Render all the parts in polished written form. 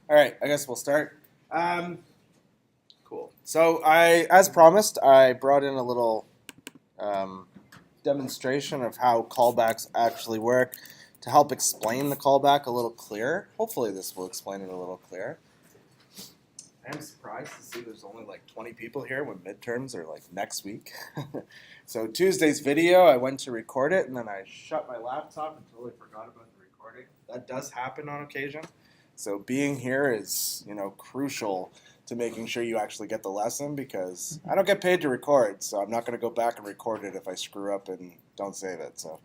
All right, I guess we'll start. Cool. So as promised, I brought in a little demonstration of how callbacks actually work to help explain the callback a little clearer. Hopefully this will explain it a little clearer. I'm surprised to see there's only like 20 people here when midterms are like next week. So Tuesday's video, I went to record it and then I shut my laptop and totally forgot about the recording. That does happen on occasion. So being here is, crucial to making sure you actually get the lesson because I don't get paid to record, so I'm not going to go back and record it if I screw up and don't save it. So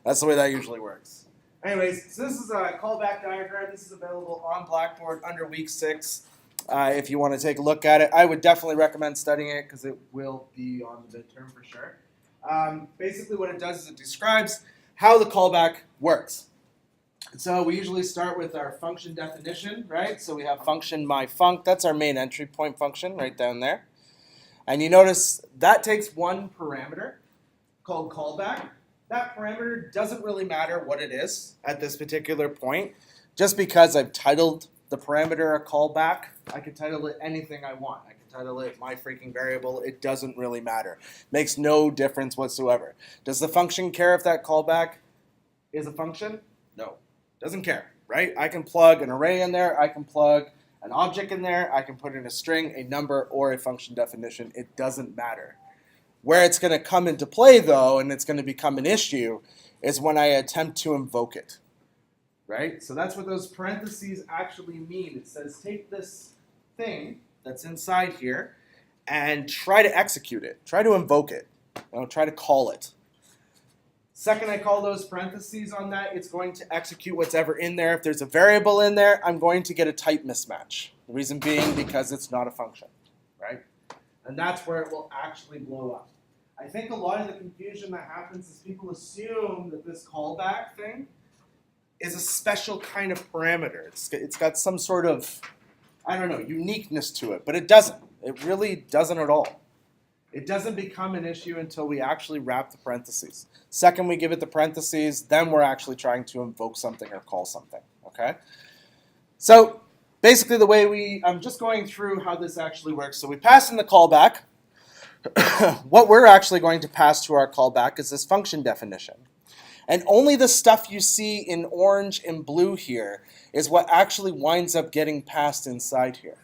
that's the way that usually works. Anyways, so this is a callback diagram. This is available on Blackboard under week 6. If you want to take a look at it, I would definitely recommend studying it because it will be on the midterm for sure. Basically what it does is it describes how the callback works. So we usually start with our function definition, right? So we have function myfunc. That's our main entry point function right down there. And you notice that takes one parameter called callback. That parameter doesn't really matter what it is at this particular point. Just because I've titled the parameter a callback, I can title it anything I want. I can title it my freaking variable. It doesn't really matter. Makes no difference whatsoever. Does the function care if that callback is a function? No. Doesn't care, right? I can plug an array in there. I can plug an object in there. I can put in a string, a number, or a function definition. It doesn't matter. Where it's going to come into play, though, and it's going to become an issue, is when I attempt to invoke it, right? So that's what those parentheses actually mean. It says take this thing that's inside here and try to execute it. Try to invoke it. Try to call it. Second, I call those parentheses on that, it's going to execute what's ever in there. If there's a variable in there, I'm going to get a type mismatch. The reason being because it's not a function, right? And that's where it will actually blow up. I think a lot of the confusion that happens is people assume that this callback thing is a special kind of parameter. It's got some sort of, uniqueness to it, but it doesn't. It really doesn't at all. It doesn't become an issue until we actually wrap the parentheses. Second, we give it the parentheses, then we're actually trying to invoke something or call something, okay? So basically I'm just going through how this actually works. So we pass in the callback. What we're actually going to pass to our callback is this function definition. And only the stuff you see in orange and blue here is what actually winds up getting passed inside here.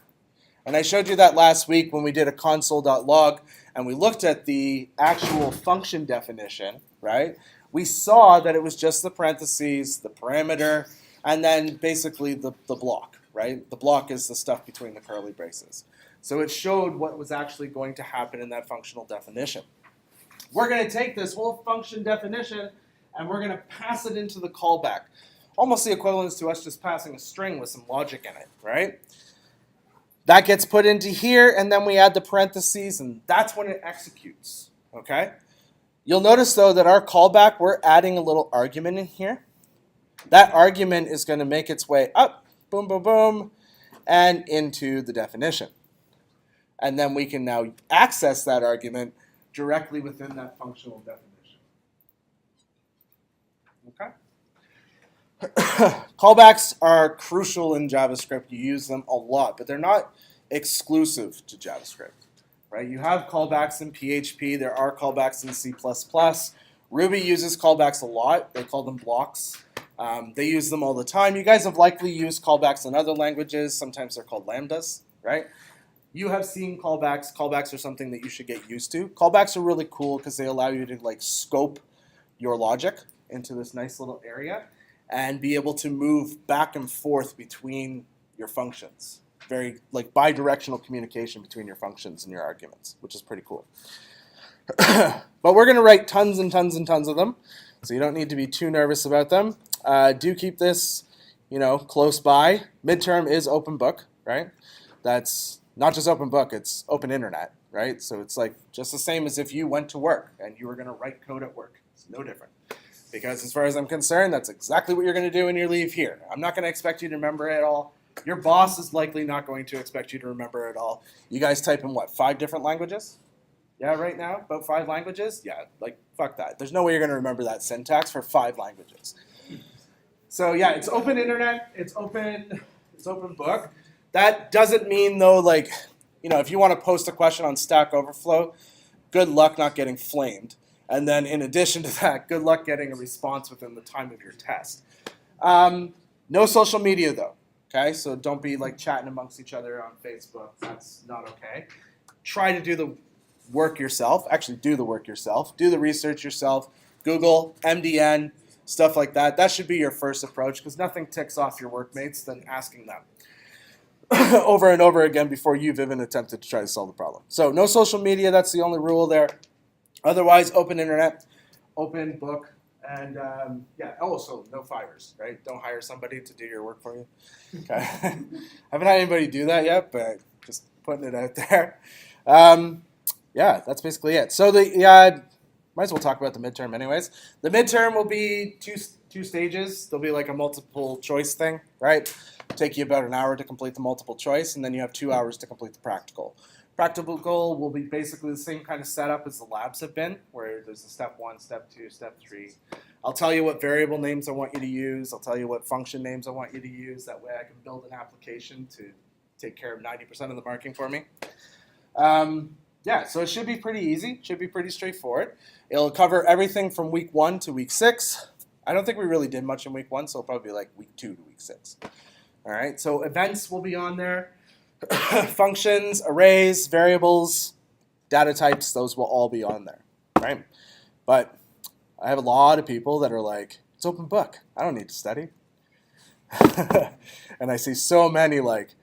And I showed you that last week when we did a console.log and we looked at the actual function definition, right? We saw that it was just the parentheses, the parameter, and then basically the block, right? The block is the stuff between the curly braces. So it showed what was actually going to happen in that functional definition. We're going to take this whole function definition and we're going to pass it into the callback. Almost the equivalence to us just passing a string with some logic in it, right? That gets put into here, and then we add the parentheses, and that's when it executes, okay? You'll notice, though, that our callback, we're adding a little argument in here. That argument is going to make its way up, boom, boom, boom, and into the definition. And then we can now access that argument directly within that functional definition. Okay? Callbacks are crucial in JavaScript. You use them a lot, but they're not exclusive to JavaScript, right? You have callbacks in PHP. There are callbacks in C++. Ruby uses callbacks a lot. They call them blocks. They use them all the time. You guys have likely used callbacks in other languages. Sometimes they're called lambdas, right? You have seen callbacks. Callbacks are something that you should get used to. Callbacks are really cool because they allow you to scope your logic into this nice little area and be able to move back and forth between your functions. Very bi-directional communication between your functions and your arguments, which is pretty cool. But we're going to write tons and tons and tons of them, so you don't need to be too nervous about them. Do keep this, close by. Midterm is open book, right? That's not just open book, it's open internet, right? So it's just the same as if you went to work and you were going to write code at work. It's no different. Because as far as I'm concerned, that's exactly what you're going to do when you leave here. I'm not going to expect you to remember it all. Your boss is likely not going to expect you to remember it all. You guys type in 5 different languages? Yeah, right now? About 5 languages? Yeah, fuck that. There's no way you're going to remember that syntax for 5 languages. So yeah, it's open internet. It's open It's open book. That doesn't mean, though, like, if you want to post a question on Stack Overflow, good luck not getting flamed. And then in addition to that, good luck getting a response within the time of your test. No social media, though. Okay, so don't be like chatting amongst each other on Facebook. That's not okay. Try to do the work yourself. Actually, do the work yourself. Do the research yourself. Google, MDN, stuff like that. That should be your first approach because nothing ticks off your workmates than asking them over and over again before you've even attempted to try to solve the problem. So no social media. That's the only rule there. Otherwise, open internet, open book, and also no fires, right? Don't hire somebody to do your work for you. Okay. Haven't had anybody do that yet, but just putting it out there. That's basically it. So might as well talk about the midterm anyways. The midterm will be two stages. There'll be like a multiple choice thing, right? Take you about an hour to complete the multiple choice, and then you have 2 hours to complete the practical. Practical will be basically the same kind of setup as the labs have been, where there's a step 1, step 2, step 3. I'll tell you what variable names I want you to use. I'll tell you what function names I want you to use. That way I can build an application to take care of 90% of the marking for me. So it should be pretty easy. Should be pretty straightforward. It'll cover everything from week 1 to week 6. I don't think we really did much in week 1, so it'll probably be like week 2 to week 6. All right, so events will be on there. Functions, arrays, variables, data types, those will all be on there, right? But I have a lot of people that are like, it's open book. I don't need to study. And I see so many like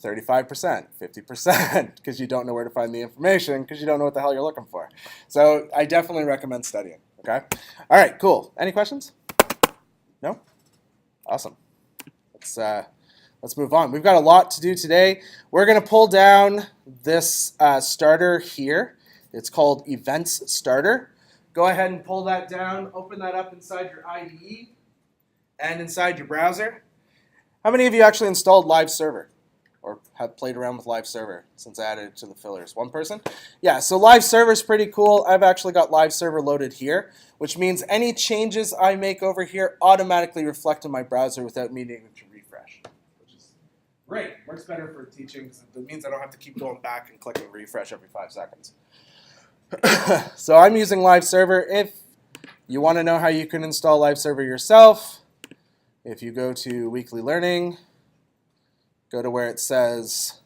35%, 50%, because you don't know where to find the information, because you don't know what the hell you're looking for. So I definitely recommend studying, okay? All right, cool. Any questions? No? Awesome. Let's move on. We've got a lot to do today. We're going to pull down this starter here. It's called Events Starter. Go ahead and pull that down. Open that up inside your IDE and inside your browser. How many of you actually installed Live Server or have played around with Live Server since I added it to the fillers? One person? Yeah, so Live Server is pretty cool. I've actually got Live Server loaded here, which means any changes I make over here automatically reflect in my browser without me needing to refresh. Great. Works better for teaching because it means I don't have to keep going back and clicking refresh every 5 seconds. So I'm using Live Server. If you want to know how you can install Live Server yourself, if you go to Weekly Learning, go to where it says,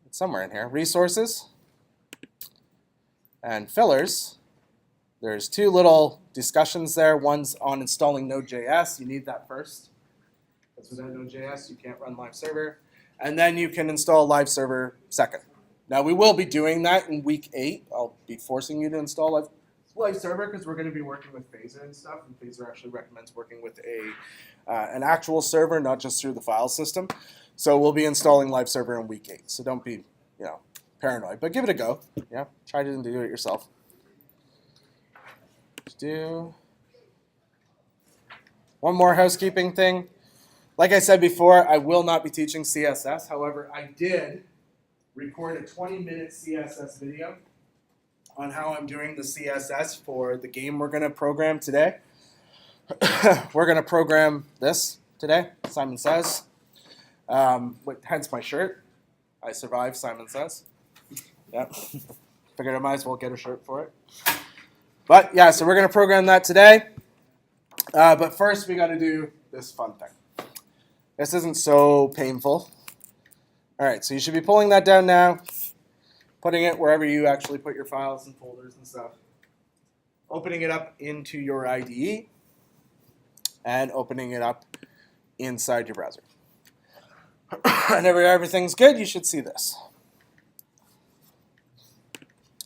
it's somewhere in here, Resources and Fillers. There's 2 little discussions there. One's on installing Node.js. You need that first. Because without Node.js, you can't run Live Server. And then you can install Live Server second. Now, we will be doing that in week 8. I'll be forcing you to install Live Server because we're going to be working with Phaser and stuff. And Phaser actually recommends working with an actual server, not just through the file system. So we'll be installing Live Server in week 8. So don't be, paranoid. But give it a go. Yeah, try to do it yourself. Let's do one more housekeeping thing. Like I said before, I will not be teaching CSS. However, I did record a 20-minute CSS video on how I'm doing the CSS for the game we're going to program today. We're going to program this today, Simon Says. Hence my shirt. I survived, Simon Says. Yeah. Figured I might as well get a shirt for it. But yeah, so we're going to program that today. But first, we got to do this fun thing. This isn't so painful. All right, so you should be pulling that down now, putting it wherever you actually put your files and folders and stuff, opening it up into your IDE, and opening it up inside your browser. And everything's good, you should see this.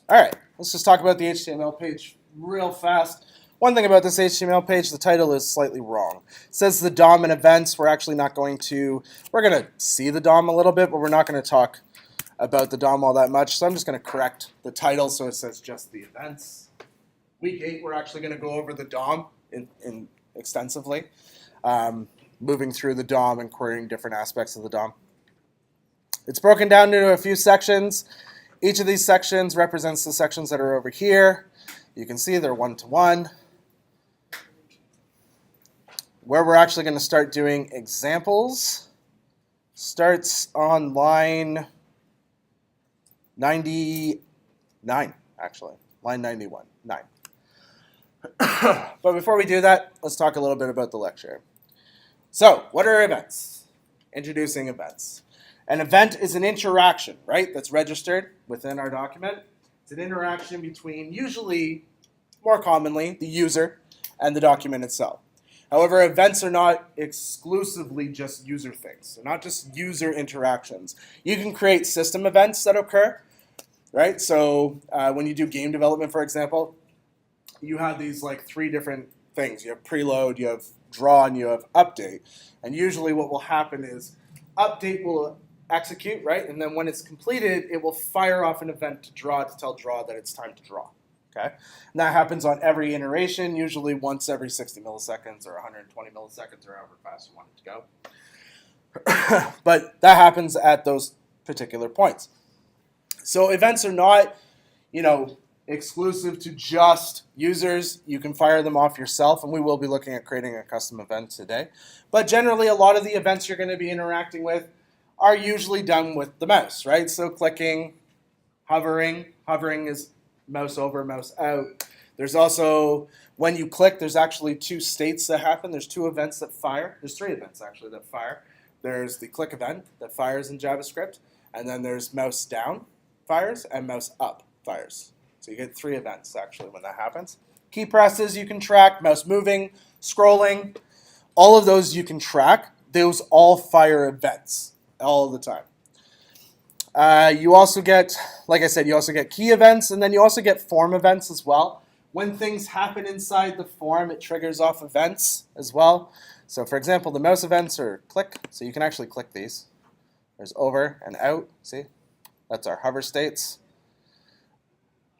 All right, let's just talk about the HTML page real fast. One thing about this HTML page, the title is slightly wrong. It says the DOM and events. We're actually not going to, we're going to see the DOM a little bit, but we're not going to talk about the DOM all that much. So I'm just going to correct the title so it says just the events. Week 8, we're actually going to go over the DOM in extensively, moving through the DOM and querying different aspects of the DOM. It's broken down into a few sections. Each of these sections represents the sections that are over here. You can see they're one-to-one. Where we're actually going to start doing examples starts on line 99, actually. Line 91, 9. But before we do that, let's talk a little bit about the lecture. So, what are events? Introducing events. An event is an interaction, right, that's registered within our document. It's an interaction between, usually, more commonly, the user and the document itself. However, events are not exclusively just user things. They're not just user interactions. You can create system events that occur, right? So when you do game development, for example, you have these like 3 different things. You have preload, you have draw, and you have update. And usually what will happen is update will execute, right? And then when it's completed, it will fire off an event to tell draw that it's time to draw. Okay? And that happens on every iteration, usually once every 60 milliseconds or 120 milliseconds or however fast you want it to go. But that happens at those particular points. So events are not, exclusive to just users. You can fire them off yourself, and we will be looking at creating a custom event today. But generally, a lot of the events you're going to be interacting with are usually done with the mouse, right? So clicking, hovering is mouse over, mouse out. There's also, when you click, there's actually 2 states that happen. There's 2 events that fire. There's 3 events, actually, that fire. There's the click event that fires in JavaScript, and then there's mouse down fires and mouse up fires. So you get 3 events, actually, when that happens. Key presses you can track, mouse moving, scrolling. All of those you can track. Those all fire events all the time. You also get, like I said, you also get key events, and then you also get form events as well. When things happen inside the form, it triggers off events as well. So for example, the mouse events are click, so you can actually click these. There's over and out, see? That's our hover states.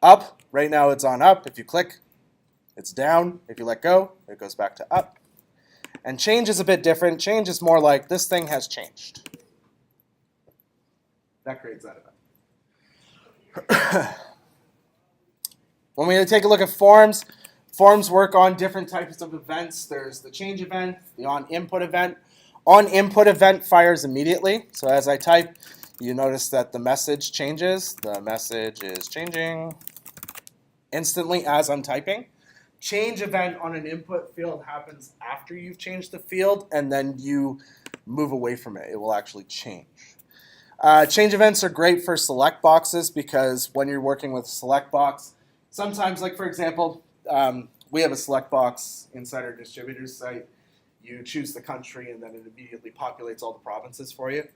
Up, right now it's on up. If you click, it's down. If you let go, it goes back to up. And change is a bit different. Change is more like this thing has changed. That creates that event. When we take a look at forms, forms work on different types of events. There's the change event, the onInput event. OnInput event fires immediately. So as I type, you notice that the message changes. The message is changing instantly as I'm typing. Change event on an input field happens after you've changed the field, and then you move away from it. It will actually change. Change events are great for select boxes because when you're working with a select box, sometimes, like for example, we have a select box inside our distributor's site. You choose the country and then it immediately populates all the provinces for you.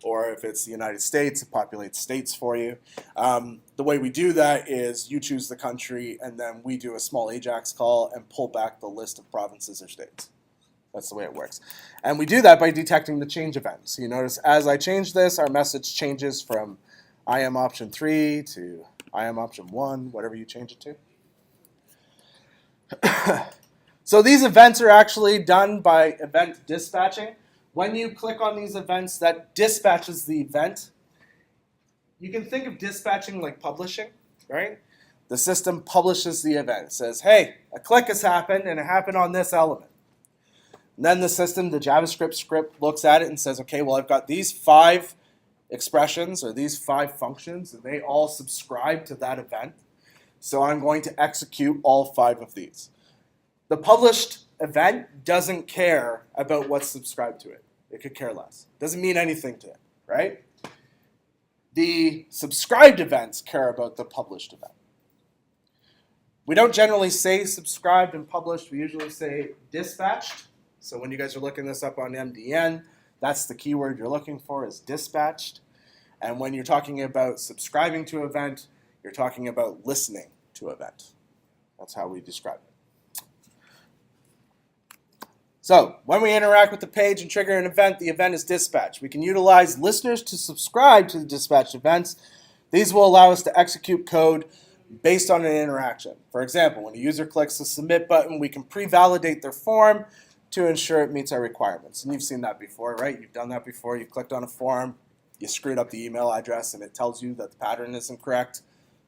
Or if it's the United States, it populates states for you. The way we do that is you choose the country and then we do a small AJAX call and pull back the list of provinces or states. That's the way it works. And we do that by detecting the change event. So you notice as I change this, our message changes from IM option 3 to IM option 1, whatever you change it to. So these events are actually done by event dispatching. When you click on these events, that dispatches the event. You can think of dispatching like publishing, right? The system publishes the event. It says, hey, a click has happened and it happened on this element. And then the system, the JavaScript script, looks at it and says, okay, well, I've got these 5 expressions or these 5 functions, and they all subscribe to that event. So I'm going to execute all 5 of these. The published event doesn't care about what's subscribed to it. It could care less. Doesn't mean anything to it, right? The subscribed events care about the published event. We don't generally say subscribed and published. We usually say dispatched. So when you guys are looking this up on MDN, that's the keyword you're looking for is dispatched. And when you're talking about subscribing to an event, you're talking about listening to an event. That's how we describe it. So when we interact with the page and trigger an event, the event is dispatched. We can utilize listeners to subscribe to the dispatched events. These will allow us to execute code based on an interaction. For example, when a user clicks the submit button, we can pre-validate their form to ensure it meets our requirements. And you've seen that before, right? You've done that before. You've clicked on a form, you screwed up the email address, and it tells you that the pattern isn't correct.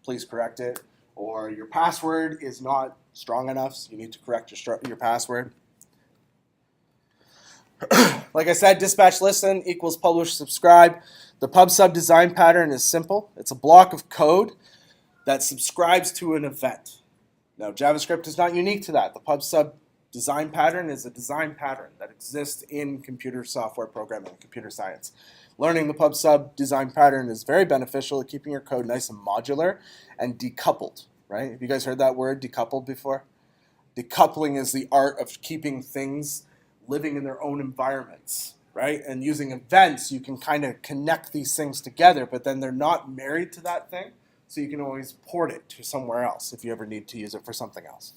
Please correct it. Or your password is not strong enough, so you need to correct your password. Like I said, dispatch listen equals publish subscribe. The pub sub design pattern is simple. It's a block of code that subscribes to an event. Now, JavaScript is not unique to that. The pub sub design pattern is a design pattern that exists in computer software programming, computer science. Learning the pub sub design pattern is very beneficial at keeping your code nice and modular and decoupled, right? Have you guys heard that word, decoupled, before? Decoupling is the art of keeping things living in their own environments, right? And using events, you can kind of connect these things together, but then they're not married to that thing, so you can always port it to somewhere else if you ever need to use it for something else.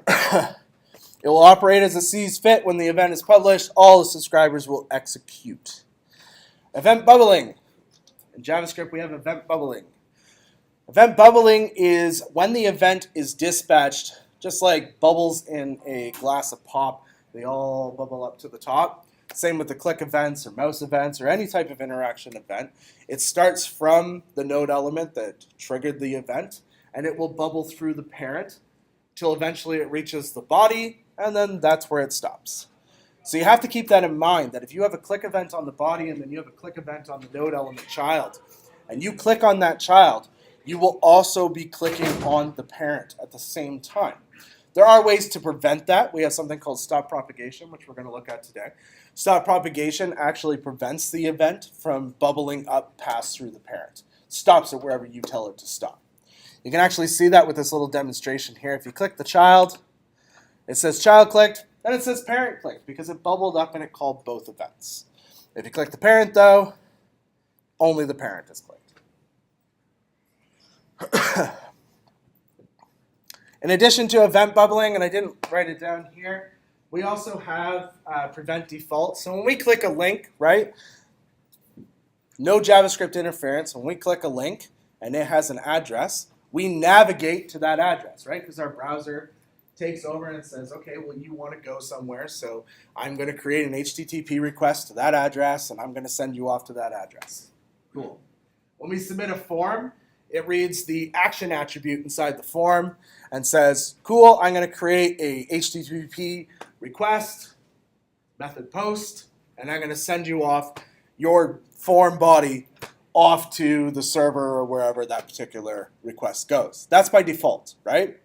It will operate as it sees fit. When the event is published, all the subscribers will execute. Event bubbling. In JavaScript, we have event bubbling. Event bubbling is when the event is dispatched, just like bubbles in a glass of pop, they all bubble up to the top. Same with the click events or mouse events or any type of interaction event. It starts from the node element that triggered the event, and it will bubble through the parent till eventually it reaches the body, and then that's where it stops. So you have to keep that in mind, that if you have a click event on the body and then you have a click event on the node element child, and you click on that child, you will also be clicking on the parent at the same time. There are ways to prevent that. We have something called stop propagation, which we're going to look at today. Stop propagation actually prevents the event from bubbling up past through the parent. Stops it wherever you tell it to stop. You can actually see that with this little demonstration here. If you click the child, it says child clicked, then it says parent clicked because it bubbled up and it called both events. If you click the parent though, only the parent is clicked. In addition to event bubbling, and I didn't write it down here, we also have prevent default. So when we click a link, right, no JavaScript interference. When we click a link and it has an address, we navigate to that address, right? Because our browser takes over and it says, okay, well, you want to go somewhere, so I'm going to create an HTTP request to that address, and I'm going to send you off to that address. Cool. When we submit a form, it reads the action attribute inside the form and says, cool, I'm going to create a HTTP request, method post, and I'm going to send you off your form body off to the server or wherever that particular request goes. That's by default, right?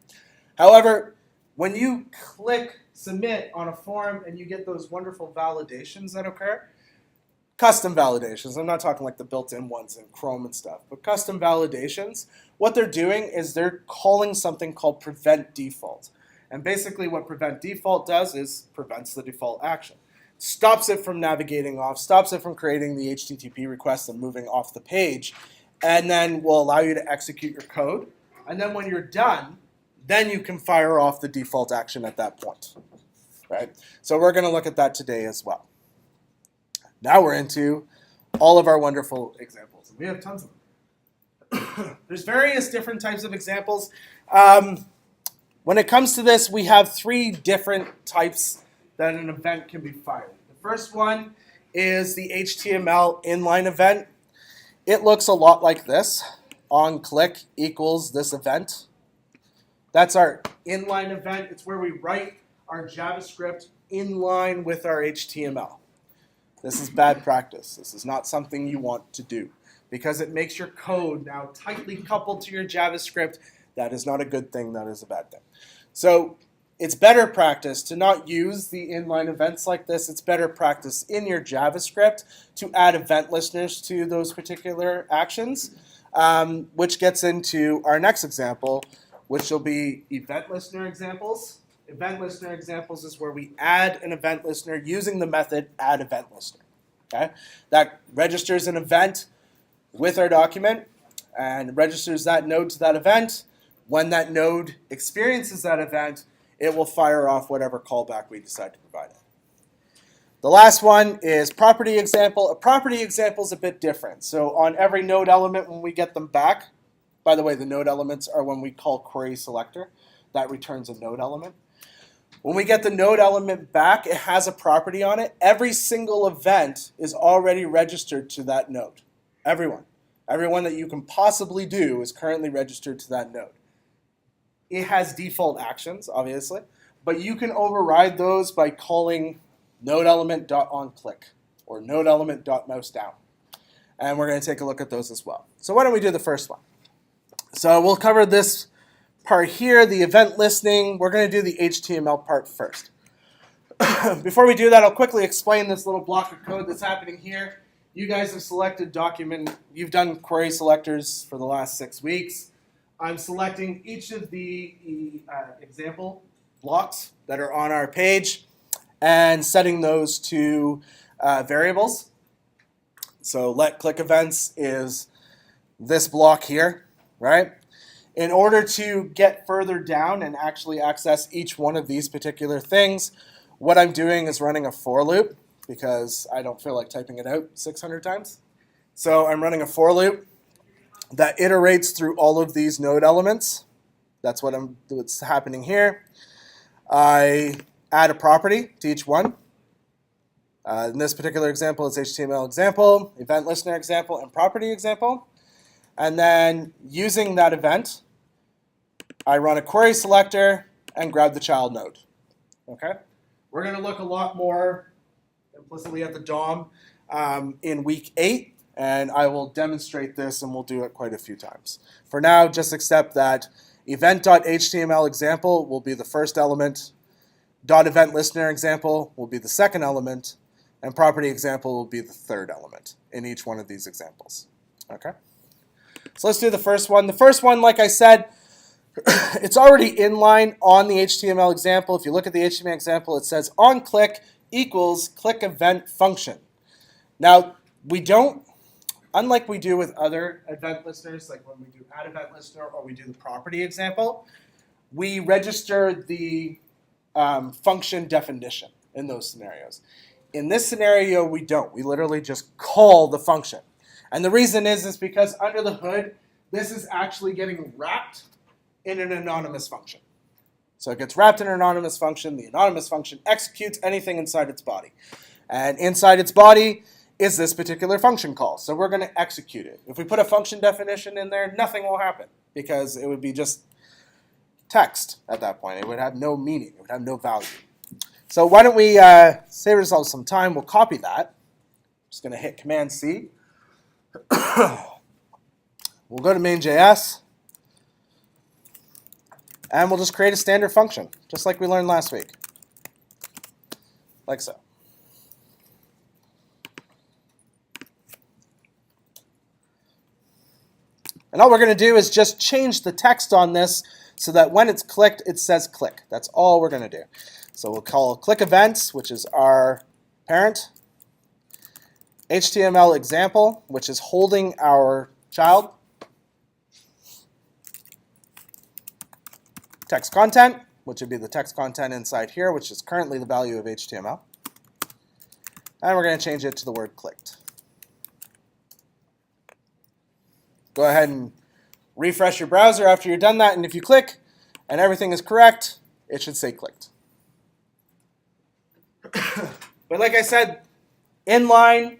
However, when you click submit on a form and you get those wonderful validations that occur, custom validations, I'm not talking like the built-in ones in Chrome and stuff, but custom validations, what they're doing is they're calling something called prevent default. And basically what prevent default does is prevents the default action. Stops it from navigating off, stops it from creating the HTTP request and moving off the page, and then will allow you to execute your code. And then when you're done, then you can fire off the default action at that point, right? So we're going to look at that today as well. Now we're into all of our wonderful examples. We have tons of them. There's various different types of examples. When it comes to this, we have three different types that an event can be fired. The first one is the HTML inline event. It looks a lot like this. OnClick equals this event. That's our inline event. It's where we write our JavaScript in line with our HTML. This is bad practice. This is not something you want to do because it makes your code now tightly coupled to your JavaScript. That is not a good thing. That is a bad thing. So it's better practice to not use the inline events like this. It's better practice in your JavaScript to add event listeners to those particular actions, which gets into our next example, which will be event listener examples. Event listener examples is where we add an event listener using the method add event listener. Okay? That registers an event with our document and registers that node to that event. When that node experiences that event, it will fire off whatever callback we decide to provide it. The last one is property example. A property example is a bit different. So on every node element, when we get them back, by the way, the node elements are when we call query selector. That returns a node element. When we get the node element back, it has a property on it. Every single event is already registered to that node. Everyone. Everyone that you can possibly do is currently registered to that node. It has default actions, obviously, but you can override those by calling node element.onClick, or node element.mouse down. And we're going to take a look at those as well. So why don't we do the first one? So we'll cover this part here, the event listening. We're going to do the HTML part first. Before we do that, I'll quickly explain this little block of code that's happening here. You guys have selected document. You've done query selectors for the last 6 weeks. I'm selecting each of the example blocks that are on our page and setting those to variables. So let click events is this block here, right? In order to get further down and actually access each one of these particular things, what I'm doing is running a for loop because I don't feel like typing it out 600 times. So I'm running a for loop that iterates through all of these node elements. That's what's happening here. I add a property to each one. In this particular example, it's HTML example, event listener example, and property example. And then using that event, I run a query selector and grab the child node. Okay? We're going to look a lot more implicitly at the DOM in week 8, and I will demonstrate this, and we'll do it quite a few times. For now, just accept that event.html example will be the first element, .event listener example will be the second element, and property example will be the third element in each one of these examples. Okay? So let's do the first one. The first one, like I said, it's already inline on the HTML example. If you look at the HTML example, it says onClick equals click event function. Now, we don't, unlike we do with other event listeners, like when we do add event listener or we do the property example, we register the function definition in those scenarios. In this scenario, we don't. We literally just call the function. And the reason is because under the hood, this is actually getting wrapped in an anonymous function. So it gets wrapped in an anonymous function. The anonymous function executes anything inside its body. And inside its body is this particular function call. So we're going to execute it. If we put a function definition in there, nothing will happen because it would be just text at that point. It would have no meaning. It would have no value. So why don't we save ourselves some time. We'll copy that. I'm just going to hit Command-C. We'll go to main.js. And we'll just create a standard function, just like we learned last week. Like so. And all we're going to do is just change the text on this so that when it's clicked, it says click. That's all we're going to do. So we'll call click events, which is our parent. HTML example, which is holding our child. Text content, which would be the text content inside here, which is currently the value of HTML. And we're going to change it to the word clicked. Go ahead and refresh your browser after you're done that, and if you click and everything is correct, it should say clicked. But like I said, inline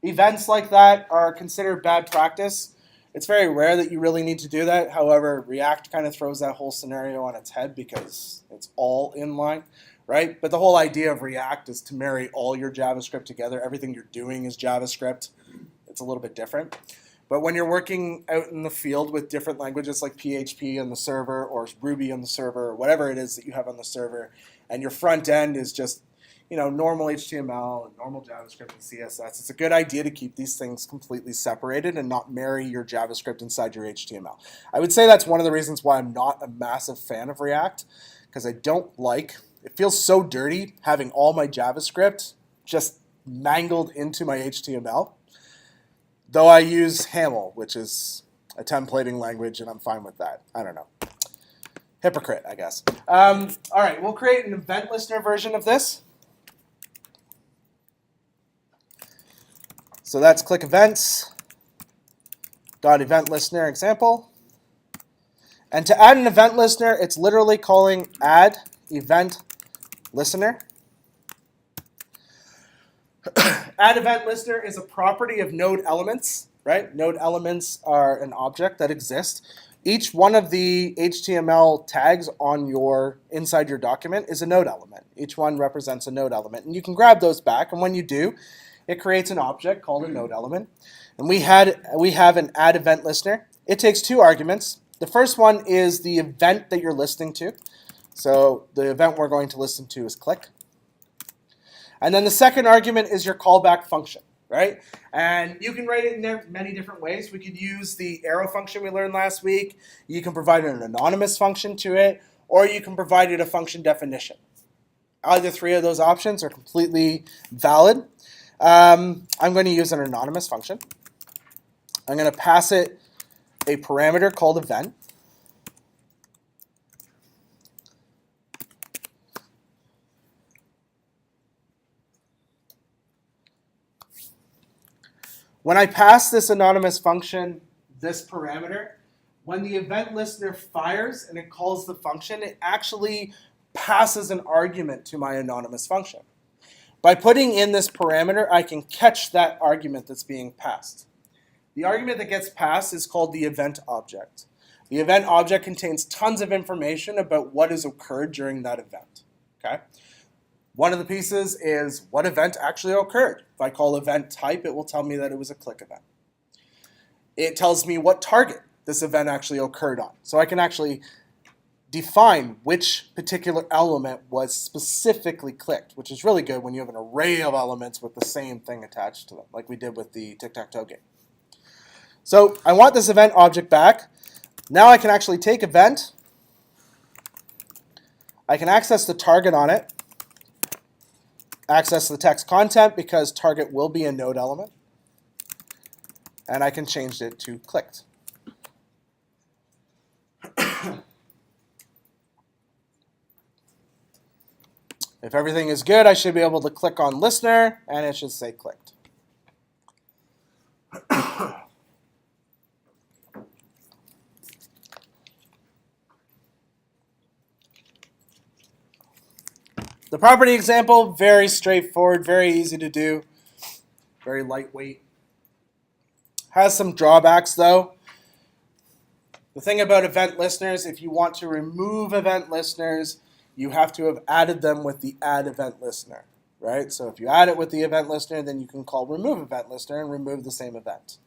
events like that are considered bad practice. It's very rare that you really need to do that. However, React kind of throws that whole scenario on its head because it's all inline, right? But the whole idea of React is to marry all your JavaScript together. Everything you're doing is JavaScript. It's a little bit different. But when you're working out in the field with different languages like PHP on the server or Ruby on the server or whatever it is that you have on the server, and your front end is just normal HTML and normal JavaScript and CSS, it's a good idea to keep these things completely separated and not marry your JavaScript inside your HTML. I would say that's one of the reasons why I'm not a massive fan of React, because I don't like, it feels so dirty having all my JavaScript just mangled into my HTML. Though I use Haml, which is a templating language, and I'm fine with that. I don't know. Hypocrite, I guess. All right, we'll create an event listener version of this. So that's click events, .event listener example. And to add an event listener, it's literally calling add event listener. Add event listener is a property of node elements, right? Node elements are an object that exists. Each one of the HTML tags on inside your document is a node element. Each one represents a node element. And you can grab those back, and when you do, it creates an object called a node element. And we have an add event listener. It takes 2 arguments. The first one is the event that you're listening to. So the event we're going to listen to is click. And then the second argument is your callback function, right? And you can write it in there many different ways. We could use the arrow function we learned last week. You can provide an anonymous function to it, or you can provide it a function definition. Either 3 of those options are completely valid. I'm going to use an anonymous function. I'm going to pass it a parameter called event. When I pass this anonymous function, this parameter, when the event listener fires and it calls the function, it actually passes an argument to my anonymous function. By putting in this parameter, I can catch that argument that's being passed. The argument that gets passed is called the event object. The event object contains tons of information about what has occurred during that event. Okay? One of the pieces is what event actually occurred. If I call event type, it will tell me that it was a click event. It tells me what target this event actually occurred on. So I can actually define which particular element was specifically clicked, which is really good when you have an array of elements with the same thing attached to them, like we did with the tic-tac-toe game. So I want this event object back. Now I can actually take event. I can access the target on it. Access the text content because target will be a node element. And I can change it to clicked. If everything is good, I should be able to click on listener and it should say clicked. The property example, very straightforward, very easy to do, very lightweight. Has some drawbacks though. The thing about event listeners, if you want to remove event listeners, you have to have added them with the add event listener, right? So if you add it with the event listener, then you can call remove event listener and remove the same event.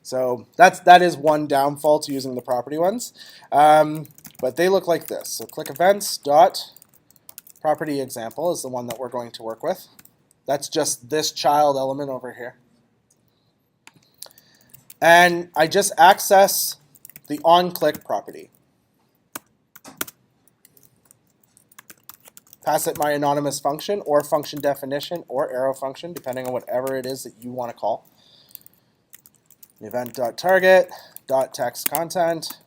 So that is one downfall to using the property ones. But they look like this. So click events dot property example is the one that we're going to work with. That's just this child element over here. And I just access the onClick property. Pass it my anonymous function or function definition or arrow function, depending on whatever it is that you want to call. Event.target.textContent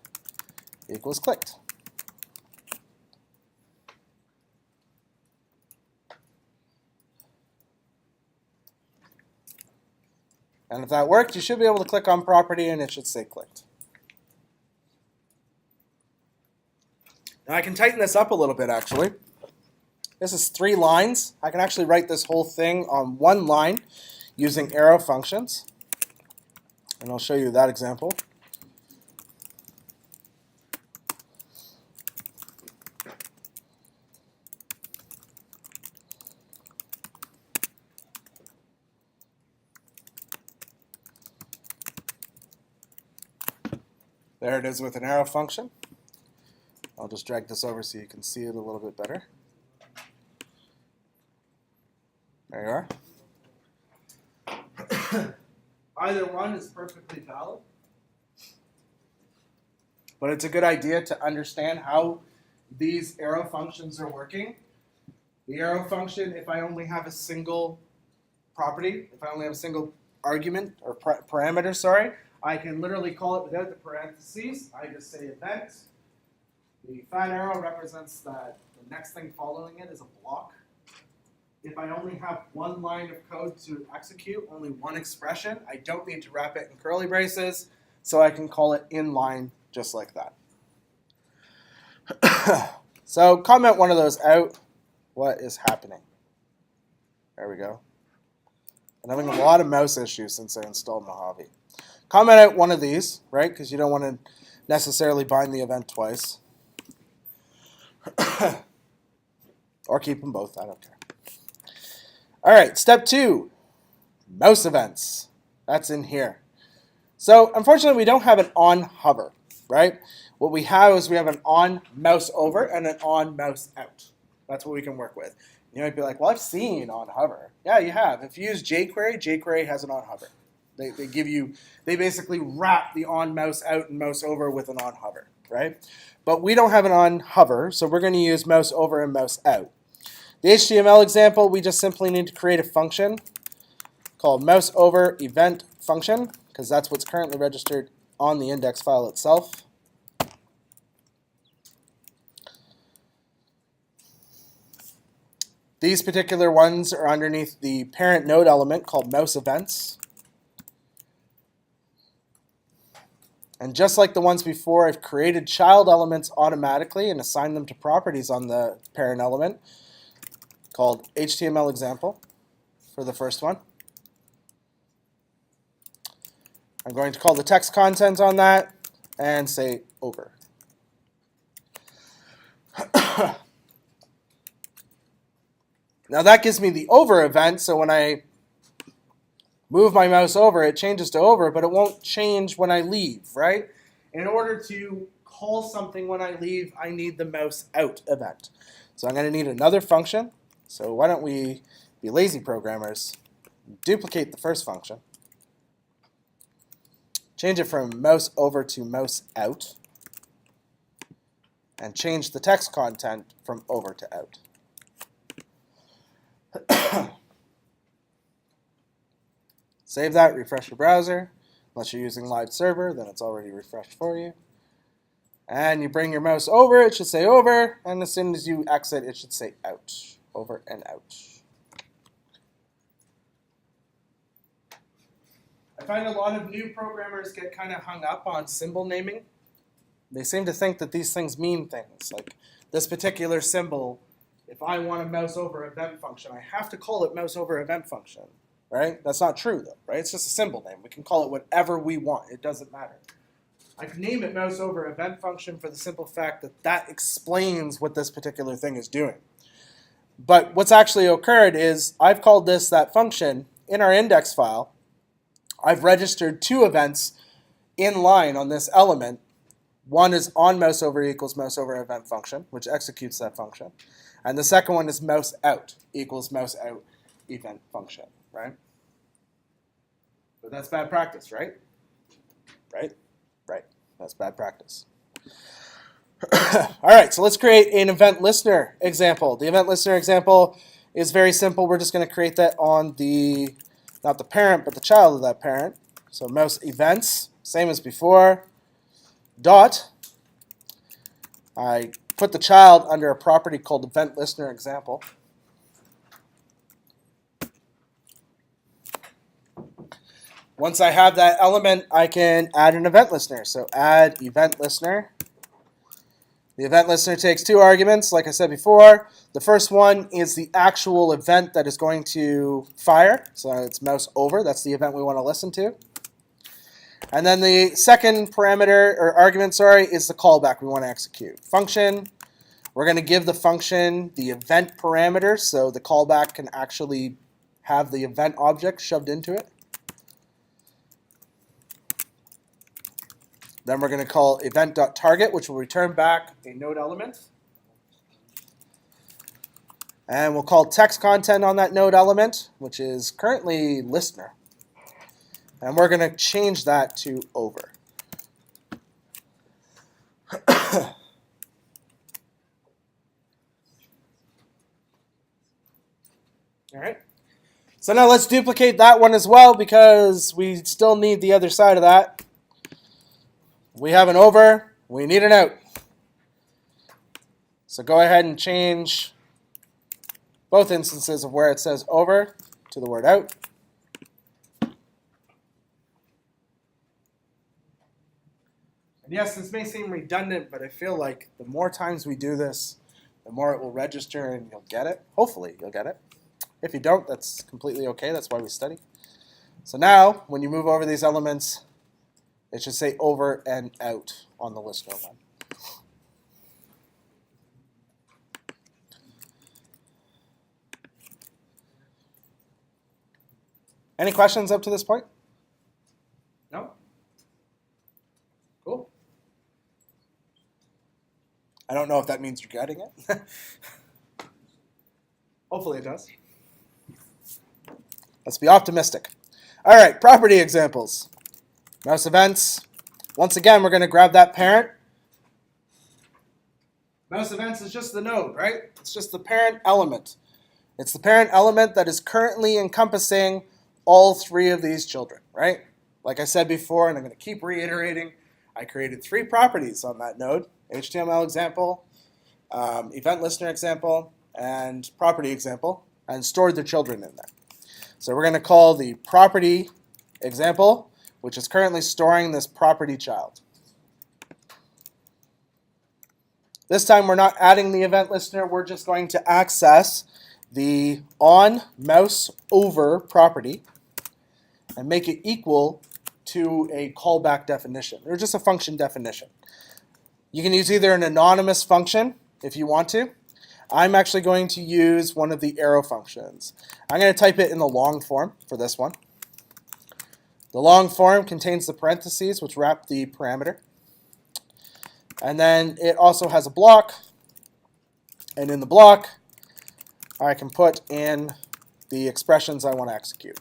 equals clicked. And if that worked, you should be able to click on property and it should say clicked. Now I can tighten this up a little bit actually. This is 3 lines. I can actually write this whole thing on 1 line using arrow functions. And I'll show you that example. There it is with an arrow function. I'll just drag this over so you can see it a little bit better. There you are. Either one is perfectly valid. But it's a good idea to understand how these arrow functions are working. The arrow function, if I only have a single property, if I only have a single argument or parameter, sorry, I can literally call it without the parentheses. I just say event. The fat arrow represents that the next thing following it is a block. If I only have 1 line of code to execute, only 1 expression, I don't need to wrap it in curly braces, so I can call it inline just like that. So comment one of those out. What is happening? There we go. I'm having a lot of mouse issues since I installed Mojave. Comment out one of these, right? Because you don't want to necessarily bind the event twice. Or keep them both, I don't care. All right, step 2, mouse events. That's in here. So unfortunately, we don't have an on hover, right? What we have is we have an on mouse over and an on mouse out. That's what we can work with. You might be like, well, I've seen on hover. Yeah, you have. If you use jQuery, jQuery has an on hover. They basically wrap the on mouse out and mouse over with an on hover, right? But we don't have an on hover, so we're going to use mouse over and mouse out. The HTML example, we just simply need to create a function called mouse over event function, because that's what's currently registered on the index file itself. These particular ones are underneath the parent node element called mouse events. And just like the ones before, I've created child elements automatically and assigned them to properties on the parent element called HTML example for the first one. I'm going to call the text content on that and say over. Now that gives me the over event, so when I move my mouse over, it changes to over, but it won't change when I leave, right? In order to call something when I leave, I need the mouse out event. So I'm going to need another function. So why don't we be lazy programmers, duplicate the first function, change it from mouse over to mouse out, and change the text content from over to out. Save that, refresh your browser. Unless you're using live server, then it's already refreshed for you. And you bring your mouse over, it should say over, and as soon as you exit, it should say out. Over and out. I find a lot of new programmers get kind of hung up on symbol naming. They seem to think that these things mean things. Like this particular symbol, if I want a mouse over event function, I have to call it mouse over event function. Right? That's not true, though, right? It's just a symbol name. We can call it whatever we want. It doesn't matter. I can name it mouse over event function for the simple fact that that explains what this particular thing is doing. But what's actually occurred is I've called this that function in our index file. I've registered 2 events in line on this element. One is on mouse over equals mouse over event function, which executes that function. And the second one is mouse out equals mouse out event function. Right? But that's bad practice, right? Right? Right. That's bad practice. All right, so let's create an event listener example. The event listener example is very simple. We're just going to create that on the, not the parent, but the child of that parent. So mouse events, same as before. Dot. I put the child under a property called event listener example. Once I have that element, I can add an event listener. So add event listener. The event listener takes 2 arguments, like I said before. The first one is the actual event that is going to fire. So it's mouse over. That's the event we want to listen to. And then the second parameter, or argument, is the callback we want to execute. Function, we're going to give the function the event parameter, so the callback can actually have the event object shoved into it. Then we're going to call event.target, which will return back a node element. And we'll call text content on that node element, which is currently listener. And we're going to change that to over. All right. So now let's duplicate that one as well, because we still need the other side of that. We have an over, we need an out. So go ahead and change both instances of where it says over to the word out. And yes, this may seem redundant, but I feel like the more times we do this, the more it will register and you'll get it. Hopefully you'll get it. If you don't, that's completely okay. That's why we study. So now, when you move over these elements, It should say over and out on the listener one. Any questions up to this point? No? Cool. I don't know if that means you're getting it. Hopefully it does. Let's be optimistic. All right, property examples. Mouse events. Once again, we're going to grab that parent. Mouse events is just the node, right? It's just the parent element. It's the parent element that is currently encompassing all three of these children, right? Like I said before, and I'm going to keep reiterating, I created 3 properties on that node: HTML example, event listener example, and property example, and stored the children in there. So we're going to call the property example, which is currently storing this property child. This time we're not adding the event listener, we're just going to access the on mouse over property and make it equal to a callback definition, or just a function definition. You can use either an anonymous function if you want to. I'm actually going to use one of the arrow functions. I'm going to type it in the long form for this one. The long form contains the parentheses which wrap the parameter. And then it also has a block. And in the block, I can put in the expressions I want to execute.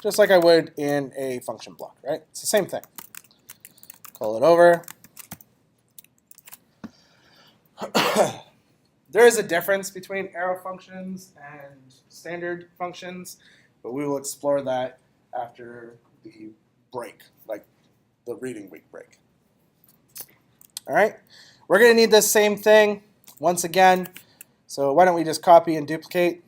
Just like I would in a function block, right? It's the same thing. Call it over. There is a difference between arrow functions and standard functions, but we will explore that after the break, like the reading week break. All right, we're going to need this same thing once again, so why don't we just copy and duplicate.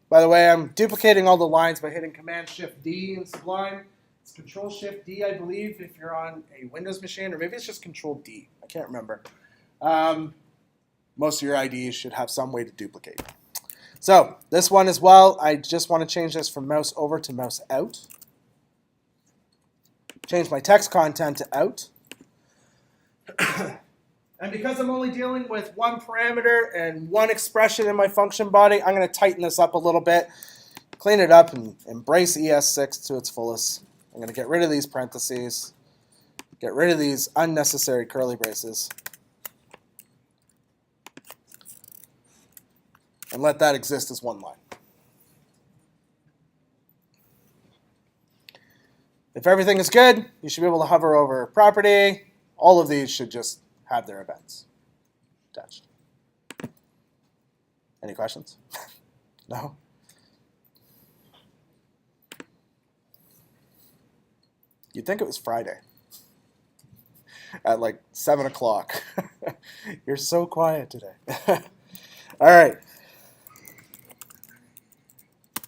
By the way, I'm duplicating all the lines by hitting Command-Shift-D in Sublime. It's Control-Shift-D, I believe, if you're on a Windows machine, or maybe it's just Control-D. I can't remember. Most of your IDEs should have some way to duplicate. So this one as well, I just want to change this from mouse over to mouse out. Change my text content to out. And because I'm only dealing with one parameter and one expression in my function body, I'm going to tighten this up a little bit, clean it up, and embrace ES6 to its fullest. I'm going to get rid of these parentheses, get rid of these unnecessary curly braces, and let that exist as one line. If everything is good, you should be able to hover over property. All of these should just have their events attached. Any questions? No? You'd think it was Friday at like 7 o'clock. You're so quiet today. All right.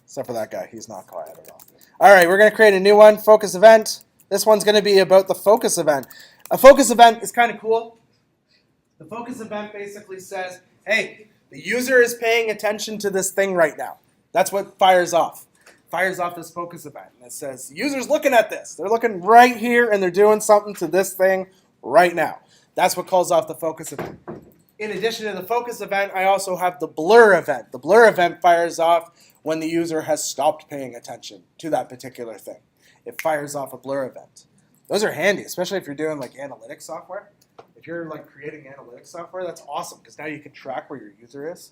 Except for that guy. He's not quiet at all. All right, we're going to create a new one, focus event. This one's going to be about the focus event. A focus event is kind of cool. The focus event basically says, hey, the user is paying attention to this thing right now. That's what fires off. Fires off this focus event. And it says, the user's looking at this. They're looking right here, and they're doing something to this thing right now. That's what calls off the focus event. In addition to the focus event, I also have the blur event. The blur event fires off when the user has stopped paying attention to that particular thing. It fires off a blur event. Those are handy, especially if you're doing like analytics software. If you're like creating analytics software, that's awesome because now you can track where your user is.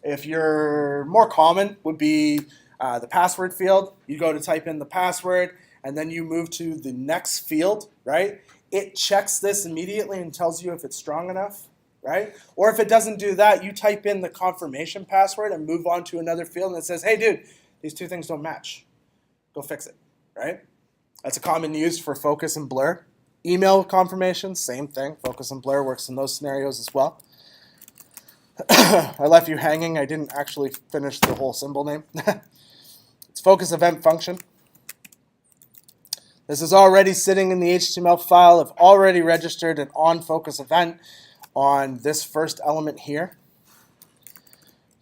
If you're more common would be the password field. You go to type in the password and then you move to the next field, right? It checks this immediately and tells you if it's strong enough, right? Or if it doesn't do that, you type in the confirmation password and move on to another field and it says, hey dude, these two things don't match. Go fix it, right? That's a common use for focus and blur. Email confirmation, same thing. Focus and blur works in those scenarios as well. I left you hanging. I didn't actually finish the whole symbol name. It's focus event function. This is already sitting in the HTML file. I've already registered an onFocus event on this first element here.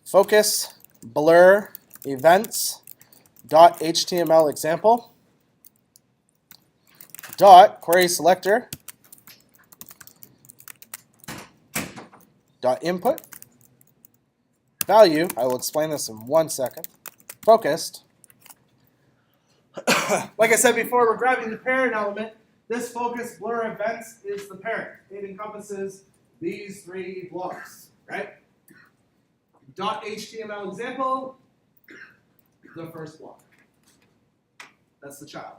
Focus blur events.html example. dot query selector dot input value. I will explain this in 1 second. Focused. Like I said before, we're grabbing the parent element. This focus blur events is the parent. It encompasses these 3 blocks, right? .html example, the first block. That's the child.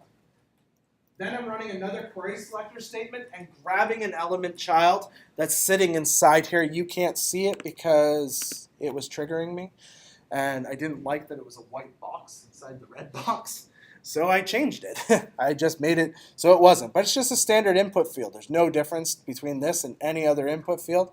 Then I'm running another query selector statement and grabbing an element child that's sitting inside here. You can't see it because it was triggering me. And I didn't like that it was a white box inside the red box. So I changed it. I just made it so it wasn't. But it's just a standard input field. There's no difference between this and any other input field.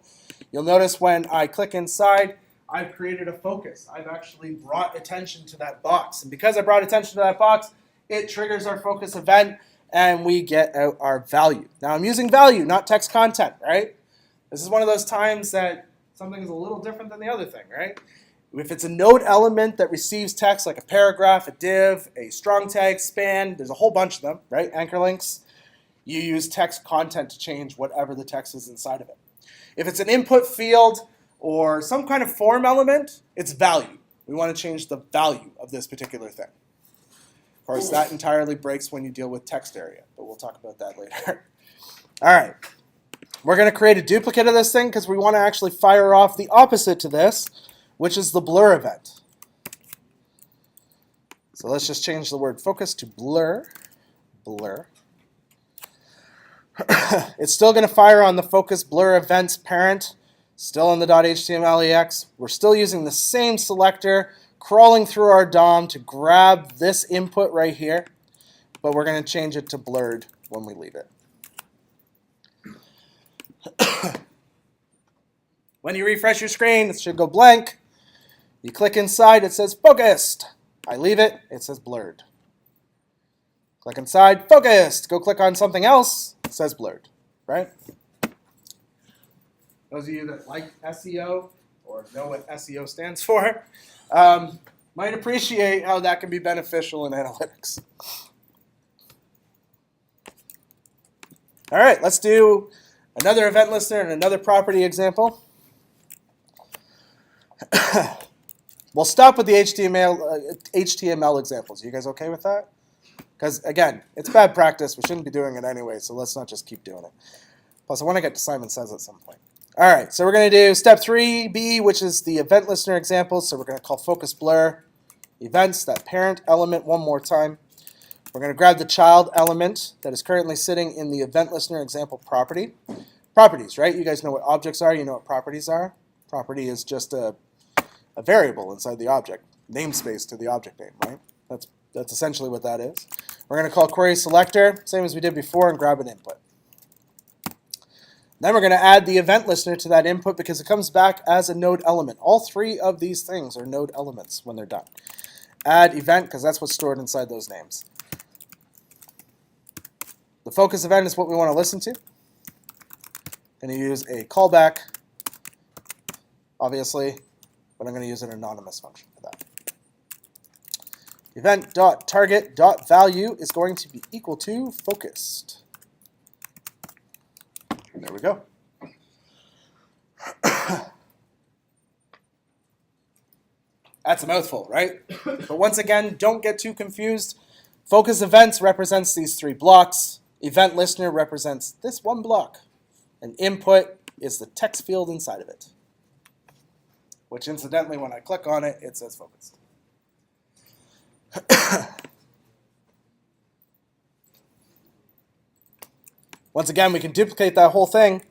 You'll notice when I click inside, I've created a focus. I've actually brought attention to that box. And because I brought attention to that box, it triggers our focus event and we get out our value. Now I'm using value, not text content, right? This is one of those times that something is a little different than the other thing, right? If it's a node element that receives text like a paragraph, a div, a strong tag, span, there's a whole bunch of them, right? Anchor links. You use text content to change whatever the text is inside of it. If it's an input field or some kind of form element, it's value. We want to change the value of this particular thing. Of course, that entirely breaks when you deal with text area, but we'll talk about that later. All right. We're going to create a duplicate of this thing because we want to actually fire off the opposite to this, which is the blur event. So let's just change the word focus to blur. Blur. It's still going to fire on the focus blur events parent, still in the .html.ex. We're still using the same selector, crawling through our DOM to grab this input right here, but we're going to change it to blurred when we leave it. When you refresh your screen, it should go blank. You click inside, it says focused. I leave it, it says blurred. Click inside, focused. Go click on something else, it says blurred, right? Those of you that like SEO or know what SEO stands for might appreciate how that can be beneficial in analytics. All right, let's do another event listener and another property example. We'll stop with the HTML examples. Are you guys okay with that? Because, again, it's bad practice. We shouldn't be doing it anyway, so let's not just keep doing it. Plus, I want to get to Simon Says at some point. All right, so we're going to do step 3B, which is the event listener example. So we're going to call focus blur events, that parent element one more time. We're going to grab the child element that is currently sitting in the event listener example property. Properties, right? You guys know what objects are. You know what properties are. Property is just a variable inside the object, namespace to the object name, right? That's essentially what that is. We're going to call query selector, same as we did before, and grab an input. Then we're going to add the event listener to that input because it comes back as a node element. All 3 of these things are node elements when they're done. Add event because that's what's stored inside those names. The focus event is what we want to listen to. I'm going to use a callback, obviously, but I'm going to use an anonymous function for that. Event.target.value is going to be equal to focused. And there we go. That's a mouthful, right? But once again, don't get too confused. Focus events represents these 3 blocks. Event listener represents this one block. And input is the text field inside of it. Which incidentally, when I click on it, it says focused. Once again, we can duplicate that whole thing.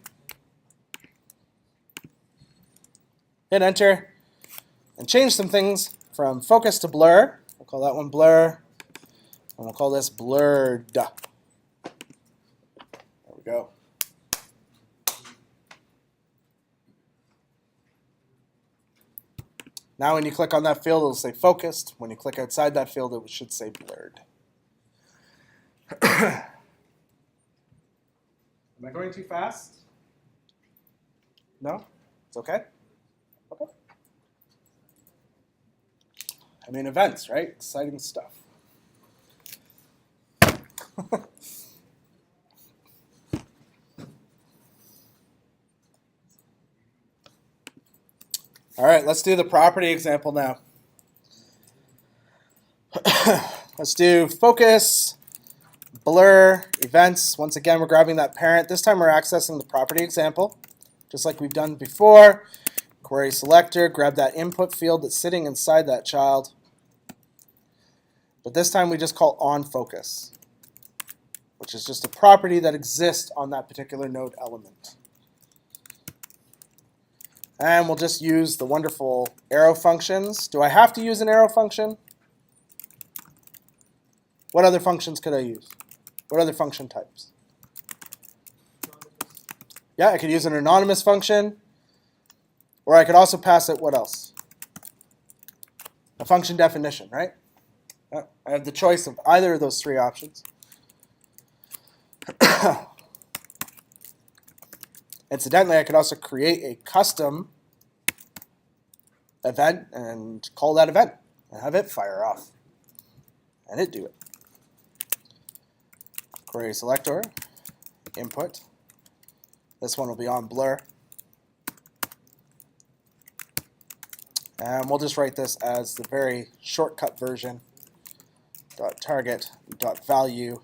Hit enter. And change some things from focus to blur. We'll call that one blur. And we'll call this blurred. There we go. Now when you click on that field, it'll say focused. When you click outside that field, it should say blurred. Am I going too fast? No? It's okay? Okay. I mean, events, right? Exciting stuff. All right, let's do the property example now. Let's do focus, blur, events. Once again, we're grabbing that parent. This time we're accessing the property example, just like we've done before. Query selector, grab that input field that's sitting inside that child. But this time we just call onFocus, which is just a property that exists on that particular node element. And we'll just use the wonderful arrow functions. Do I have to use an arrow function? What other functions could I use? What other function types? Yeah, I could use an anonymous function. Or I could also pass it, what else? A function definition, right? I have the choice of either of those three options. Incidentally, I could also create a custom event and call that event and have it fire off. And it do it. Query selector, input. This one will be on blur. And we'll just write this as the very shortcut version. .target .value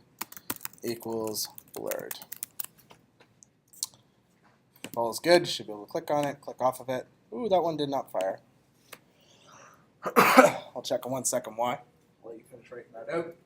equals blurred. If all is good, should be able to click on it, click off of it. Ooh, that one did not fire. I'll check in 1 second why. I'll let you finish writing that out.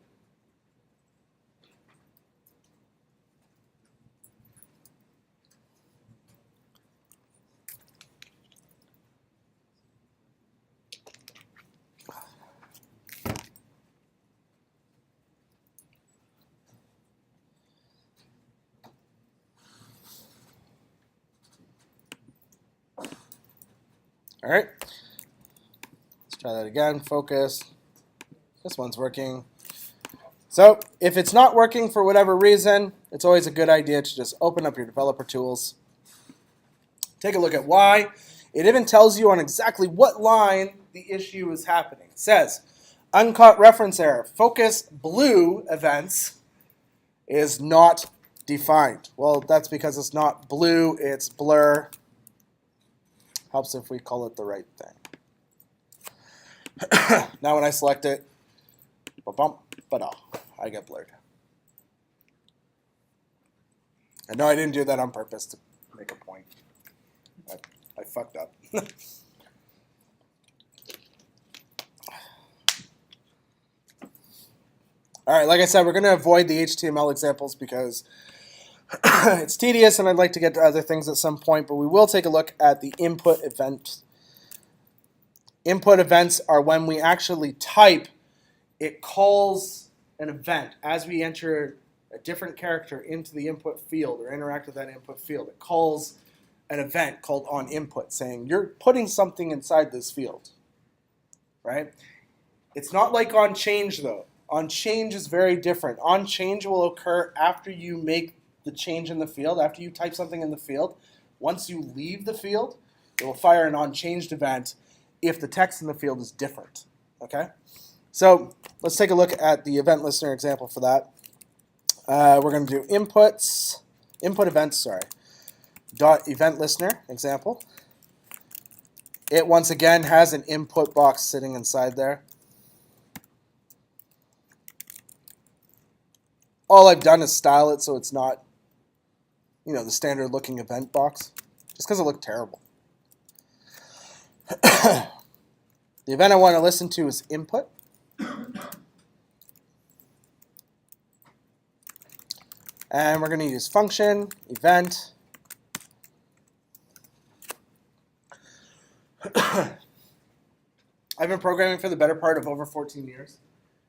All right, let's try that again. Focus. This one's working. So if it's not working for whatever reason, it's always a good idea to just open up your developer tools. Take a look at why. It even tells you on exactly what line the issue is happening. It says, uncaught reference error. Focus blue events is not defined. Well, that's because it's not blue, it's blur. Helps if we call it the right thing. Now when I select it, I get blurred. And no, I didn't do that on purpose to make a point. I fucked up. All right, like I said, we're going to avoid the HTML examples because it's tedious and I'd like to get to other things at some point, but we will take a look at the input event. Input events are when we actually type, it calls an event. As we enter a different character into the input field or interact with that input field, it calls an event called onInput saying you're putting something inside this field, right? It's not like onChange though. OnChange is very different. OnChange will occur after you make the change in the field, after you type something in the field. Once you leave the field, it will fire an onChanged event if the text in the field is different, okay? So let's take a look at the event listener example for that. We're going to do input events, dot event listener example. It once again has an input box sitting inside there. All I've done is style it so it's not, the standard looking event box, just because it looked terrible. The event I want to listen to is input. And we're going to use function, event. I've been programming for the better part of over 14 years.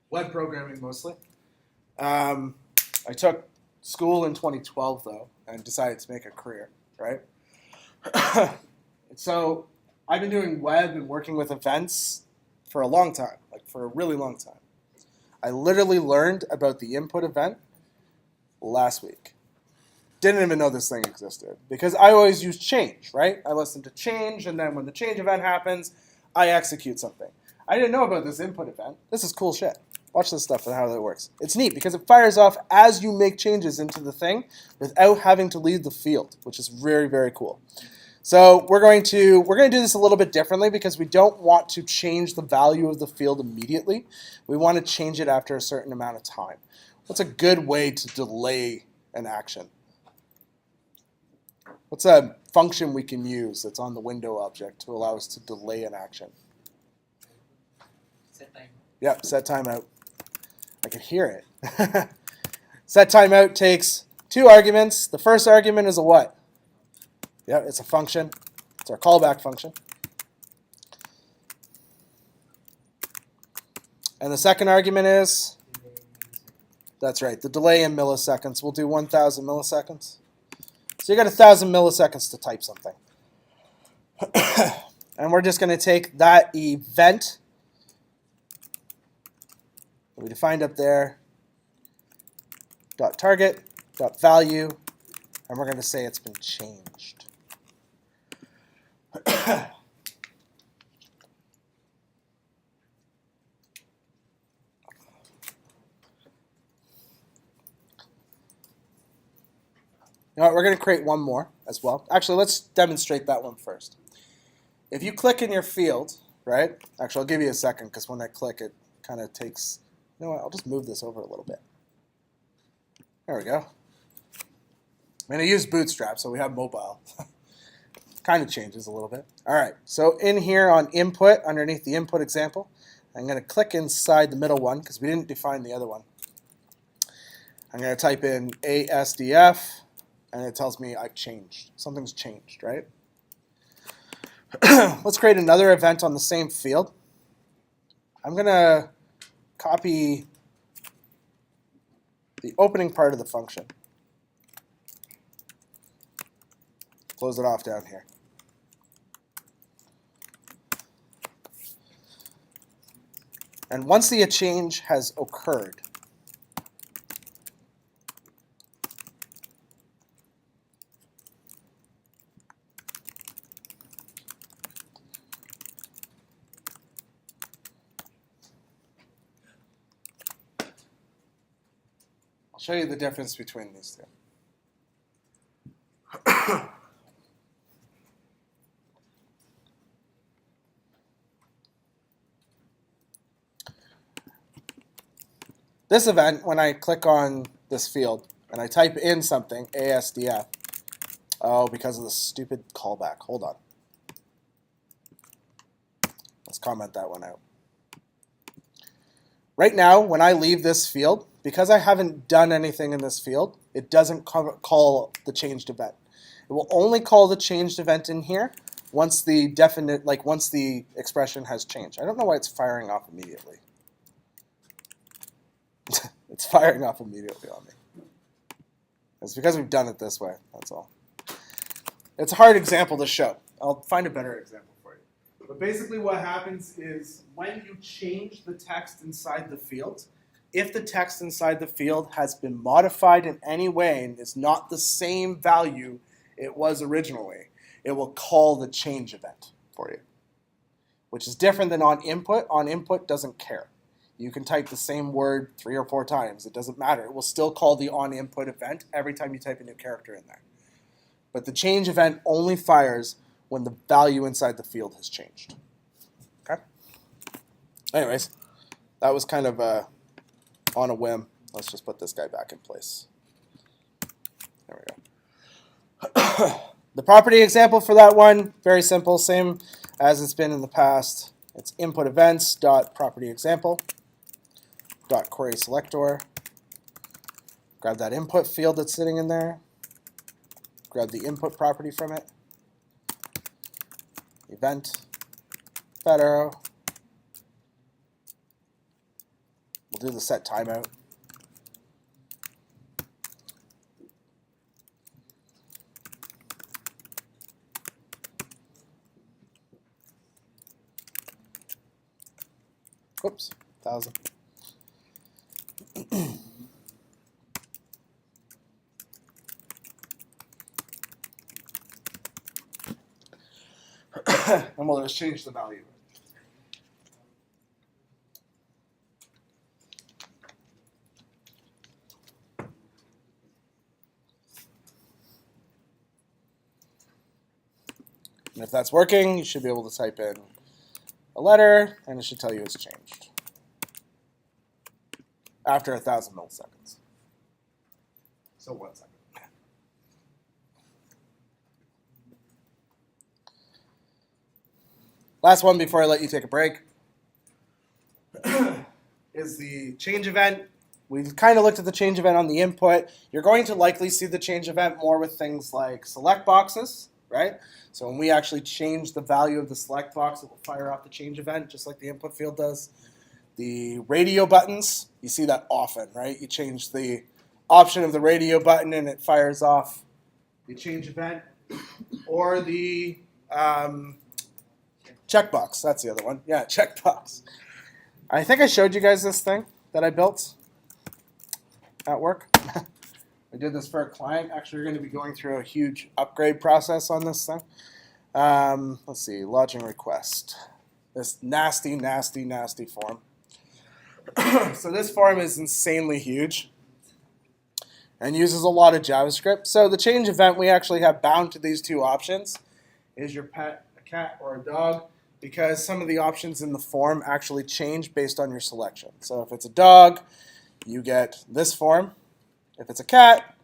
Web programming mostly. I took school in 2012 though and decided to make a career, right? So I've been doing web and working with events for a long time, like for a really long time. I literally learned about the input event last week. Didn't even know this thing existed because I always use change, right? I listen to change and then when the change event happens, I execute something. I didn't know about this input event. This is cool shit. Watch this stuff and how that works. It's neat because it fires off as you make changes into the thing without having to leave the field, which is very, very cool. So we're going to do this a little bit differently because we don't want to change the value of the field immediately. We want to change it after a certain amount of time. What's a good way to delay an action? What's a function we can use that's on the window object to allow us to delay an action? Set timeout. Yep, set timeout. I can hear it. Set timeout takes 2 arguments. The first argument is a what? Yeah, it's a function. It's our callback function. And the second argument is, that's right, the delay in milliseconds. We'll do 1,000 milliseconds. So you got 1,000 milliseconds to type something. And we're just going to take that event that we defined up there, dot target, dot value, and we're going to say it's been changed. You know what, we're going to create one more as well. Actually, let's demonstrate that one first. If you click in your field, right? Actually, I'll give you a second because when I click, it kind of takes... You know what, I'll just move this over a little bit. There we go. I mean, I use Bootstrap, so we have mobile. Kind of changes a little bit. All right, so in here on input, underneath the input example, I'm going to click inside the middle one because we didn't define the other one. I'm going to type in ASDF. And it tells me I've changed. Something's changed, right? Let's create another event on the same field. I'm going to copy the opening part of the function. Close it off down here. And once the change has occurred, I'll show you the difference between these two. This event, when I click on this field and I type in something, ASDF, oh, because of the stupid callback. Hold on. Let's comment that one out. Right now, when I leave this field, because I haven't done anything in this field, it doesn't call the changed event. It will only call the changed event in here once the once the expression has changed. I don't know why it's firing off immediately. It's firing off immediately on me. It's because we've done it this way, that's all. It's a hard example to show. I'll find a better example for you. But basically what happens is when you change the text inside the field, if the text inside the field has been modified in any way and is not the same value it was originally, it will call the change event for you, which is different than on input. On input doesn't care. You can type the same word 3 or 4 times. It doesn't matter. It will still call the onInput event every time you type a new character in there. But the change event only fires when the value inside the field has changed. Okay? Anyways, that was kind of on a whim. Let's just put this guy back in place. There we go. The property example for that one, very simple, same as it's been in the past. It's input events dot property example dot query selector. Grab that input field that's sitting in there. Grab the input property from it. Event, that arrow. We'll do the set timeout. Whoops, 1,000. And we'll just change the value. And if that's working, you should be able to type in a letter, and it should tell you it's changed after 1,000 milliseconds. So 1 second. Last one before I let you take a break is the change event. We've kind of looked at the change event on the input. You're going to likely see the change event more with things like select boxes, right? So when we actually change the value of the select box, it will fire off the change event, just like the input field does. The radio buttons, you see that often, right? You change the option of the radio button and it fires off the change event. Or the checkbox, that's the other one. Yeah, checkbox. I think I showed you guys this thing that I built at work. I did this for a client. Actually, we're going to be going through a huge upgrade process on this thing. Let's see, lodging request. This nasty, nasty, nasty form. So this form is insanely huge and uses a lot of JavaScript. So the change event we actually have bound to these two options. Is your pet a cat or a dog? Because some of the options in the form actually change based on your selection. So if it's a dog, you get this form. If it's a cat,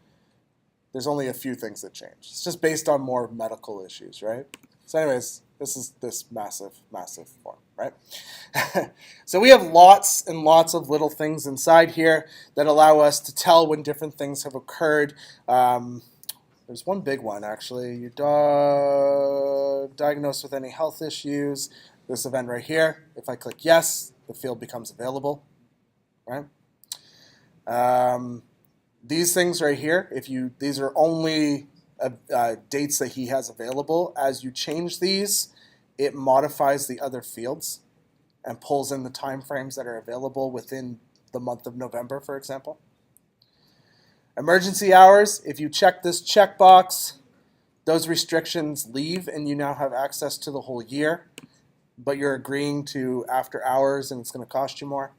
there's only a few things that change. It's just based on more medical issues, right? So anyways, this is this massive, massive form, right? So we have lots and lots of little things inside here that allow us to tell when different things have occurred. There's one big one, actually. Your dog diagnosed with any health issues. This event right here, if I click yes, the field becomes available, right? These things right here, these are only dates that he has available. As you change these, it modifies the other fields and pulls in the time frames that are available within the month of November, for example. Emergency hours, if you check this checkbox, those restrictions leave and you now have access to the whole year, but you're agreeing to after hours and it's going to cost you more.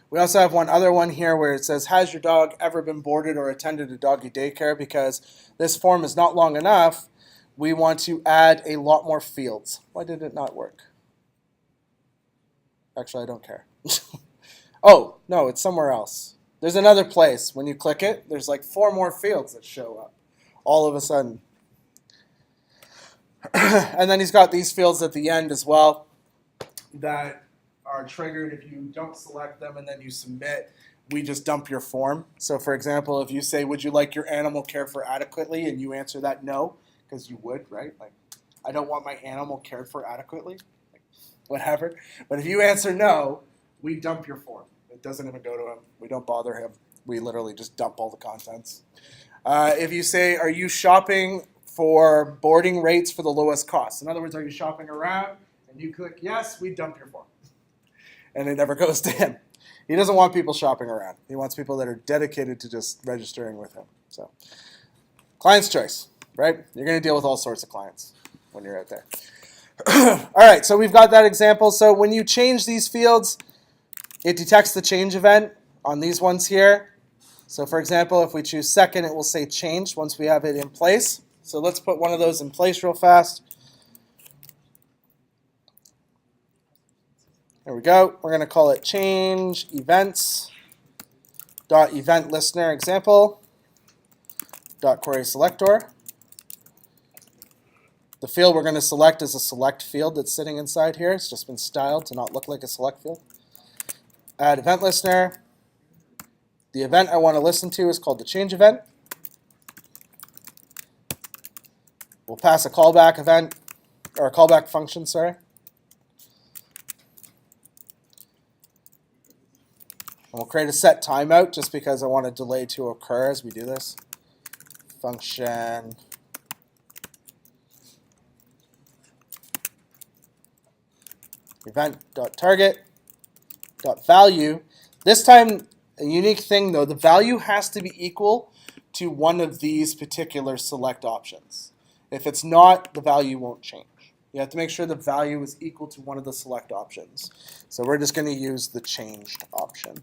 We also have one other one here where it says, has your dog ever been boarded or attended a doggy daycare? Because this form is not long enough, we want to add a lot more fields. Why did it not work? Actually, I don't care. Oh, no, it's somewhere else. There's another place. When you click it, there's like 4 more fields that show up all of a sudden. And then he's got these fields at the end as well that are triggered if you don't select them and then you submit. We just dump your form. So for example, if you say, would you like your animal cared for adequately? And you answer that no, because you would, right? Like, I don't want my animal cared for adequately. Like, whatever. But if you answer no, we dump your form. It doesn't even go to him. We don't bother him. We literally just dump all the contents. If you say, are you shopping for boarding rates for the lowest cost? In other words, are you shopping around? And you click yes, we dump your form. And it never goes to him. He doesn't want people shopping around. He wants people that are dedicated to just registering with him. So, client's choice, right? You're going to deal with all sorts of clients when you're out there. All right, so we've got that example. So when you change these fields, it detects the change event on these ones here. So for example, if we choose second, it will say change once we have it in place. So let's put one of those in place real fast. There we go. We're going to call it change events dot event listener example dot query selector. The field we're going to select is a select field that's sitting inside here. It's just been styled to not look like a select field. Add event listener. The event I want to listen to is called the change event. We'll pass a callback event, or a callback function, sorry. And we'll create a set timeout just because I want a delay to occur as we do this. Function event.target.value. This time, a unique thing though, the value has to be equal to one of these particular select options. If it's not, the value won't change. You have to make sure the value is equal to one of the select options. So we're just going to use the changed option.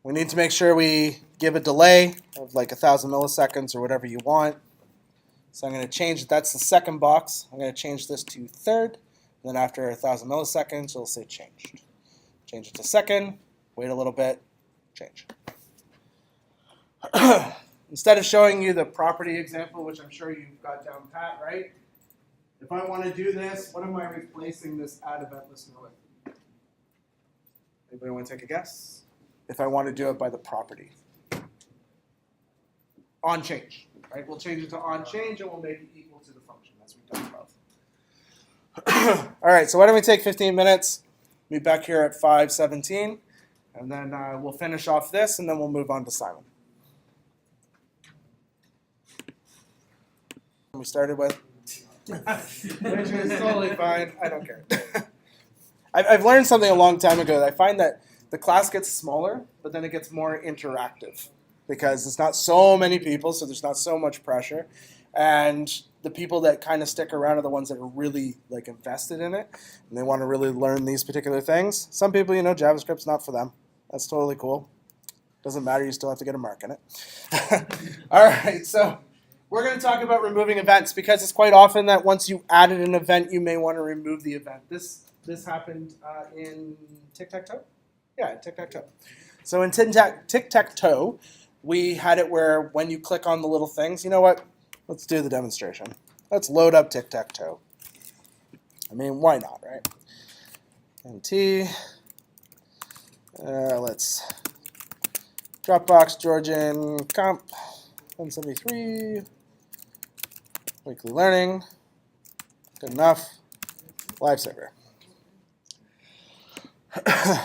When We need to make sure we give a delay of like 1,000 milliseconds or whatever you want. So I'm going to change it. That's the second box. I'm going to change this to third. And then after 1,000 milliseconds, it'll say changed. Change it to second. Wait a little bit. Change. Instead of showing you the property example, which I'm sure you've got down pat, right? If I want to do this, what am I replacing this add event listener with? Anybody want to take a guess? If I want to do it by the property. On change, right? We'll change it to on change and we'll make it equal to the function as we've done above. All right, so why don't we take 15 minutes, meet back here at 5:17, and then we'll finish off this and then we'll move on to Simon. We started with, which is totally fine. I don't care. I've learned something a long time ago. That I find that the class gets smaller, but then it gets more interactive because it's not so many people, so there's not so much pressure. And the people that kind of stick around are the ones that are really like invested in it, and they want to really learn these particular things. Some people, you know, JavaScript's not for them. That's totally cool. Doesn't matter. You still have to get a mark in it. All right, so we're going to talk about removing events because it's quite often that once you added an event, you may want to remove the event. This happened in Tic-Tac-Toe? Yeah, Tic-Tac-Toe. So in Tic-Tac-Toe, we had it where when you click on the little things, you know what? Let's do the demonstration. Let's load up Tic-Tac-Toe. I mean, why not, right? NT. Let's Dropbox, Georgian, comp, 173. Weekly learning. Good enough. Live server.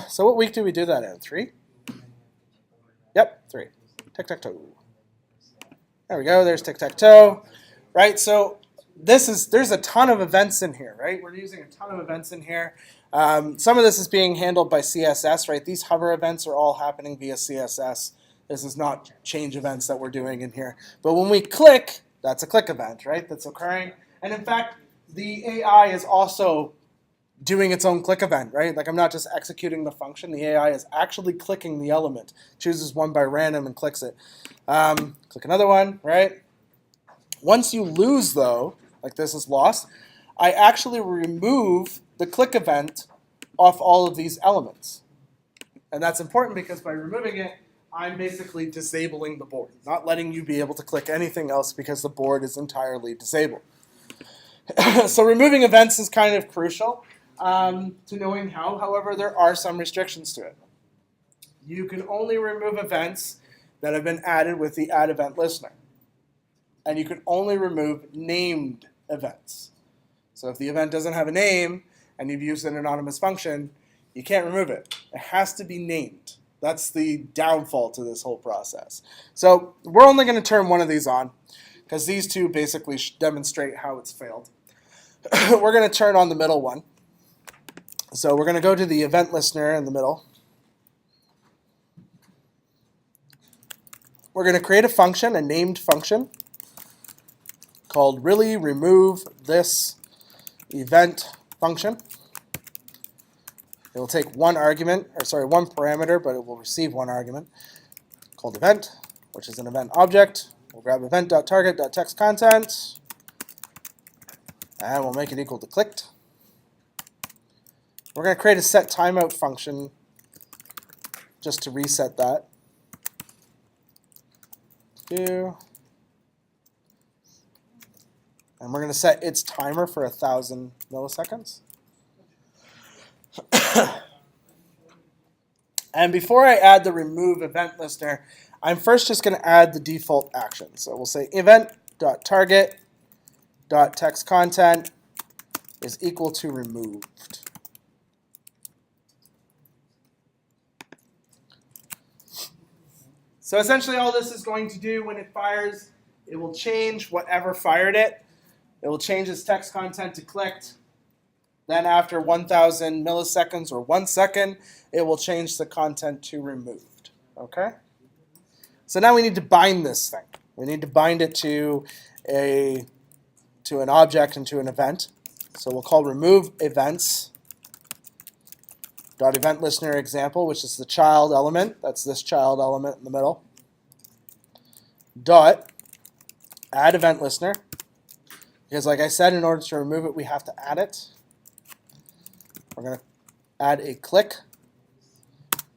So what week do we do that in? 3? Yep, 3. Tic-Tac-Toe. There we go. There's Tic-Tac-Toe. Right, so there's a ton of events in here, right? We're using a ton of events in here. Some of this is being handled by CSS, right? These hover events are all happening via CSS. This is not change events that we're doing in here. But when we click, that's a click event, right? That's occurring. And in fact, the AI is also doing its own click event, right? Like I'm not just executing the function. The AI is actually clicking the element, chooses one by random and clicks it. Click another one, right? Once you lose, though, like this is lost, I actually remove the click event off all of these elements. And that's important because by removing it, I'm basically disabling the board, not letting you be able to click anything else because the board is entirely disabled. So removing events is kind of crucial to knowing how. However, there are some restrictions to it. You can only remove events that have been added with the add event listener. And you can only remove named events. So if the event doesn't have a name and you've used an anonymous function, you can't remove it. It has to be named. That's the downfall to this whole process. So we're only going to turn one of these on because these two basically demonstrate how it's failed. We're going to turn on the middle one. So we're going to go to the event listener in the middle. We're going to create a function, a named function, called really remove this event function. It will take one parameter, but it will receive one argument called event, which is an event object. We'll grab event.target.textContent, and we'll make it equal to clicked. We're going to create a set timeout function just to reset that. And we're going to set its timer for 1,000 milliseconds. And before I add the remove event listener, I'm first just going to add the default action. So we'll say event.target.textContent is equal to removed. So essentially all this is going to do when it fires, it will change whatever fired it. It will change its text content to clicked. Then after 1,000 milliseconds or 1 second, it will change the content to removed. Okay? So now we need to bind this thing. We need to bind it to an object and to an event. So we'll call remove events dot event listener example, which is the child element. That's this child element in the middle. Dot add event listener. Because like I said, in order to remove it, we have to add it. We're going to add a click.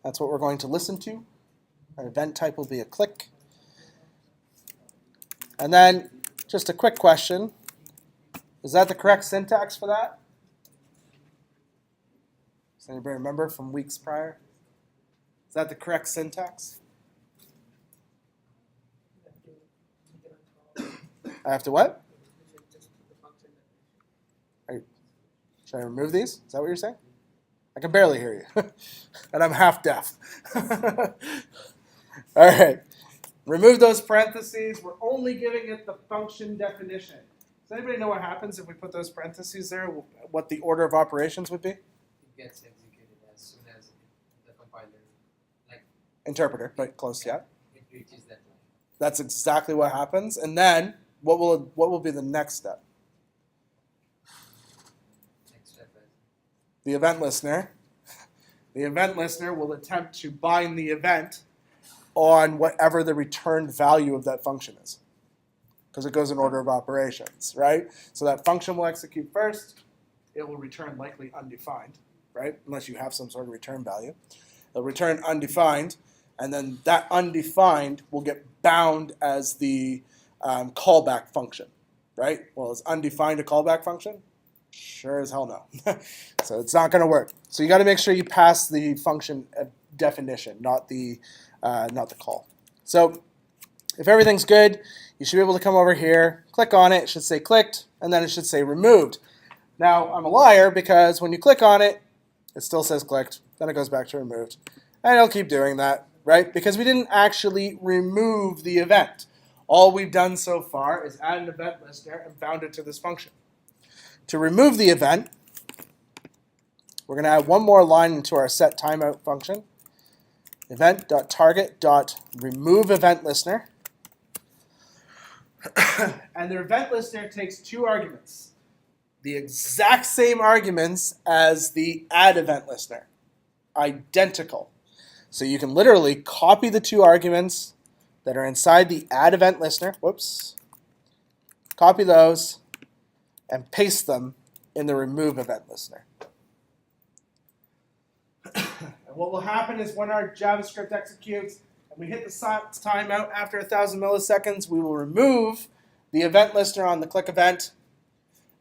That's what we're going to listen to. Our event type will be a click. And then just a quick question. Is that the correct syntax for that? Does anybody remember from weeks prior? Is that the correct syntax? I have to what? Should I remove these? Is that what you're saying? I can barely hear you. And I'm half deaf. All right. Remove those parentheses. We're only giving it the function definition. Does anybody know what happens if we put those parentheses there? What the order of operations would be? It gets executed as soon as the compiler, like interpreter, but close, yeah. it reaches that line. That's exactly what happens. And then what will be the next step? Next step is The event listener. The event listener will attempt to bind the event on whatever the returned value of that function is, because it goes in order of operations, right? So that function will execute first. It will return likely undefined, right? Unless you have some sort of return value. It'll return undefined, and then that undefined will get bound as the callback function, right? Well, is undefined a callback function? Sure as hell no. So it's not going to work. So you got to make sure you pass the function definition, not the call. So if everything's good, you should be able to come over here, click on it. It should say clicked, and then it should say removed. Now, I'm a liar because when you click on it, it still says clicked. Then it goes back to removed. And it'll keep doing that, right? Because we didn't actually remove the event. All we've done so far is add an event listener and bound it to this function. To remove the event, we're going to add one more line into our set timeout function. Event.target.remove event listener. And the event listener takes two arguments. The exact same arguments as the add event listener. Identical. So you can literally copy the two arguments that are inside the add event listener. Whoops. Copy those and paste them in the remove event listener. And what will happen is when our JavaScript executes and we hit the timeout after 1,000 milliseconds, we will remove the event listener on the click event,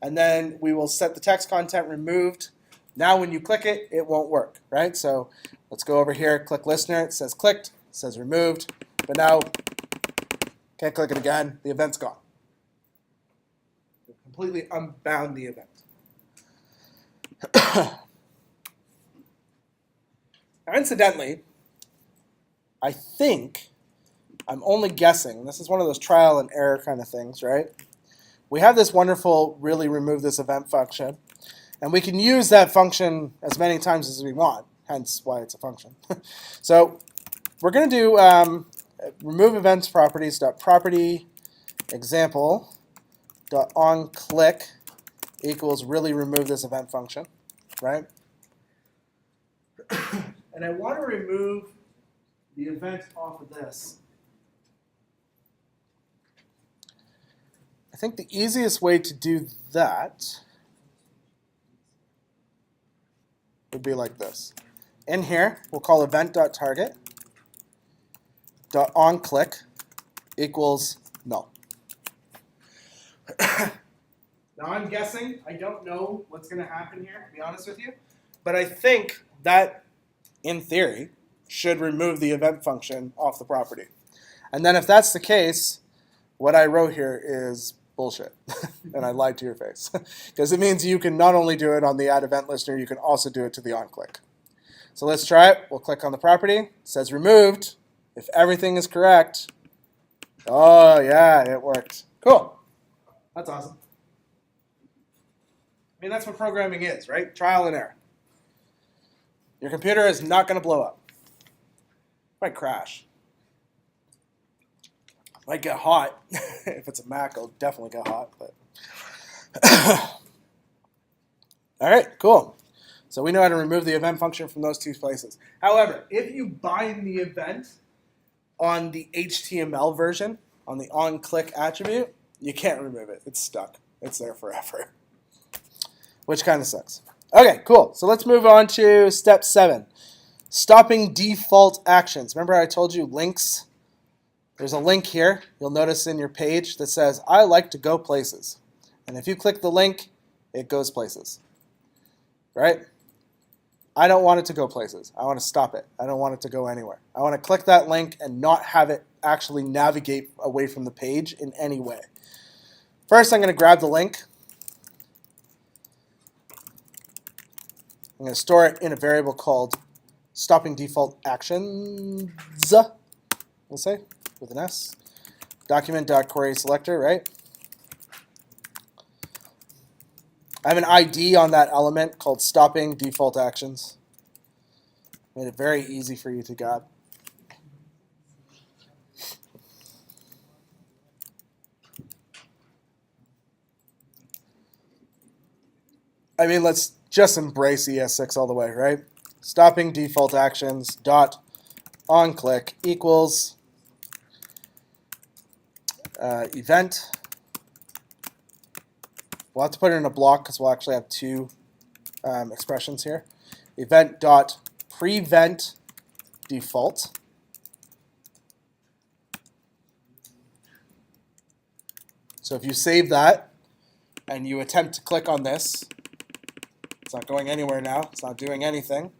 and then we will set the text content removed. Now when you click it, it won't work, right? So let's go over here, click listener. It says clicked, it says removed, but now can't click it again. The event's gone. Completely unbound the event. Now, incidentally, I think, I'm only guessing, this is one of those trial and error kind of things, right? We have this wonderful really remove this event function, and we can use that function as many times as we want, hence why it's a function. So we're going to do remove events properties.property example on click equals really remove this event function, right? And I want to remove the event off of this. I think the easiest way to do that would be like this. In here, we'll call event.target.onClick equals null. Now I'm guessing, I don't know what's going to happen here, to be honest with you, but I think that, in theory, should remove the event function off the property. And then if that's the case, what I wrote here is bullshit, and I lied to your face. Because it means you can not only do it on the add event listener, you can also do it to the onClick. So let's try it. We'll click on the property. It says removed. If everything is correct, oh yeah, it worked. Cool. That's awesome. I mean, that's what programming is, right? Trial and error. Your computer is not going to blow up. It might crash. It might get hot. If it's a Mac, it'll definitely get hot. But all right, cool. So we know how to remove the event function from those two places. However, if you bind the event on the HTML version, on the onClick attribute, you can't remove it. It's stuck. It's there forever, which kind of sucks. Okay, cool. So let's move on to step 7, stopping default actions. Remember I told you links? There's a link here. You'll notice in your page that says, I like to go places. And if you click the link, it goes places, right? I don't want it to go places. I want to stop it. I don't want it to go anywhere. I want to click that link and not have it actually navigate away from the page in any way. First, I'm going to grab the link. I'm going to store it in a variable called stopping default actions, we'll say, with an S. Document.query selector, right? I have an ID on that element called stopping default actions. Made it very easy for you to grab. I mean, let's just embrace ES6 all the way, right? Stopping default actions dot onClick equals event. We'll have to put it in a block because we'll actually have two expressions here. Event dot prevent default. So if you save that and you attempt to click on this, it's not going anywhere now. It's not doing anything.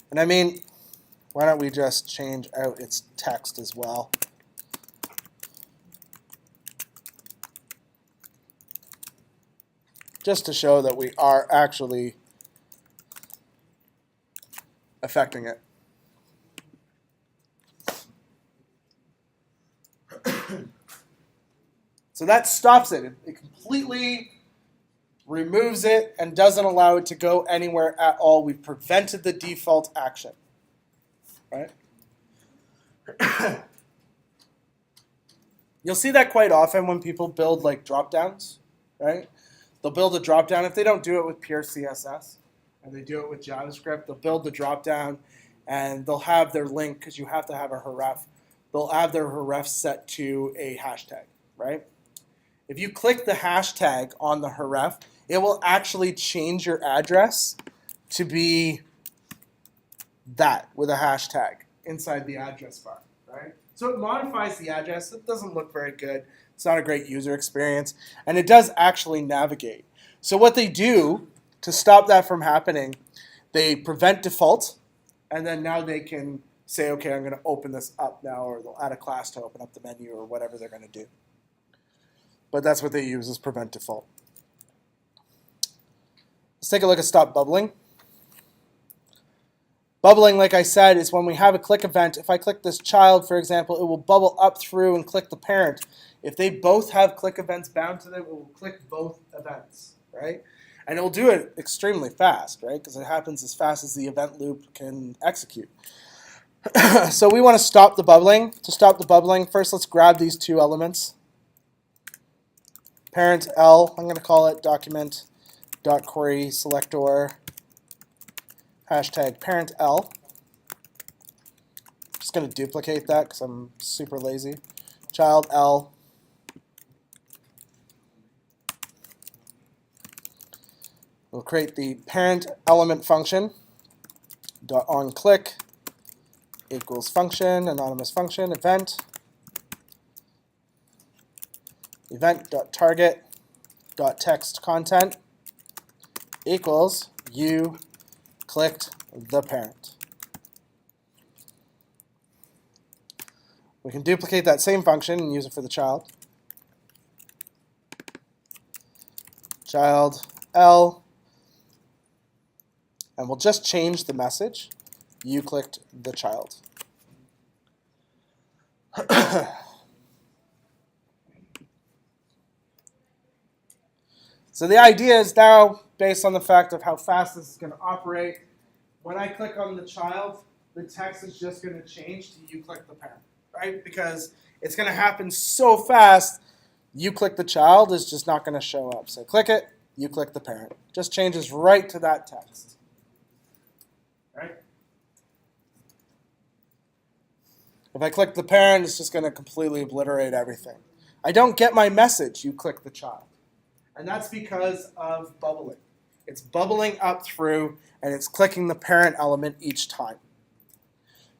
And I mean, why don't we just change out its text as well? Just to show that we are actually affecting it. So that stops it. It completely removes it and doesn't allow it to go anywhere at all. We've prevented the default action, right? You'll see that quite often when people build like drop-downs, right? They'll build a drop-down. If they don't do it with pure CSS and they do it with JavaScript, they'll build the drop-down and they'll have their link, because you have to have a href. They'll have their href set to a hashtag, right? If you click the hashtag on the href, it will actually change your address to be that with a hashtag inside the address bar, right? So it modifies the address. It doesn't look very good. It's not a great user experience. And it does actually navigate. So what they do to stop that from happening, they prevent default, and then now they can say, okay, I'm going to open this up now, or they'll add a class to open up the menu or whatever they're going to do. But that's what they use, is prevent default. Let's take a look at stop bubbling. Bubbling, like I said, is when we have a click event. If I click this child, for example, it will bubble up through and click the parent. If they both have click events bound to them, it will click both events, right? And it will do it extremely fast, right? Because it happens as fast as the event loop can execute. So we want to stop the bubbling. To stop the bubbling, first let's grab these two elements. Parent L, I'm going to call it document.query selector hashtag parent L. Just going to duplicate that because I'm super lazy. Child L. We'll create the parent element function dot on click equals function, anonymous function, event event.target.text content equals you clicked the parent. We can duplicate that same function and use it for the child. Child L, and we'll just change the message. You clicked the child. So the idea is now, based on the fact of how fast this is going to operate, when I click on the child, the text is just going to change to you click the parent, right? Because it's going to happen so fast, you click the child is just not going to show up. So click it, you click the parent. Just changes right to that text. If I click the parent, it's just going to completely obliterate everything. I don't get my message, you click the child. And that's because of bubbling. It's bubbling up through, and it's clicking the parent element each time.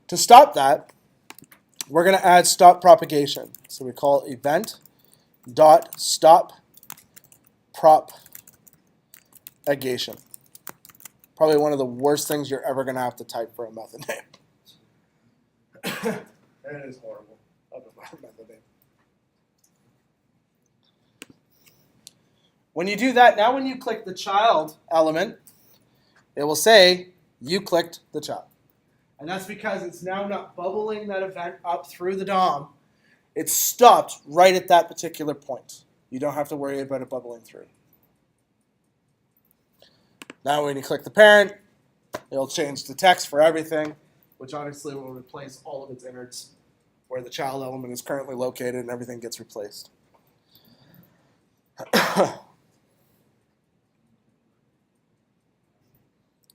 To stop that, we're going to add stop propagation. So we call event.stop propagation. Probably one of the worst things you're ever going to have to type for a method name. It is horrible. Method name. When you do that, now when you click the child element, it will say you clicked the child. And that's because it's now not bubbling that event up through the DOM. It's stopped right at that particular point. You don't have to worry about it bubbling through. Now when you click the parent, it'll change the text for everything, which obviously will replace all of its innards where the child element is currently located, and everything gets replaced.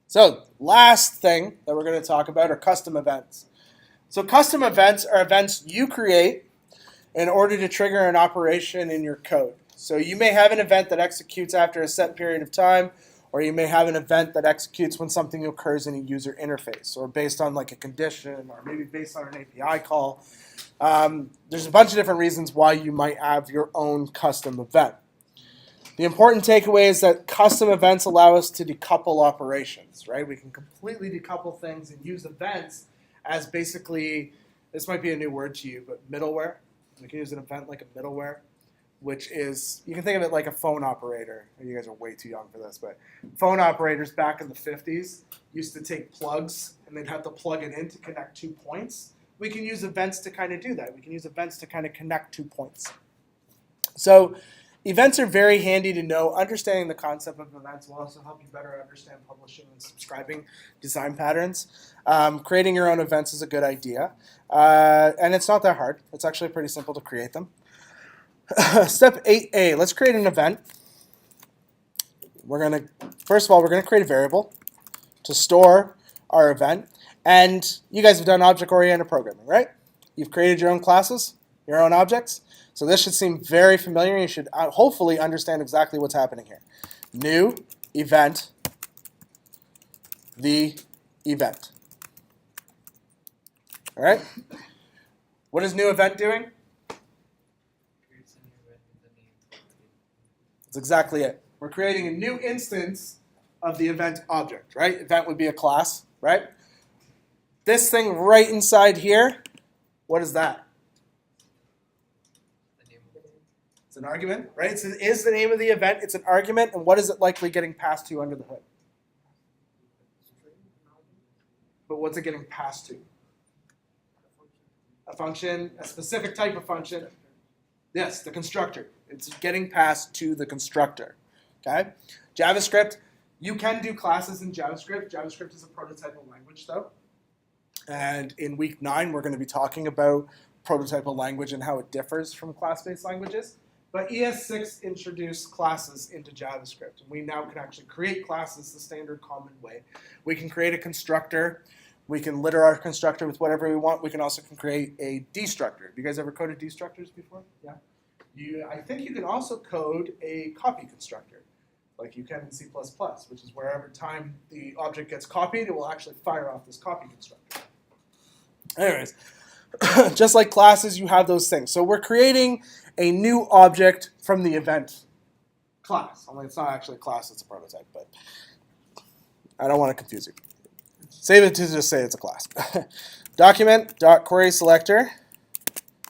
So last thing that we're going to talk about are custom events. So custom events are events you create in order to trigger an operation in your code. So you may have an event that executes after a set period of time, or you may have an event that executes when something occurs in a user interface, or based on like a condition, or maybe based on an API call. There's a bunch of different reasons why you might have your own custom event. The important takeaway is that custom events allow us to decouple operations, right? We can completely decouple things and use events as basically, this might be a new word to you, but middleware. We can use an event like a middleware, which is, you can think of it like a phone operator. You guys are way too young for this, but phone operators back in the 50s used to take plugs and they'd have to plug it in to connect 2 points. We can use events to kind of do that. We can use events to kind of connect 2 points. So events are very handy to know. Understanding the concept of events will also help you better understand publishing and subscribing design patterns. Creating your own events is a good idea. And it's not that hard. It's actually pretty simple to create them. Step 8A, let's create an event. First of all, we're going to create a variable to store our event. And you guys have done object-oriented programming, right? You've created your own classes, your own objects. So this should seem very familiar. You should hopefully understand exactly what's happening here. New event, the event. All right? What is new event doing? That's exactly it. We're creating a new instance of the event object, right? Event would be a class, right? This thing right inside here, what is that? It's an argument, right? It is the name of the event. It's an argument, and what is it likely getting passed to under the hood? But what's it getting passed to? A function, a specific type of function. Yes, the constructor. It's getting passed to the constructor. Okay? JavaScript, you can do classes in JavaScript. JavaScript is a prototypal language, though. And in week 9, we're going to be talking about prototypal language and how it differs from class-based languages. But ES6 introduced classes into JavaScript. And we now can actually create classes the standard common way. We can create a constructor. We can litter our constructor with whatever we want. We can also create a destructor. Have you guys ever coded destructors before? Yeah. I think you can also code a copy constructor, like you can in C++, which is where every time the object gets copied, it will actually fire off this copy constructor. Anyways, just like classes, you have those things. So we're creating a new object from the event class. Only it's not actually a class, it's a prototype, but I don't want to confuse you. Save it to just say it's a class. Document.querySelector.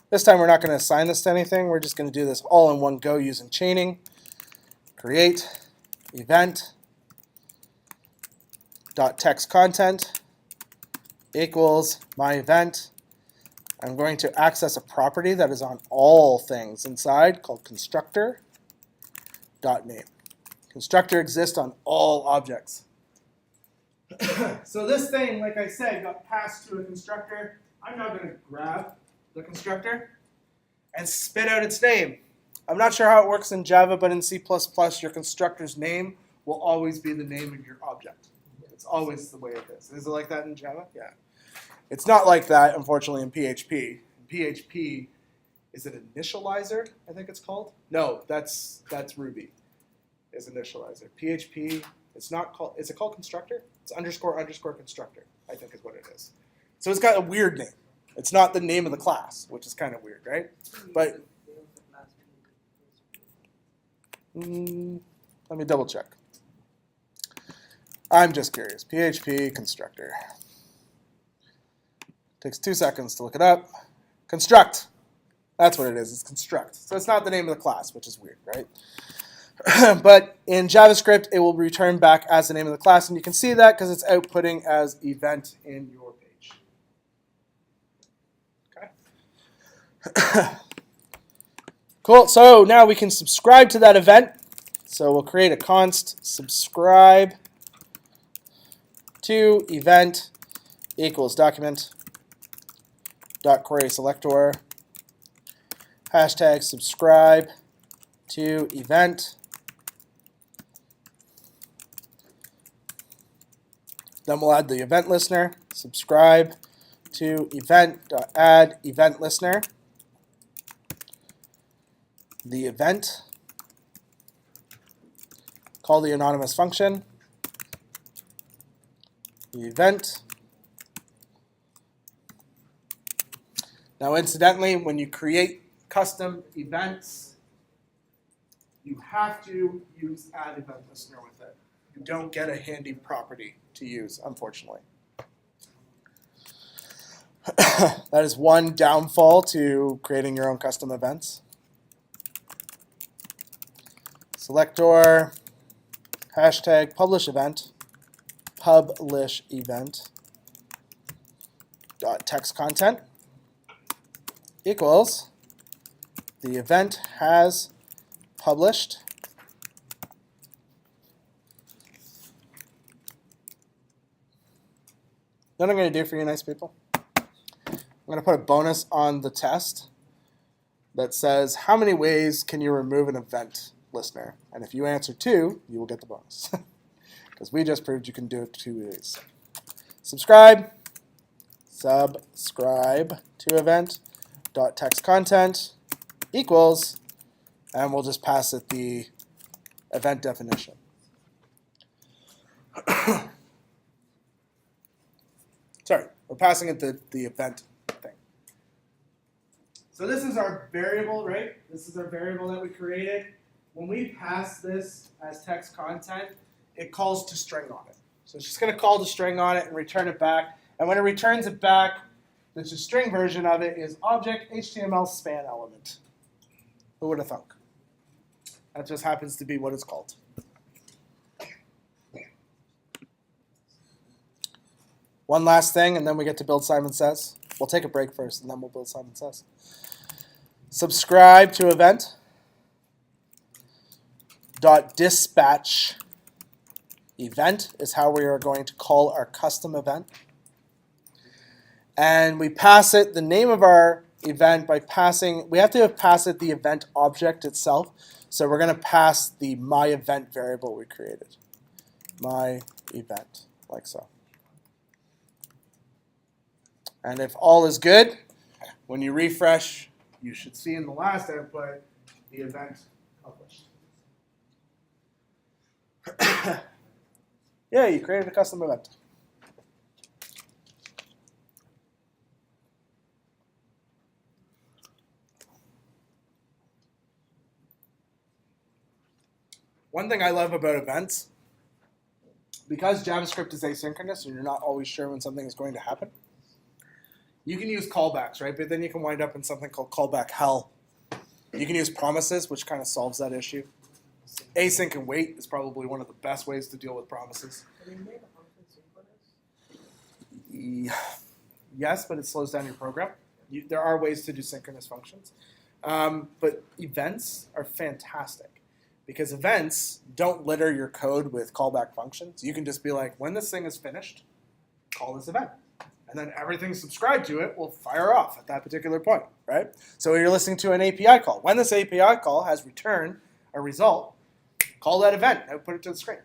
This time we're not going to assign this to anything. We're just going to do this all in one go using chaining. Create event .text content equals my event. I'm going to access a property that is on all things inside called constructor.name. Constructor exists on all objects. So this thing, like I said, got passed to a constructor. I'm now going to grab the constructor and spit out its name. I'm not sure how it works in Java, but in C++, your constructor's name will always be the name of your object. It's always the way it is. Is it like that in Java? Yeah. It's not like that, unfortunately, in PHP. In PHP, is it initializer, I think it's called? No, that's Ruby is initializer. PHP, it's not called, is it called constructor? It's underscore underscore constructor, I think is what it is. So it's got a weird name. It's not the name of the class, which is kind of weird, right? But let me double check. I'm just curious. PHP constructor. Takes 2 seconds to look it up. Construct. That's what it is. It's construct. So it's not the name of the class, which is weird, right? But in JavaScript, it will return back as the name of the class, and you can see that because it's outputting as event in your page. Okay. Cool. So now we can subscribe to that event. So we'll create a const subscribe to event equals document dot query selector hashtag subscribe to event. Then we'll add the event listener, subscribe to event.add event listener. The event, call the anonymous function, the event. Now incidentally, when you create custom events, you have to use add event listener with it. You don't get a handy property to use, unfortunately. That is one downfall to creating your own custom events. Selector, hashtag publish event dot text content equals the event has published What I'm going to do for you nice people, I'm going to put a bonus on the test that says how many ways can you remove an event listener, and if you answer 2, you will get the bonus because we just proved you can do it 2 ways. Subscribe to event dot text content equals, and we'll just pass it the event definition. Sorry, we're passing it the event thing. So this is our variable, right? This is our variable that we created. When we pass this as text content, it calls to string on it. So it's just going to call the string on it and return it back. And when it returns it back, the string version of it is object HTML span element. Who would have thunk? That just happens to be what it's called. One last thing, and then we get to build Simon Says. We'll take a break first, and then we'll build Simon Says. Subscribe to event dot dispatch event is how we are going to call our custom event. And we pass it the name of our event by passing, we have to pass it the event object itself. So we're going to pass the my event variable we created. My event, like so. And if all is good, when you refresh, you should see in the last output the event published. Yeah, you created a custom event. One thing I love about events, because JavaScript is asynchronous and you're not always sure when something is going to happen, you can use callbacks, right? But then you can wind up in something called callback hell. You can use promises, which kind of solves that issue. Async and wait is probably one of the best ways to deal with promises. Can you make a function synchronous? Yes, but it slows down your program. There are ways to do synchronous functions. But events are fantastic because events don't litter your code with callback functions. You can just be like, when this thing is finished, call this event. And then everything subscribed to it will fire off at that particular point, right? So you're listening to an API call. When this API call has returned a result, call that event, output it to the screen.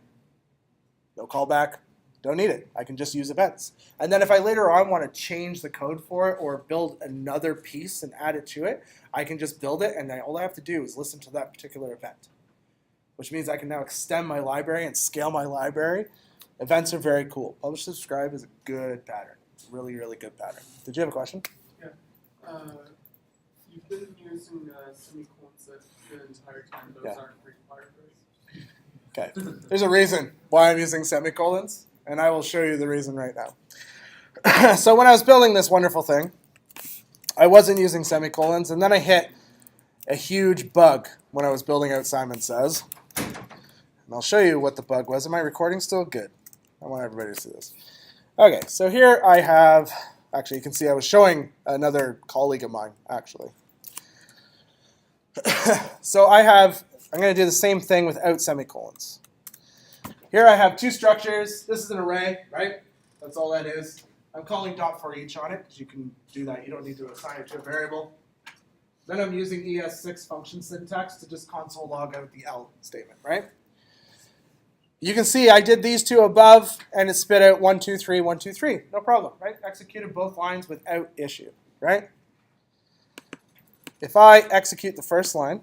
No callback, Don't need it. I can just use events. And then if I later on want to change the code for it or build another piece and add it to it, I can just build it, and all I have to do is listen to that particular event, which means I can now extend my library and scale my library. Events are very cool. Publish subscribe is a good pattern. Really, really good pattern. Did you have a question? Yeah. You've been using semicolons the entire time. Those aren't required. Okay. There's a reason why I'm using semicolons, and I will show you the reason right now. So when I was building this wonderful thing, I wasn't using semicolons, and then I hit a huge bug when I was building out Simon Says. And I'll show you what the bug was. Am I recording still? Good. I want everybody to see this. Okay, so here I have, actually you can see I was showing another colleague of mine, actually. So I'm going to do the same thing without semicolons. Here I have two structures. This is an array, right? That's all that is. I'm calling dot for each on it, because you can do that. You don't need to assign it to a variable. Then I'm using ES6 function syntax to just console log out the L statement, right? You can see I did these two above, and it spit out 1, 2, 3, 1, 2, 3. No problem, right? Executed both lines without issue, right? If I execute the first line,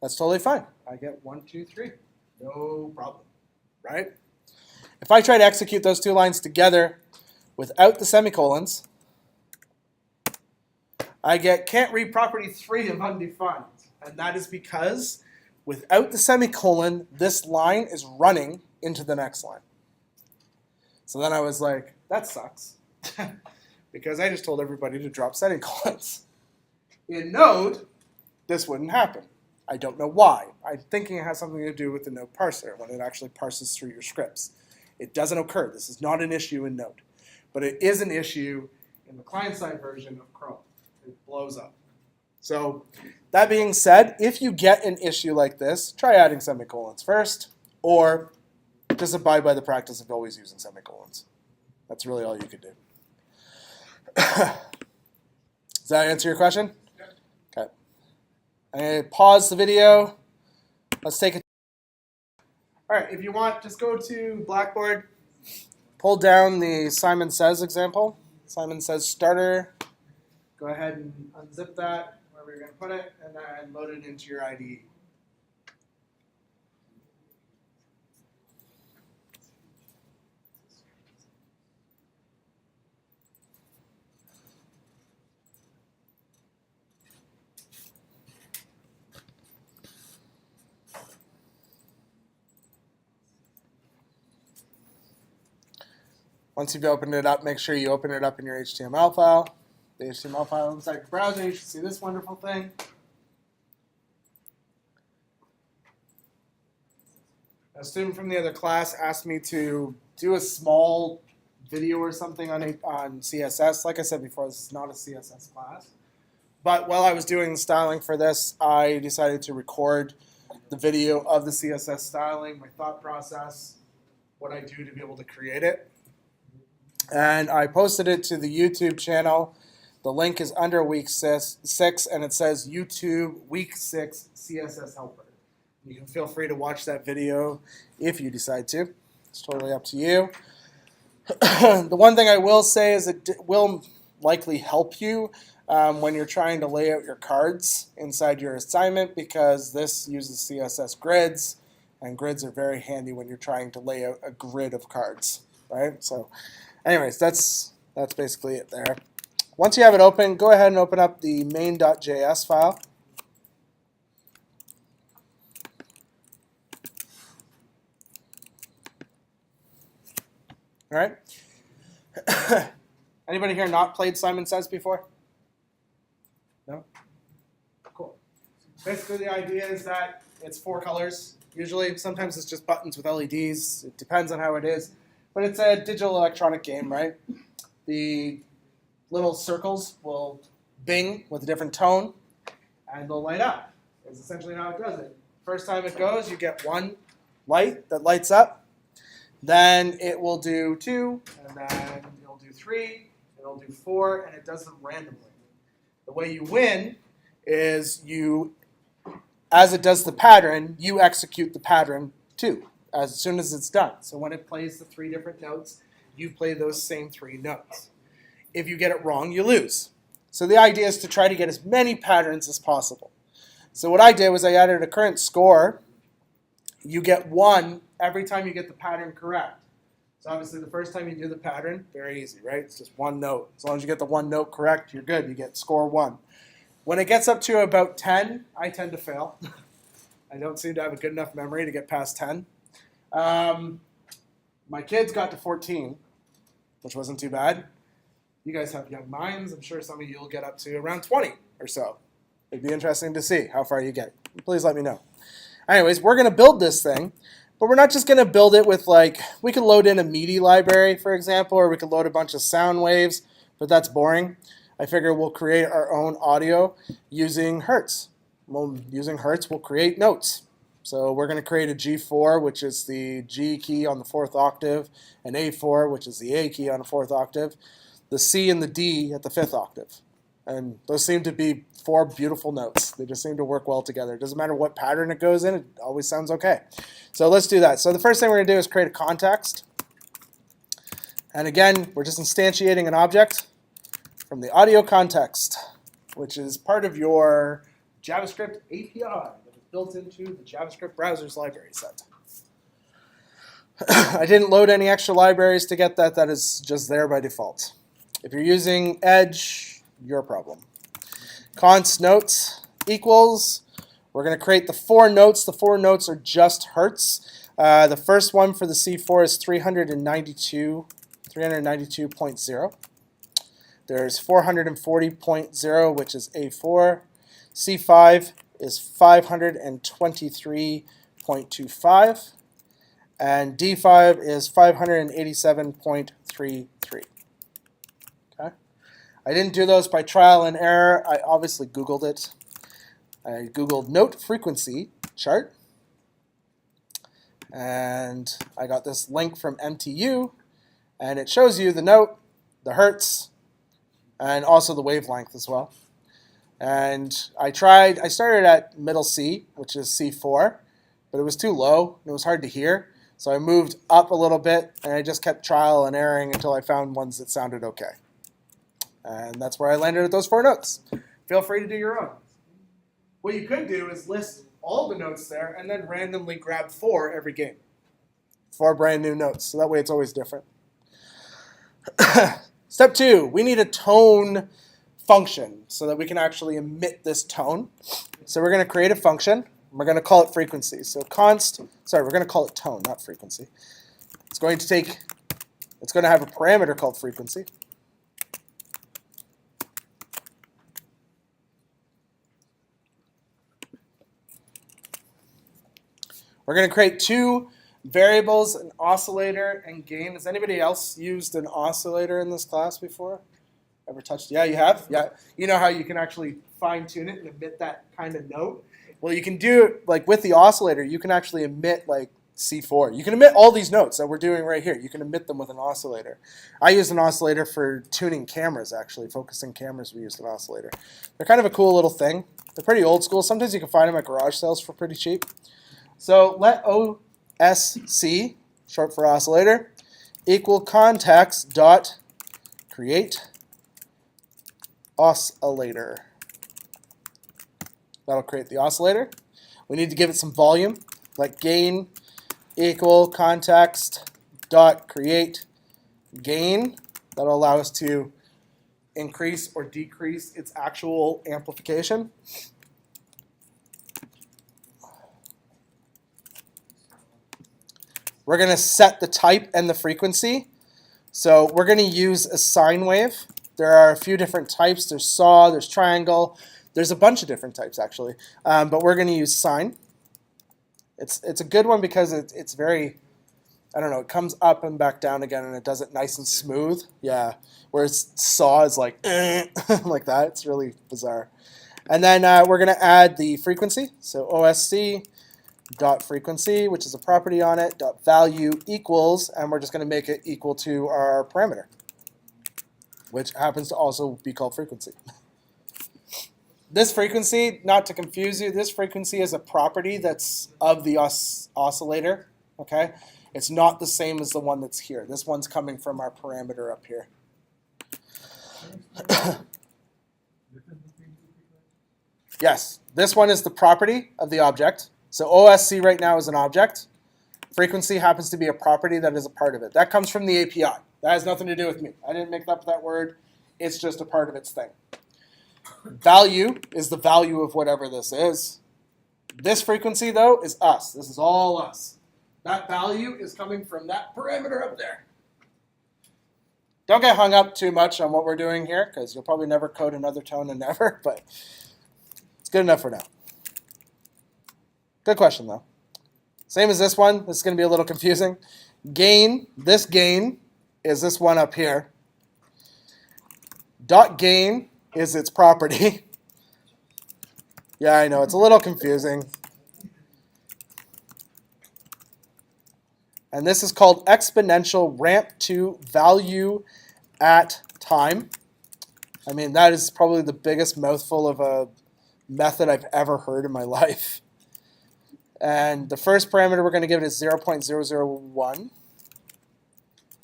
that's totally fine. I get 1, 2, 3. No problem, right? If I try to execute those two lines together without the semicolons, I get can't read property 3 of undefined. And that is because without the semicolon, this line is running into the next line. So then I was like, that sucks. Because I just told everybody to drop semicolons. In Node, this wouldn't happen. I don't know why. I'm thinking it has something to do with the Node parser when it actually parses through your scripts. It doesn't occur. This is not an issue in Node. But it is an issue in the client-side version of Chrome. It blows up. So that being said, if you get an issue like this, try adding semicolons first, or just abide by the practice of always using semicolons. That's really all you could do. Does that answer your question? Okay. I'm going to pause the video. Let's take it. All right, if you want, just go to Blackboard, pull down the Simon Says example. Simon Says starter. Go ahead and unzip that, wherever you're going to put it, and then load it into your IDE. Once you've opened it up, make sure you open it up in your HTML file. The HTML file inside your browser, you should see this wonderful thing. A student from the other class asked me to do a small video or something on CSS. Like I said before, this is not a CSS class. But while I was doing the styling for this, I decided to record the video of the CSS styling, my thought process, what I do to be able to create it. And I posted it to the YouTube channel. The link is under week 6, and it says YouTube week 6 CSS helper. You can feel free to watch that video if you decide to. It's totally up to you. The one thing I will say is it will likely help you when you're trying to lay out your cards inside your assignment, because this uses CSS grids, and grids are very handy when you're trying to lay out a grid of cards, right? So anyways, that's basically it there. Once you have it open, go ahead and open up the main.js file. All right. Anybody here not played Simon Says before? No? Cool. Basically, the idea is that it's 4 colors. Usually, sometimes it's just buttons with LEDs. It depends on how it is. But it's a digital electronic game, right? The little circles will bing with a different tone, and they'll light up. That's essentially how it does it. First time it goes, you get 1 light that lights up. Then it will do 2, and then it'll do 3, it'll do 4, and it does them randomly. The way you win is as it does the pattern, you execute the pattern too. as soon as it's done. So when it plays the 3 different notes, you play those same 3 notes. If you get it wrong, you lose. So the idea is to try to get as many patterns as possible. So what I did was I added a current score. You get 1 every time you get the pattern correct. So obviously the first time you do the pattern, very easy, right? It's just 1 note. As long as you get the 1 note correct, you're good. You get score 1. When it gets up to about 10, I tend to fail. I don't seem to have a good enough memory to get past 10. My kids got to 14, which wasn't too bad. You guys have young minds. I'm sure some of you will get up to around 20 or so. It'd be interesting to see how far you get. Please let me know. Anyways, we're going to build this thing, but we're not just going to build it with we could load in a MIDI library, for example, or we could load a bunch of sound waves, but that's boring. I figure we'll create our own audio using Hertz. Well, using Hertz, we'll create notes. So we're going to create a G4, which is the G key on the 4th octave, an A4, which is the A key on the 4th octave, the C and the D at the 5th octave. And those seem to be 4 beautiful notes. They just seem to work well together. It doesn't matter what pattern it goes in, it always sounds okay. So let's do that. So the first thing we're going to do is create a context. And again, we're just instantiating an object from the audio context, which is part of your JavaScript API that is built into the JavaScript browser's library set. I didn't load any extra libraries to get that. That is just there by default. If you're using Edge, your problem. Const notes equals, we're going to create the 4 notes. The 4 notes are just Hertz. The first one for the C4 is 392.0. There's 440.0, which is A4. C5 is 523.25. And D5 is 587.33. Okay. I didn't do those by trial and error. I obviously Googled it. I Googled note frequency chart. And I got this link from MTU. And it shows you the note, the Hertz, and also the wavelength as well. And I started at middle C, which is C4, but it was too low. And it was hard to hear. So I moved up a little bit, and I just kept trial and erroring until I found ones that sounded okay. And that's where I landed at those 4 notes. Feel free to do your own. What you could do is list all the notes there and then randomly grab 4 every game. 4 brand new notes, so that way it's always different. Step 2, we need a tone function so that we can actually emit this tone. So we're going to create a function. We're going to call it frequency. So we're going to call it tone, not frequency. It's going to have a parameter called frequency. We're going to create 2 variables, an oscillator and gain. Has anybody else used an oscillator in this class before? Ever touched? Yeah, you have? Yeah. You know how you can actually fine tune it and emit that kind of note? Well, you can do it with the oscillator. You can actually emit C4. You can emit all these notes that we're doing right here. You can emit them with an oscillator. I use an oscillator for tuning cameras, actually. Focusing cameras, we used an oscillator. They're kind of a cool little thing. They're pretty old school. Sometimes you can find them at garage sales for pretty cheap. So let OSC, short for oscillator, equal context dot create oscillator. That'll create the oscillator. We need to give it some volume, like gain equal context dot create gain. That'll allow us to increase or decrease its actual amplification. We're going to set the type and the frequency. So we're going to use a sine wave. There are a few different types. There's saw, there's triangle. There's a bunch of different types, actually. But we're going to use sine. It's a good one because it's very, it comes up and back down again, and it does it nice and smooth. Yeah, whereas saw is like like that. It's really bizarre. And then we're going to add the frequency. So OSC dot frequency, which is a property on it, dot value equals, and we're just going to make it equal to our parameter, which happens to also be called frequency. This frequency, not to confuse you, this frequency is a property that's of the oscillator. okay? It's not the same as the one that's here. This one's coming from our parameter up here. Yes, this one is the property of the object. So OSC right now is an object. Frequency happens to be a property that is a part of it. That comes from the API. That has nothing to do with me. I didn't make up that word. It's just a part of its thing. Value is the value of whatever this is. This frequency, though, is us. This is all us. That value is coming from that parameter up there. Don't get hung up too much on what we're doing here, because you'll probably never code another tone and never, but it's good enough for now. Good question, though. Same as this one. This is going to be a little confusing. Gain, this gain is this one up here. Dot gain is its property. Yeah, I know, it's a little confusing. And this is called exponential ramp to value at time. I mean, that is probably the biggest mouthful of a method I've ever heard in my life. And the first parameter we're going to give it is 0.001.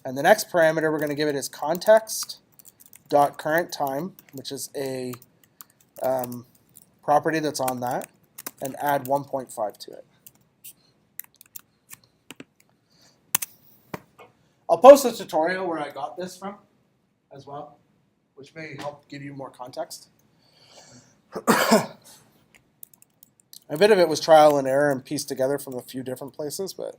And the next parameter we're going to give it is context dot current time, which is a property that's on that, and add 1.5 to it. I'll post a tutorial where I got this from as well, which may help give you more context. A bit of it was trial and error and pieced together from a few different places, but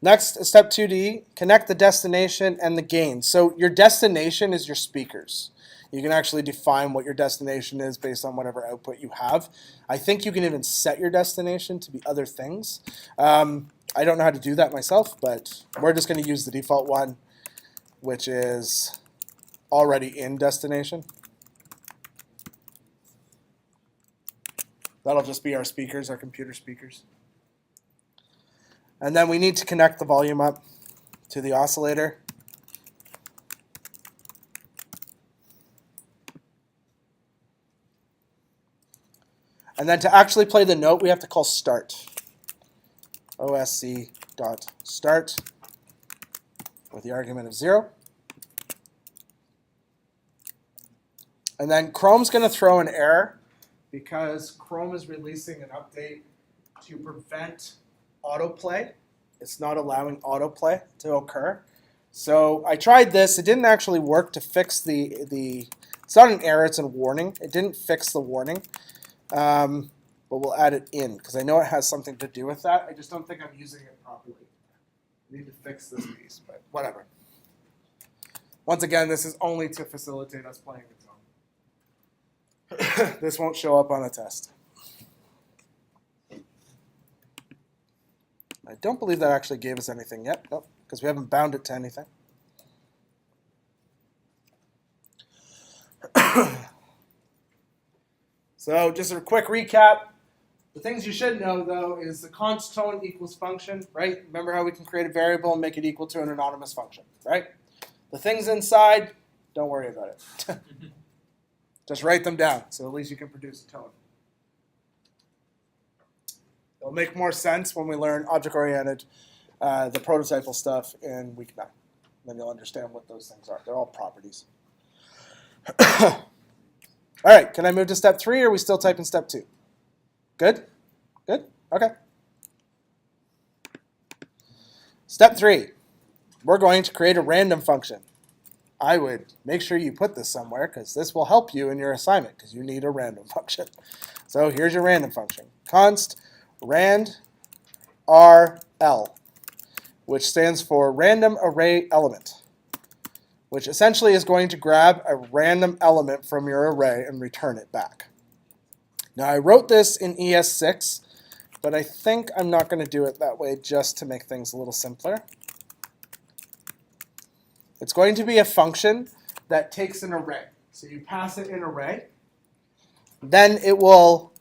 next, step 2D, connect the destination and the gain. So your destination is your speakers. You can actually define what your destination is based on whatever output you have. I think you can even set your destination to be other things. I don't know how to do that myself, but we're just going to use the default one, which is already in destination. That'll just be our speakers, our computer speakers. And then we need to connect the volume up to the oscillator. And then to actually play the note, we have to call start. OSC.start with the argument of 0. And then Chrome's going to throw an error because Chrome is releasing an update to prevent autoplay. It's not allowing autoplay to occur. So I tried this. It didn't actually work to fix the it's not an error, it's a warning. It didn't fix the warning. But we'll add it in because I know it has something to do with that. I just don't think I'm using it properly. I need to fix this piece, but whatever. Once again, this is only to facilitate us playing the tone. This won't show up on a test. I don't believe that actually gave us anything yet. Nope, because we haven't bound it to anything. So just a quick recap. The things you should know, though, is the const tone equals function, right? Remember how we can create a variable and make it equal to an anonymous function, right? The things inside, don't worry about it. Just write them down, so at least you can produce a tone. It'll make more sense when we learn object-oriented, the prototypal stuff in week 9. Then you'll understand what those things are. They're all properties. All right, can I move to step 3, or are we still typing step 2? Good? Good? Okay. Step 3, we're going to create a random function. I would make sure you put this somewhere because this will help you in your assignment because you need a random function. So here's your random function. Const rand RL, which stands for random array element, which essentially is going to grab a random element from your array and return it back. Now I wrote this in ES6, but I think I'm not going to do it that way just to make things a little simpler. It's going to be a function that takes an array. So you pass it an array. Then it will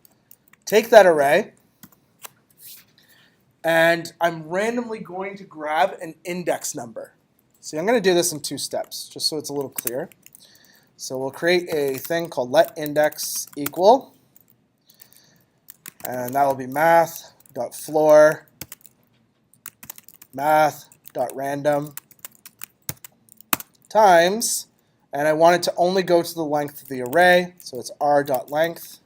take that array, and I'm randomly going to grab an index number. See, I'm going to do this in 2 steps, just so it's a little clear. So we'll create a thing called letIndex equal, and that will be math.floor math.random times, and I want it to only go to the length of the array, so it's r.length.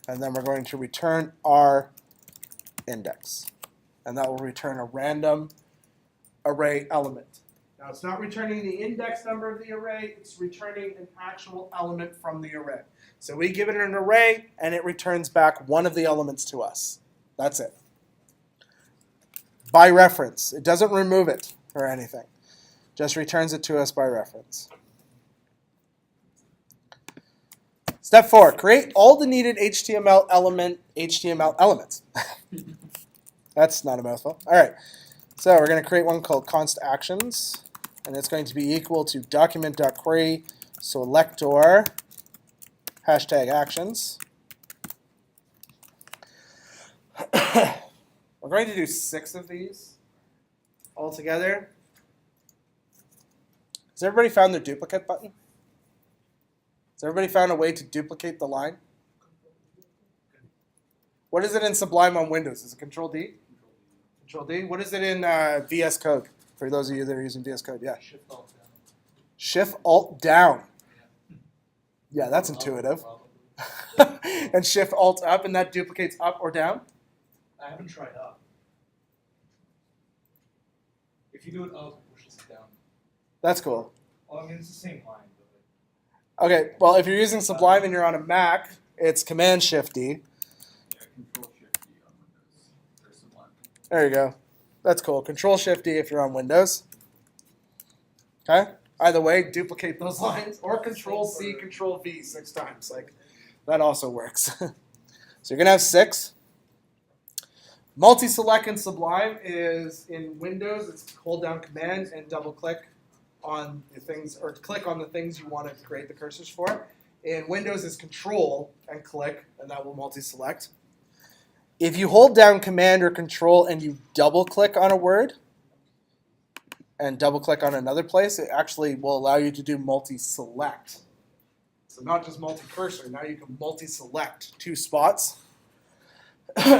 And then we're going to return our index. And that will return a random array element. Now it's not returning the index number of the array, it's returning an actual element from the array. So we give it an array and it returns back one of the elements to us. That's it. By reference. It doesn't remove it or anything. Just returns it to us by reference. Step 4, create all the needed HTML elements. That's not a mouthful. All right, so we're going to create one called const actions, and it's going to be equal to document.query selector #actions. We're going to do 6 of these altogether. Has everybody found the duplicate button? Has everybody found a way to duplicate the line? What is it in Sublime on Windows? Is it Control D? Control D. What is it in VS Code? For those of you that are using VS Code, yeah. Shift Alt down. Shift Alt down. Yeah, that's intuitive. And Shift Alt up, and that duplicates up or down? I haven't tried up. If you do it up, it pushes it down. That's cool. Well, I mean, it's the same line. Okay, well, if you're using Sublime and you're on a Mac, it's Command Shift D. Yeah, Control Shift D on Windows for Sublime. There you go. That's cool. Control Shift D if you're on Windows. Okay? Either way, duplicate those lines. Or Control C, Control V 6 times. Like, that also works. So you're going to have 6. Multi-select in Sublime is in Windows. It's hold down Command and double click on the things, or click on the things you want to create the cursors for. In Windows, it's Control and click, and that will multi-select. If you hold down Command or Control and you double-click on a word and double-click on another place, it actually will allow you to do multi-select. So not just multi-cursor, now you can multi-select 2 spots.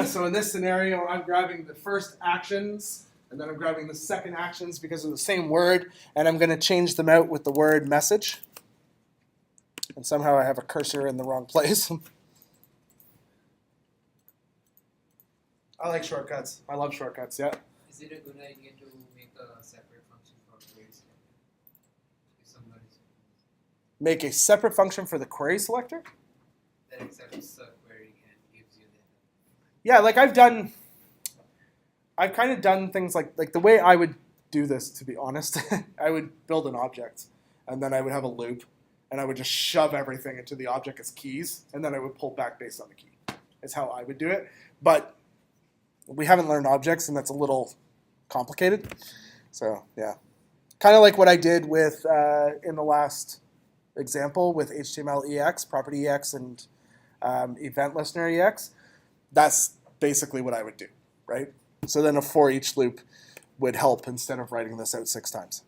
So in this scenario, I'm grabbing the first actions, and then I'm grabbing the second actions because of the same word, and I'm going to change them out with the word message. And somehow I have a cursor in the wrong place. I like shortcuts. I love shortcuts, yeah. Is it a good idea to make a separate function for queries? If somebody's Make a separate function for the query selector? that accepts a query and gives you the Yeah, like I've kind of done things like the way I would do this, to be honest. I would build an object, and then I would have a loop, and I would just shove everything into the object as keys, and then I would pull back based on the key. Is how I would do it. But we haven't learned objects, and that's a little complicated. So yeah, kind of like what I did with in the last example with HTML EX, property EX, and event listener EX. That's basically what I would do, right? So then a for each loop would help instead of writing this out 6 times.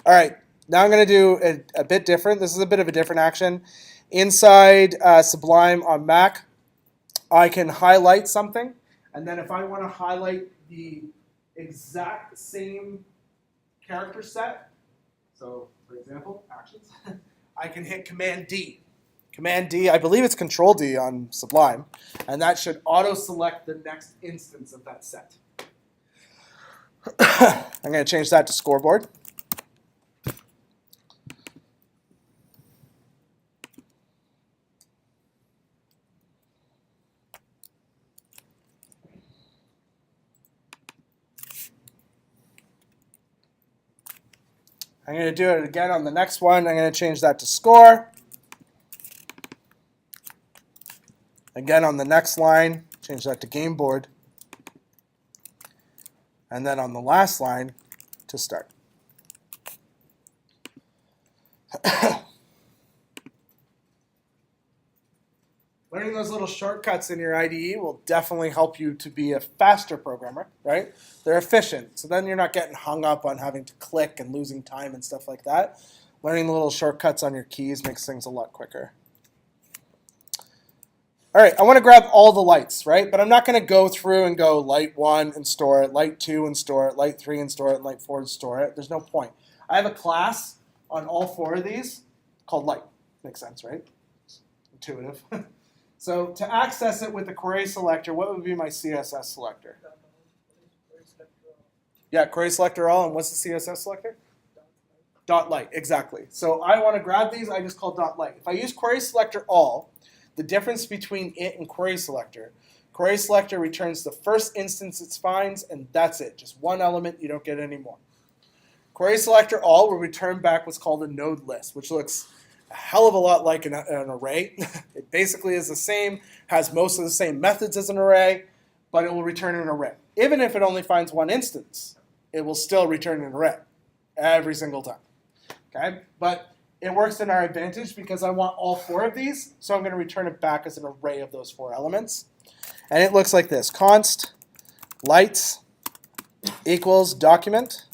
All right, now I'm going to do a bit different. This is a bit of a different action. Inside Sublime on Mac, I can highlight something, and then if I want to highlight the exact same character set, so for example, actions, I can hit Command D. Command D, I believe it's Control D on Sublime, and that should auto-select the next instance of that set. I'm going to change that to scoreboard. I'm going to do it again on the next one. I'm going to change that to score. Again on the next line, change that to game board. And then on the last line, to start. Learning those little shortcuts in your IDE will definitely help you to be a faster programmer, right? They're efficient, so then you're not getting hung up on having to click and losing time and stuff like that. Learning the little shortcuts on your keys makes things a lot quicker. All right, I want to grab all the lights, right? But I'm not going to go through and go light 1 and store it, light 2 and store it, light 3 and store it, and light 4 and store it. There's no point. I have a class on all 4 of these called light. Makes sense, right? Intuitive. So to access it with the query selector, what would be my CSS selector? Yeah, query selector all, and what's the CSS selector? Dot light, exactly. So I want to grab these, I just call dot light. If I use query selector all, the difference between it and query selector returns the first instance it finds, and that's it. Just one element, you don't get any more. Query selector all will return back what's called a node list, which looks a hell of a lot like an array. It basically is the same, has most of the same methods as an array, but it will return an array. Even if it only finds one instance, it will still return an array every single time. Okay, but it works in our advantage because I want all 4 of these, so I'm going to return it back as an array of those 4 elements. And it looks like this: const lights equals document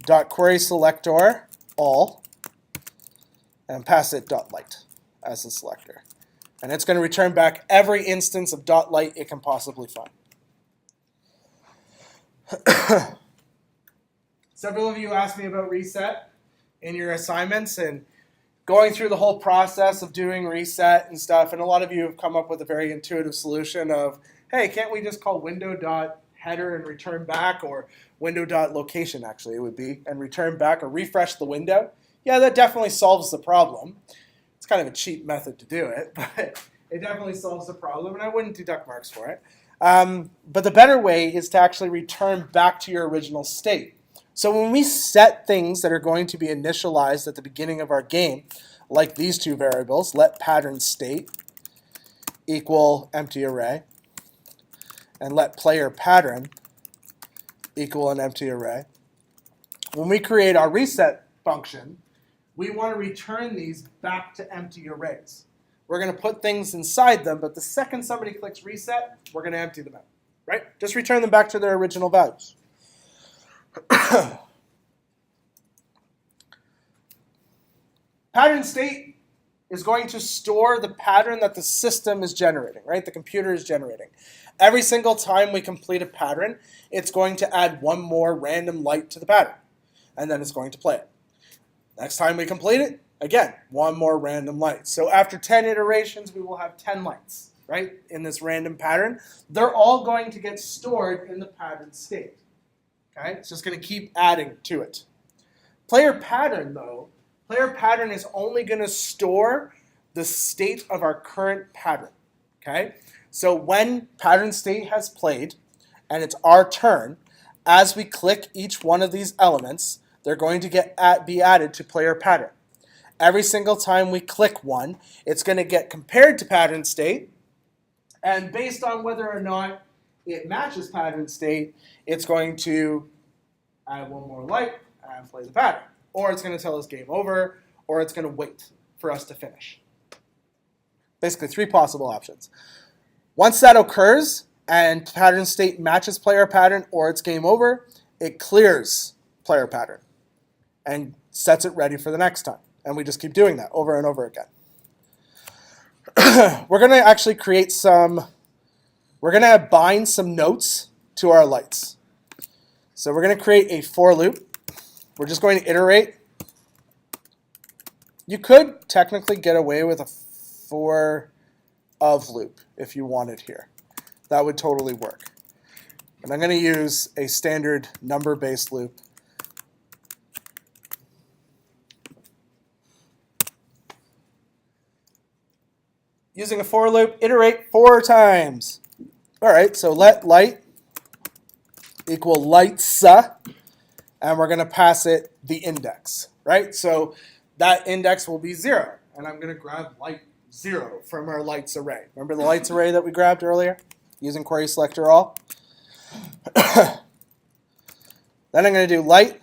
dot query selector all, and pass it dot light as the selector. And it's going to return back every instance of dot light it can possibly find. Several of you asked me about reset in your assignments and going through the whole process of doing reset and stuff, and a lot of you have come up with a very intuitive solution of, hey, can't we just call window.header and return back, or window.location actually it would be, and return back or refresh the window? Yeah, that definitely solves the problem. It's kind of a cheap method to do it, but it definitely solves the problem, and I wouldn't deduct marks for it. But the better way is to actually return back to your original state. So when we set things that are going to be initialized at the beginning of our game, like these 2 variables, let pattern state equal empty array, and let player pattern equal an empty array. When we create our reset function, we want to return these back to empty arrays. We're going to put things inside them, but the second somebody clicks reset, we're going to empty them out, right? Just return them back to their original values. Pattern state is going to store the pattern that the system is generating, right? The computer is generating. Every single time we complete a pattern, it's going to add one more random light to the pattern, and then it's going to play it. Next time we complete it, again, one more random light. So after 10 iterations, we will have 10 lights, right, in this random pattern. They're all going to get stored in the pattern state. Okay, it's just going to keep adding to it. Player pattern, though, player pattern is only going to store the state of our current pattern. Okay, so when pattern state has played and it's our turn, as we click each one of these elements, they're going to be added to player pattern. Every single time we click one, it's going to get compared to pattern state, and based on whether or not it matches pattern state, it's going to add one more light and play the pattern. Or it's going to tell us game over, or it's going to wait for us to finish. Basically 3 possible options. Once that occurs and pattern state matches player pattern or it's game over, it clears player pattern and sets it ready for the next time. And we just keep doing that over and over again. We're going to actually create we're going to bind some notes to our lights. So we're going to create a for loop. We're just going to iterate. You could technically get away with a for of loop if you wanted here. That would totally work. And I'm going to use a standard number-based loop. Using a for loop, iterate 4 times. All right, so let light equal lights, and we're going to pass it the index, right? So that index will be 0, and I'm going to grab light 0 from our lights array. Remember the lights array that we grabbed earlier using query selector all? Then I'm going to do light,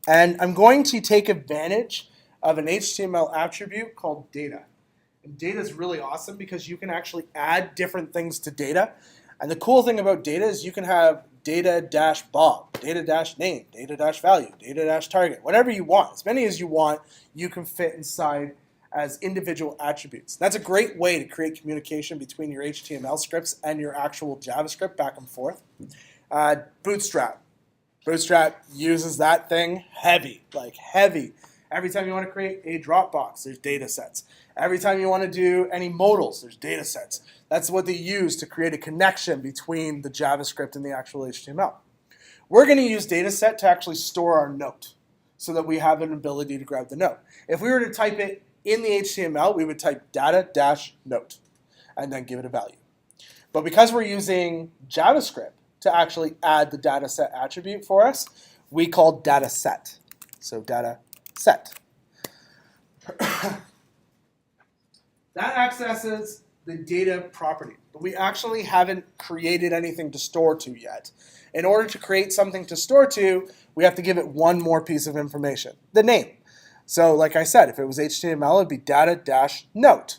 and I'm going to take advantage of an HTML attribute called data. And data is really awesome because you can actually add different things to data. And the cool thing about data is you can have data-bob, data-name, data-value, data-target, whatever you want. As many as you want, you can fit inside as individual attributes. That's a great way to create communication between your HTML scripts and your actual JavaScript back and forth. Bootstrap. Bootstrap uses that thing heavy, like heavy. Every time you want to create a Dropbox, there's data sets. Every time you want to do any modals, there's data sets. That's what they use to create a connection between the JavaScript and the actual HTML. We're going to use dataset to actually store our note so that we have an ability to grab the note. If we were to type it in the HTML, we would type data-note and then give it a value. But because we're using JavaScript to actually add the dataset attribute for us, we call dataset. So dataset. That accesses the data property, but we actually haven't created anything to store to yet. In order to create something to store to, we have to give it one more piece of information, the name. So like I said, if it was HTML, it'd be data-note.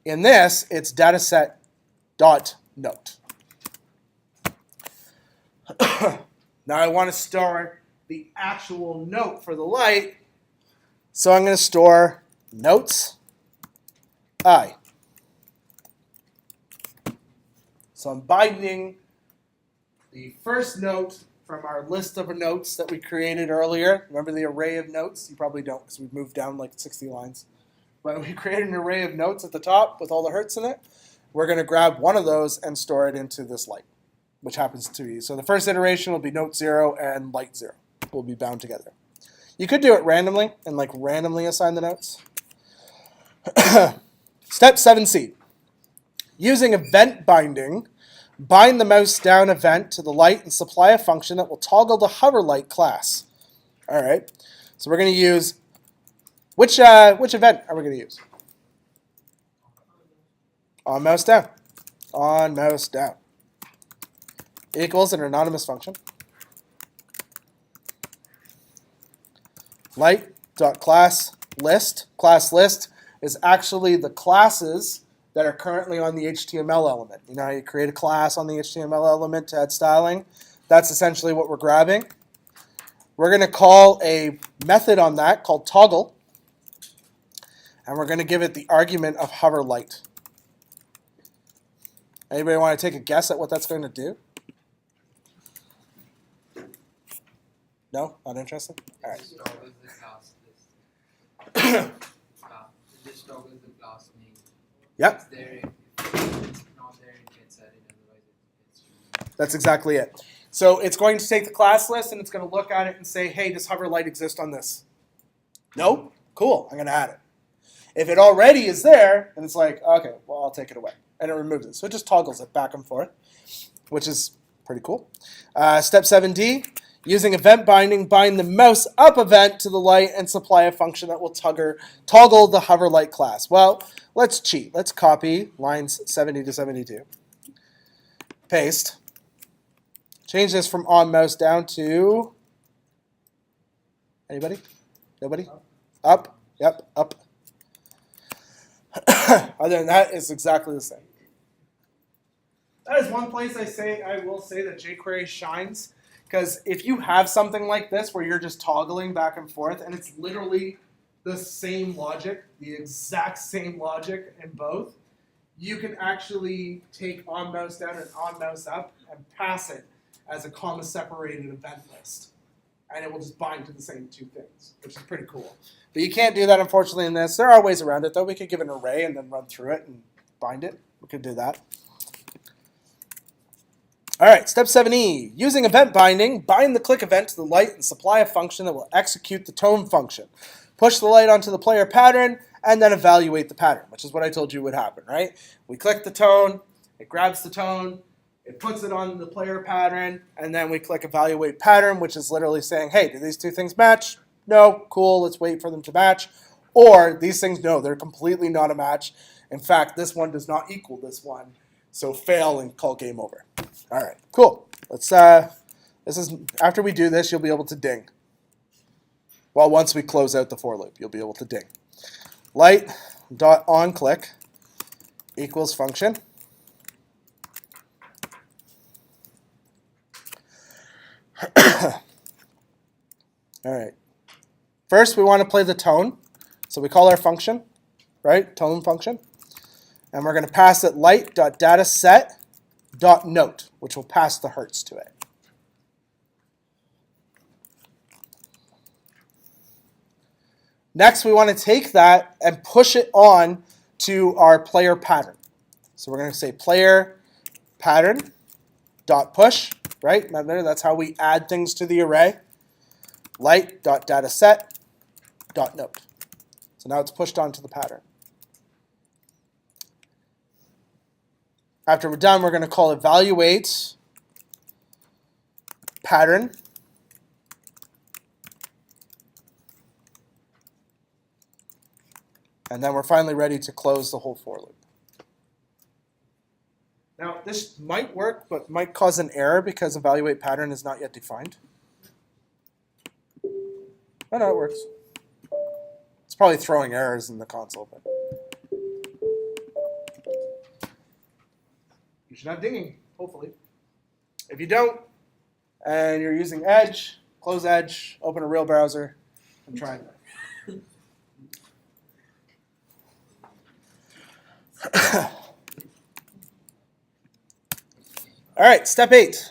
In this, it's dataset.note. Now I want to store the actual note for the light, so I'm going to store notes I. So I'm binding the first note from our list of notes that we created earlier. Remember the array of notes? You probably don't because we've moved down like 60 lines. But we created an array of notes at the top with all the hertz in it. We're going to grab one of those and store it into this light, which happens to be. So the first iteration will be note 0 and light 0 will be bound together. You could do it randomly and like randomly assign the notes. Step 7c. Using event binding, bind the mouse down event to the light and supply a function that will toggle the hover light class. All right. So we're going to use, which event are we going to use? On mouse down. On mouse down. Equals an anonymous function. Light.class list. Class list is actually the classes that are currently on the HTML element. You know how you create a class on the HTML element to add styling? That's essentially what we're grabbing. We're going to call a method on that called toggle, and we're going to give it the argument of hover light. Anybody want to take a guess at what that's going to do? No? Not interested? All right. This toggles the class list. This toggles the class name. Yep. It's there. If it's not there, it gets added. Otherwise, it gets removed. That's exactly it. So it's going to take the class list and it's going to look at it and say, hey, does hover light exist on this? Nope. Cool. I'm going to add it. If it already is there, then it's like, okay, well, I'll take it away. And it removes it. So it just toggles it back and forth, which is pretty cool. Step 7d, using event binding, bind the mouse up event to the light and supply a function that will toggle the hover light class. Well, let's cheat. Let's copy lines 70 to 72. Paste. Change this from on mouse down to, anybody? Nobody? Up? Yep, up. Other than that, it's exactly the same. That is one place I will say that jQuery shines, because if you have something like this where you're just toggling back and forth and it's literally the same logic, the exact same logic in both, you can actually take on mouse down and on mouse up and pass it as a comma separated event list. And it will just bind to the same two things, which is pretty cool. But you can't do that, unfortunately, in this. There are ways around it, though. We could give an array and then run through it and bind it. We could do that. All right, step 7e. Using event binding, bind the click event to the light and supply a function that will execute the tone function. Push the light onto the player pattern and then evaluate the pattern, which is what I told you would happen, right? We click the tone, it grabs the tone, it puts it on the player pattern, and then we click evaluate pattern, which is literally saying, hey, do these two things match? No, cool, let's wait for them to match. Or these things, no, they're completely not a match. In fact, this one does not equal this one. So fail and call game over. All right, cool. Let's. This is after we do this, you'll be able to ding. Well, once we close out the for loop, you'll be able to ding. Light dot on click equals function. All right. First, we want to play the tone. So we call our function, right? Tone function. And we're going to pass it light.dataset.note, which will pass the hertz to it. Next, we want to take that and push it on to our player pattern. So we're going to say player pattern dot push, right? Remember, that's how we add things to the array. Light.dataset.note. So now it's pushed onto the pattern. After we're done, we're going to call evaluate pattern. And then we're finally ready to close the whole for loop. Now, this might work, but might cause an error because evaluate pattern is not yet defined. Oh, no, it works. It's probably throwing errors in the console. But you should have dinging, hopefully. If you don't, and you're using Edge, close Edge, open a real browser, and try it. All right, step 8.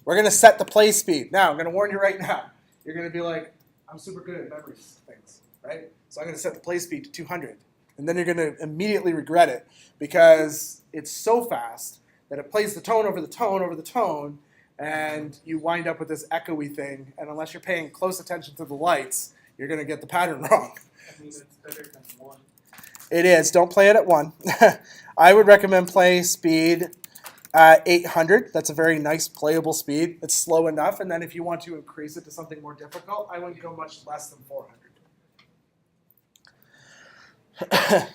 We're going to set the play speed. Now, I'm going to warn you right now. You're going to be like, I'm super good at memory things, right? So I'm going to set the play speed to 200. And then you're going to immediately regret it because it's so fast that it plays the tone over the tone over the tone, and you wind up with this echoey thing. And unless you're paying close attention to the lights, you're going to get the pattern wrong. I mean, it's better than 1. It is. Don't play it at 1. I would recommend play speed at 800. That's a very nice playable speed. It's slow enough. And then if you want to increase it to something more difficult, I wouldn't go much less than 400.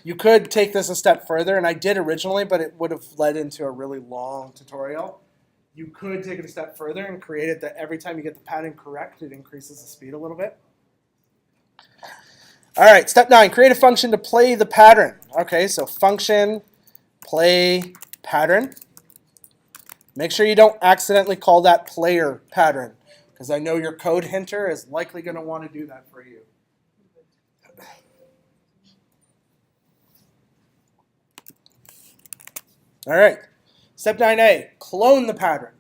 You could take this a step further, and I did originally, but it would have led into a really long tutorial. You could take it a step further and create it that every time you get the pattern correct, it increases the speed a little bit. All right, step 9, create a function to play the pattern. Okay, so function play pattern. Make sure you don't accidentally call that player pattern, because I know your code hinter is likely going to want to do that for you. All right, step 9a, clone the pattern.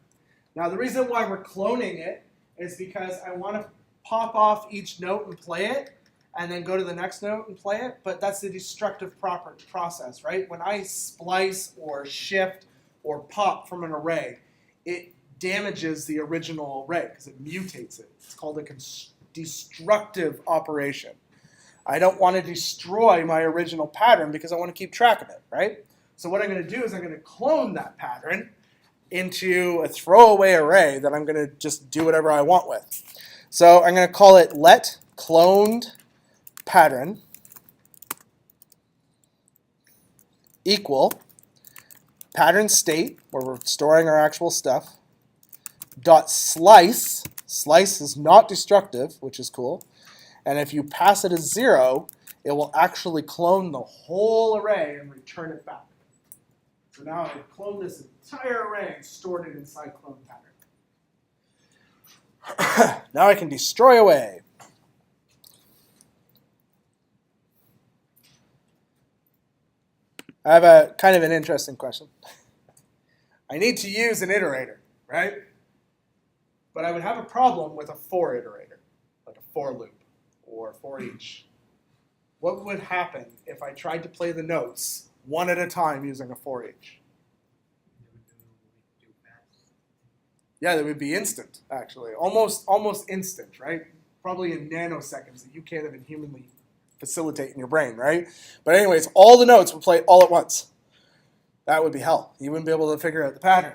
Now the reason why we're cloning it is because I want to pop off each note and play it, and then go to the next note and play it, but that's the destructive process, right? When I splice or shift or pop from an array, it damages the original array because it mutates it. It's called a destructive operation. I don't want to destroy my original pattern because I want to keep track of it, right? So what I'm going to do is I'm going to clone that pattern into a throwaway array that I'm going to just do whatever I want with. So I'm going to call it let cloned pattern equal pattern state, where we're storing our actual stuff, dot slice. Slice is not destructive, which is cool. And if you pass it as 0, it will actually clone the whole array and return it back. So now I've cloned this entire array and stored it inside clone pattern. Now I can destroy away. I have a kind of an interesting question. I need to use an iterator, right? But I would have a problem with a for iterator, like a for loop or for each. What would happen if I tried to play the notes one at a time using a for each? Yeah, that would be instant, actually. Almost instant, right? Probably in nanoseconds that you can't even humanly facilitate in your brain, right? But anyways, all the notes would play all at once. That would be hell. You wouldn't be able to figure out the pattern.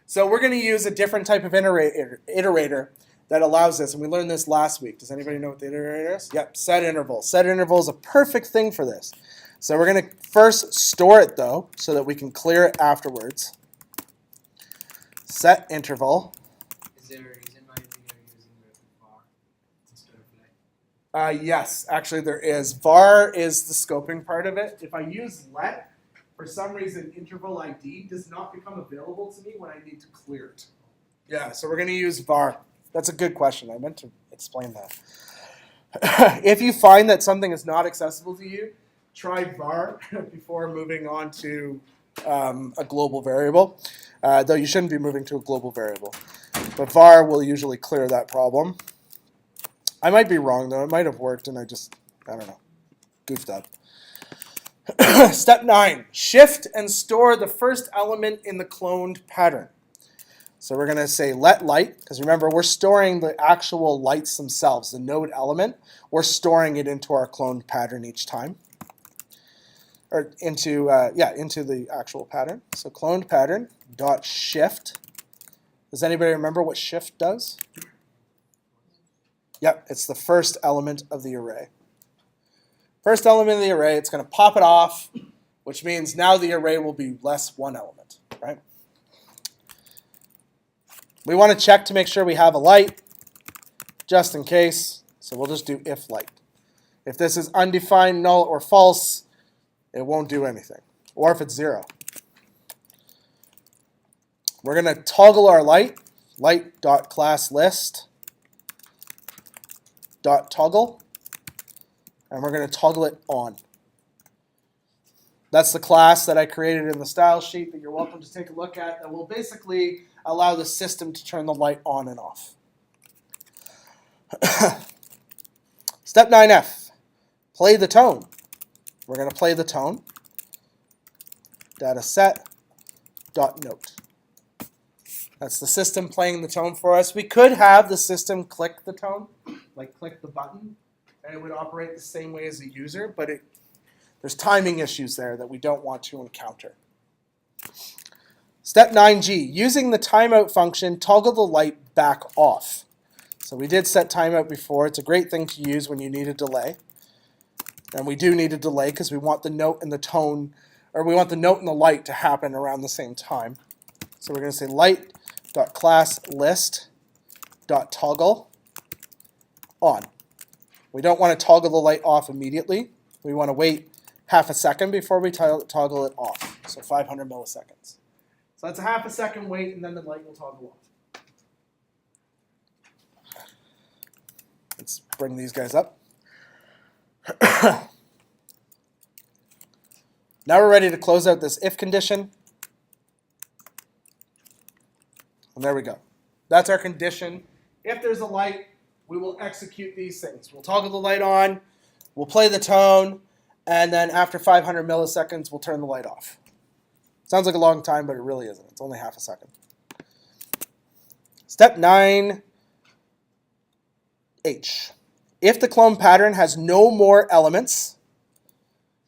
So we're going to use a different type of iterator that allows this, and we learned this last week. Does anybody know what the iterator is? Yep, set interval. Set interval is a perfect thing for this. So we're going to first store it, though, so that we can clear it afterwards. Set interval. Is there a reason why we are using var instead of let? Yes, actually there is. Var is the scoping part of it. If I use let, for some reason interval ID does not become available to me when I need to clear it. Yeah, so we're going to use var. That's a good question. I meant to explain that. If you find that something is not accessible to you, try var before moving on to a global variable, though you shouldn't be moving to a global variable. But var will usually clear that problem. I might be wrong, though. It might have worked, and I don't know, goofed up. Step 9, shift and store the first element in the cloned pattern. So we're going to say let light, because remember, we're storing the actual lights themselves, the node element. We're storing it into our cloned pattern each time. Or into the actual pattern. So cloned pattern dot shift. Does anybody remember what shift does? Yep, it's the first element of the array. First element of the array, it's going to pop it off, which means now the array will be less one element, right? We want to check to make sure we have a light, just in case. So we'll just do if light. If this is undefined, null, or false, it won't do anything. Or if it's 0. We're going to toggle our light.classList .toggle, and we're going to toggle it on. That's the class that I created in the style sheet that you're welcome to take a look at, that will basically allow the system to turn the light on and off. Step 9F, play the tone. We're going to play the tone. Dataset.note. That's the system playing the tone for us. We could have the system click the tone, like click the button, and it would operate the same way as the user, but there's timing issues there that we don't want to encounter. Step 9G, using the timeout function, toggle the light back off. So we did set timeout before. It's a great thing to use when you need a delay. And we do need a delay because we want the note and the tone, or we want the note and the light to happen around the same time. So we're going to say light.classList.toggle on. We don't want to toggle the light off immediately. We want to wait half a second before we toggle it off. So 500 milliseconds. So that's a half a second wait, and then the light will toggle off. Let's bring these guys up. Now we're ready to close out this if condition. And there we go. That's our condition. If there's a light, we will execute these things. We'll toggle the light on, we'll play the tone, and then after 500 milliseconds, we'll turn the light off. Sounds like a long time, but it really isn't. It's only half a second. Step 9H. If the clone pattern has no more elements,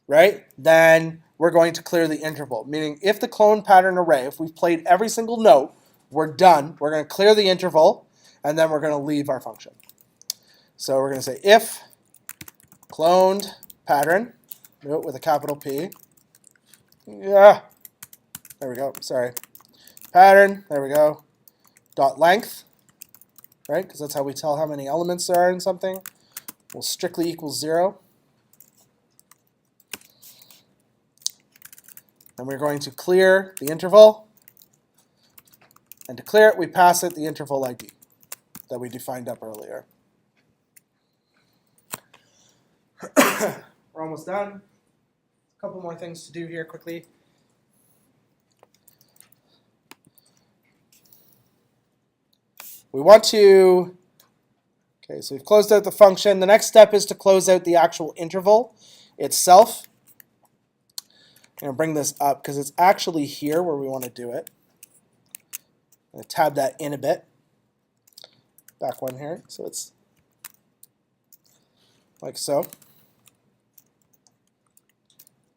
right, then we're going to clear the interval. Meaning if the clone pattern array, if we've played every single note, we're done. We're going to clear the interval, and then we're going to leave our function. So we're going to say if cloned pattern, note with a capital P. Yeah. There we go. Sorry. Pattern. There we go. Dot length. Right? Because that's how we tell how many elements there are in something. Will strictly equal 0. And we're going to clear the interval. And to clear it, we pass it the interval ID that we defined up earlier. We're almost done. A couple more things to do here quickly. We want to, okay, so we've closed out the function. The next step is to close out the actual interval itself. I'm going to bring this up because it's actually here where we want to do it. I'm going to tab that in a bit. Back one here. So it's like so.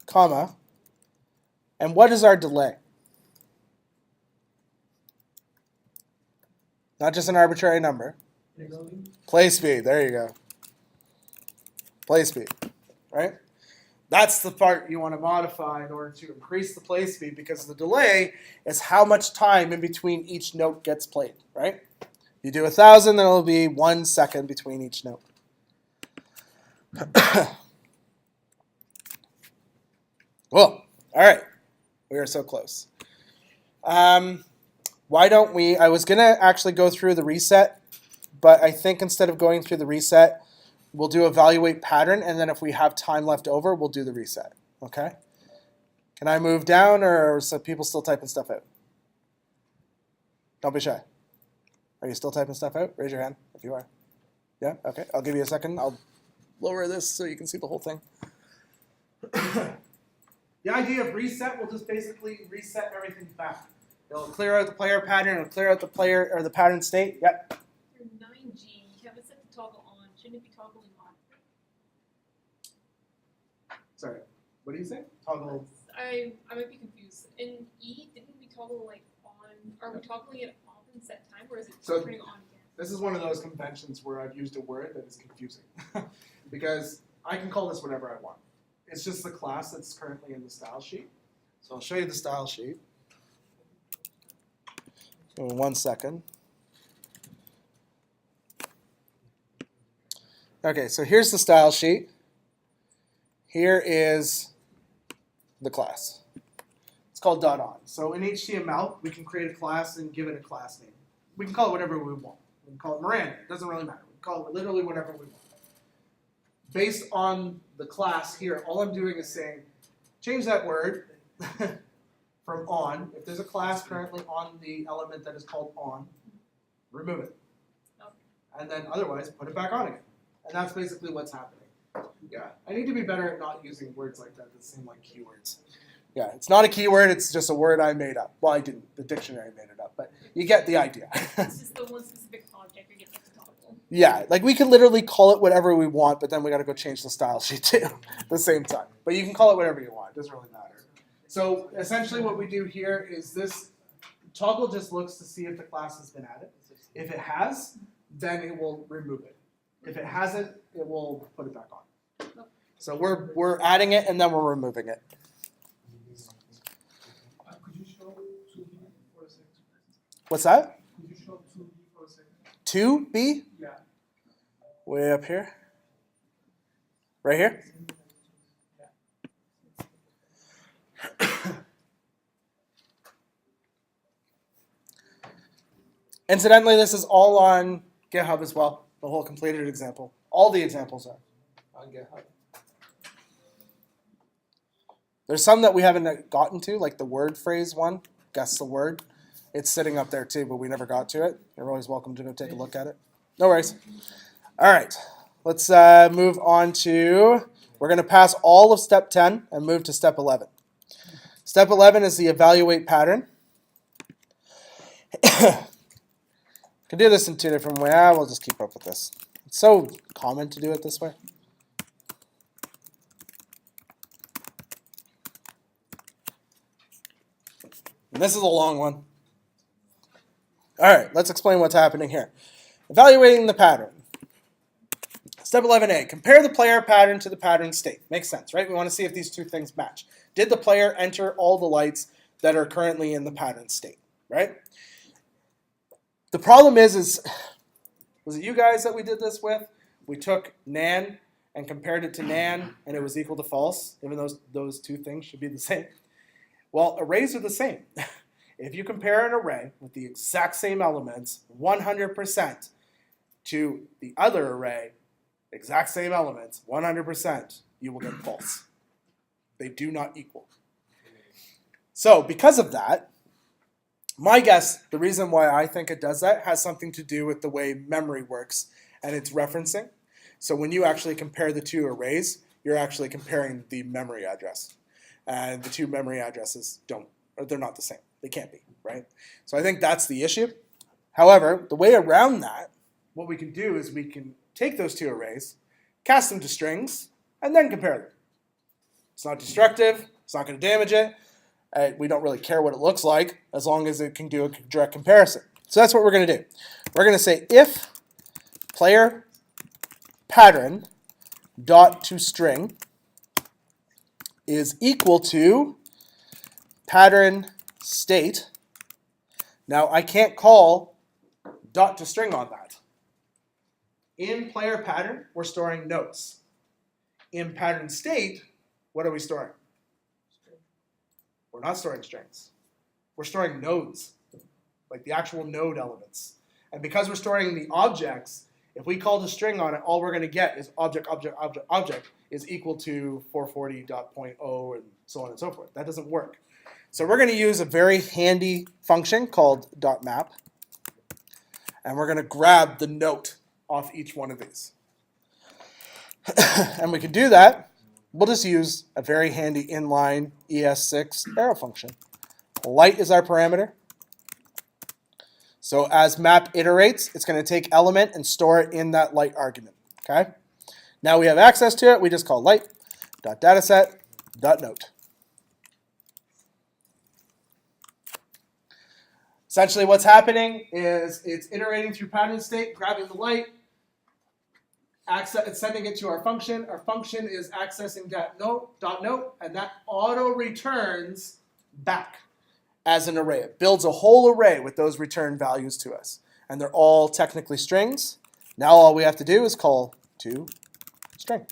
Comma. And what is our delay? Not just an arbitrary number. Play speed. There you go. Play speed. Right? That's the part you want to modify in order to increase the play speed, because the delay is how much time in between each note gets played. Right? You do 1,000, then it'll be 1 second between each note. Cool. All right. We are so close. why don't we, I was going to actually go through the reset, but I think instead of going through the reset, we'll do evaluate pattern, and then if we have time left over, we'll do the reset. Okay? Can I move down, or are some people still typing stuff out? Don't be shy. Are you still typing stuff out? Raise your hand if you are. Yeah? Okay. I'll give you a second. I'll lower this so you can see the whole thing. The idea of reset will just basically reset everything back. It'll clear out the player pattern, it'll clear out the player or the pattern state. Yep. For 9G, you have it set to toggle on. Shouldn't it be toggling on? Sorry. What do you say? Toggle. I might be confused. In E, didn't we toggle like on? Are we toggling it off in set time, or is it So- turning on again? This is one of those conventions where I've used a word that is confusing. Because I can call this whatever I want. It's just the class that's currently in the style sheet. So I'll show you the style sheet. So in 1 second. Okay, so here's the style sheet. Here is the class. It's called .on. So in HTML, we can create a class and give it a class name. We can call it whatever we want. We can call it Miranda. It doesn't really matter. We can call it literally whatever we want. Based on the class here, all I'm doing is saying, change that word from on. If there's a class currently on the element that is called on, remove it. And then otherwise, put it back on again. And that's basically what's happening. Yeah, I need to be better at not using words like that seem like keywords. Yeah, it's not a keyword, it's just a word I made up. Well, I didn't. The dictionary made it up, but you get the idea. It's just the one specific object you're getting to toggle. Yeah, like we can literally call it whatever we want, but then we got to go change the style sheet too at the same time. But you can call it whatever you want. It doesn't really matter. So essentially what we do here is this toggle just looks to see if the class has been added. If it has, then it will remove it. If it hasn't, it will put it back on. So we're adding it and then we're removing it. Could you show 2B for a second? What's that? Could you show 2B for a second? 2B? Yeah. Way up here. Right here? Incidentally, this is all on GitHub as well. The whole completed example. All the examples are on GitHub. There's some that we haven't gotten to, like the word phrase one. Guess the word. It's sitting up there too, but we never got to it. You're always welcome to go take a look at it. No worries. All right. Let's move on to, we're going to pass all of step 10 and move to step 11. Step 11 is the evaluate pattern. Can do this in two different ways. We'll just keep up with this. It's so common to do it this way. And this is a long one. All right, let's explain what's happening here. Evaluating the pattern. Step 11a, compare the player pattern to the pattern state. Makes sense, right? We want to see if these two things match. Did the player enter all the lights that are currently in the pattern state, right? The problem is was it you guys that we did this with? We took nan and compared it to nan, and it was equal to false, even though those two things should be the same. Well, arrays are the same. If you compare an array with the exact same elements 100% to the other array, exact same elements 100%, you will get false. They do not equal. So because of that, my guess, the reason why I think it does that has something to do with the way memory works and its referencing. So when you actually compare the two arrays, you're actually comparing the memory address. And the two memory addresses they're not the same. They can't be, right? So I think that's the issue. However, the way around that, what we can do is we can take those two arrays, cast them to strings, and then compare them. It's not destructive. It's not going to damage it. We don't really care what it looks like as long as it can do a direct comparison. So that's what we're going to do. We're going to say if player pattern dot to string is equal to pattern state. Now I can't call dot to string on that. In player pattern, we're storing nodes. In pattern state, what are we storing? We're not storing strings. We're storing nodes. like the actual node elements. And because we're storing the objects, if we call the string on it, all we're going to get is object is equal to 440.0 and so on and so forth. That doesn't work. So we're going to use a very handy function called .map. And we're going to grab the note off each one of these. And we can do that. We'll just use a very handy inline ES6 arrow function. Light is our parameter. So as map iterates, it's going to take element and store it in that light argument. Okay. Now we have access to it. We just call light.dataset.note. Essentially what's happening is it's iterating through pattern state, grabbing the light, it's sending it to our function. Our function is accessing that note, and that auto returns back as an array. It builds a whole array with those return values to us. And they're all technically strings. Now all we have to do is call to string.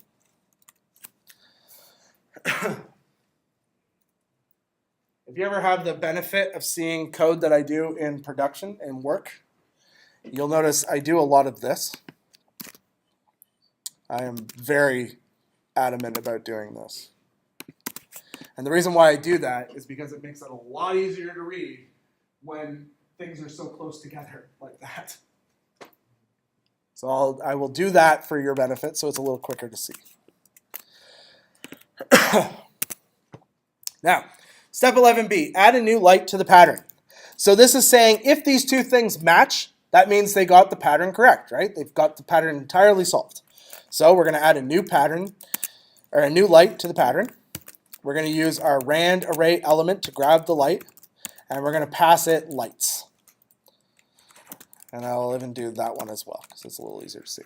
If you ever have the benefit of seeing code that I do in production and work, you'll notice I do a lot of this. I am very adamant about doing this. And the reason why I do that is because it makes it a lot easier to read when things are so close together like that. So I will do that for your benefit so it's a little quicker to see. Now, step 11b, add a new light to the pattern. So this is saying if these two things match, that means they got the pattern correct, right? They've got the pattern entirely solved. So we're going to add a new pattern, or a new light to the pattern. We're going to use our rand array element to grab the light, and we're going to pass it lights. And I'll even do that one as well, because it's a little easier to see.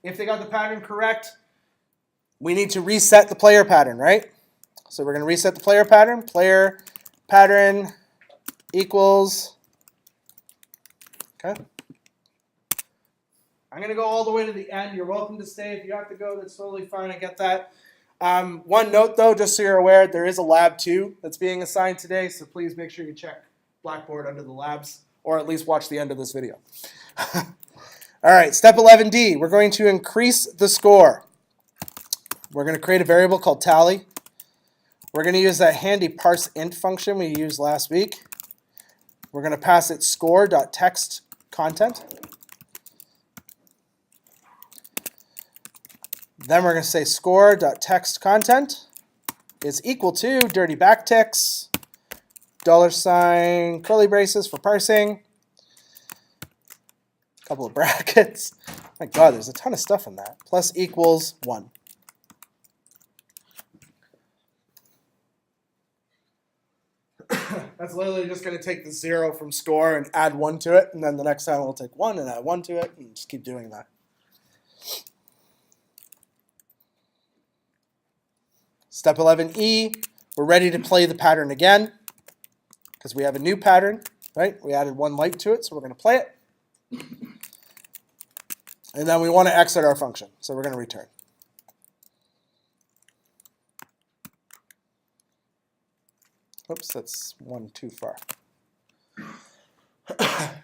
If they got the pattern correct, we need to reset the player pattern, right? So we're going to reset the player pattern. Player pattern equals, okay. I'm going to go all the way to the end. You're welcome to stay. If you have to go, that's totally fine. I get that. One note, though, just so you're aware, there is a lab 2 that's being assigned today, so please make sure you check Blackboard under the labs, or at least watch the end of this video. All right, step 11D, we're going to increase the score. We're going to create a variable called tally. We're going to use that handy parseInt function we used last week. We're going to pass it score.textContent. Then we're going to say score.textContent is equal to dirty backticks, $, curly braces for parsing, a couple of brackets. My God, there's a ton of stuff in that. Plus equals 1. That's literally just going to take the 0 from score and add 1 to it, and then the next time we'll take 1 and add 1 to it, and just keep doing that. Step 11E, we're ready to play the pattern again, because we have a new pattern, right? We added 1 light to it, so we're going to play it. And then we want to exit our function, so we're going to return. Oops, that's 1 too far.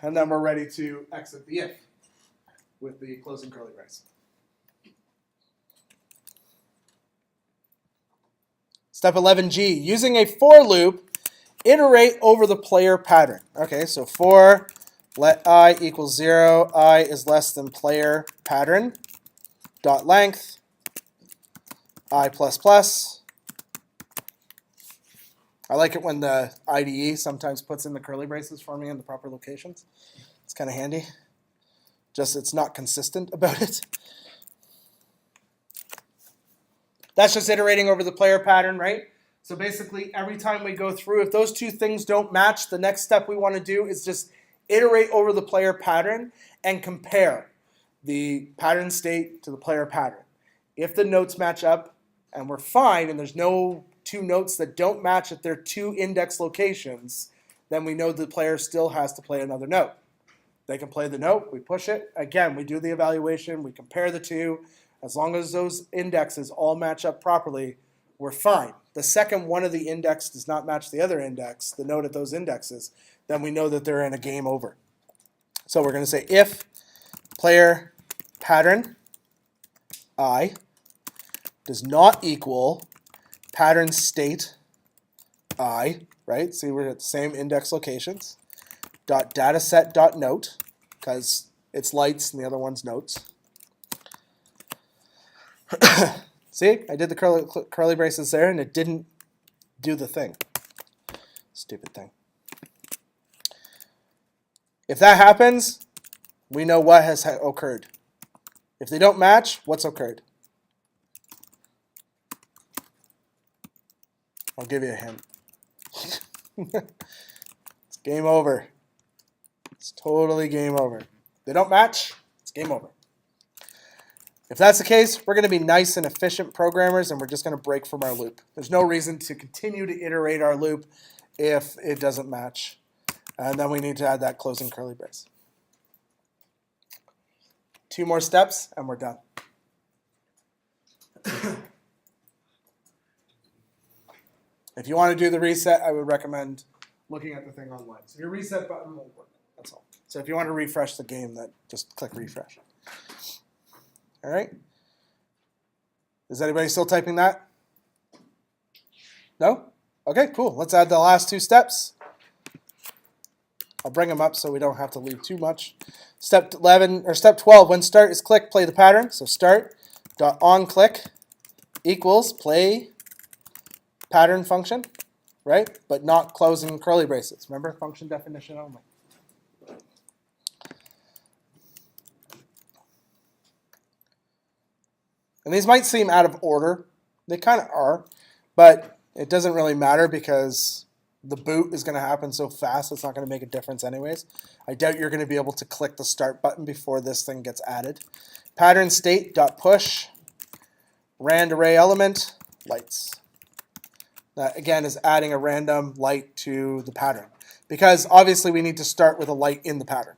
And then we're ready to exit the if with the closing curly brace. Step 11G, using a for loop, iterate over the player pattern. Okay, so for let I equals 0, I is less than player pattern, dot length, I plus plus. I like it when the IDE sometimes puts in the curly braces for me in the proper locations. It's kind of handy. Just it's not consistent about it. That's just iterating over the player pattern, right? So basically, every time we go through, if those two things don't match, the next step we want to do is just iterate over the player pattern and compare the pattern state to the player pattern. If the notes match up and we're fine and there's no 2 notes that don't match at their 2 index locations, then we know the player still has to play another note. They can play the note, we push it. Again, we do the evaluation, we compare the 2, As long as those indexes all match up properly, we're fine. The second one of the index does not match the other index, the node at those indexes, then we know that they're in a game over. So we're going to say if player pattern I does not equal pattern state I, right? See, we're at the same index locations. Dot dataset dot note, because it's lights and the other one's notes. See, I did the curly braces there and it didn't do the thing. Stupid thing. If that happens, we know what has occurred. If they don't match, what's occurred? I'll give you a hint. It's game over. It's totally game over. They don't match, it's game over. If that's the case, we're going to be nice and efficient programmers and we're just going to break from our loop. There's no reason to continue to iterate our loop if it doesn't match. And then we need to add that closing curly brace. 2 more steps and we're done. If you want to do the reset, I would recommend looking at the thing online. So your reset button won't work. That's all. So if you want to refresh the game, then just click refresh. All right. Is anybody still typing that? No? Okay, cool. Let's add the last 2 steps. I'll bring them up so we don't have to leave too much. Step 11 or step 12, when start is click, play the pattern. So start dot on click equals play pattern function, right? But not closing curly braces. Remember, function definition only. And these might seem out of order. They kind of are, but it doesn't really matter because the boot is going to happen so fast it's not going to make a difference anyways. I doubt you're going to be able to click the start button before this thing gets added. Pattern state dot push rand array element lights. That again is adding a random light to the pattern because obviously we need to start with a light in the pattern.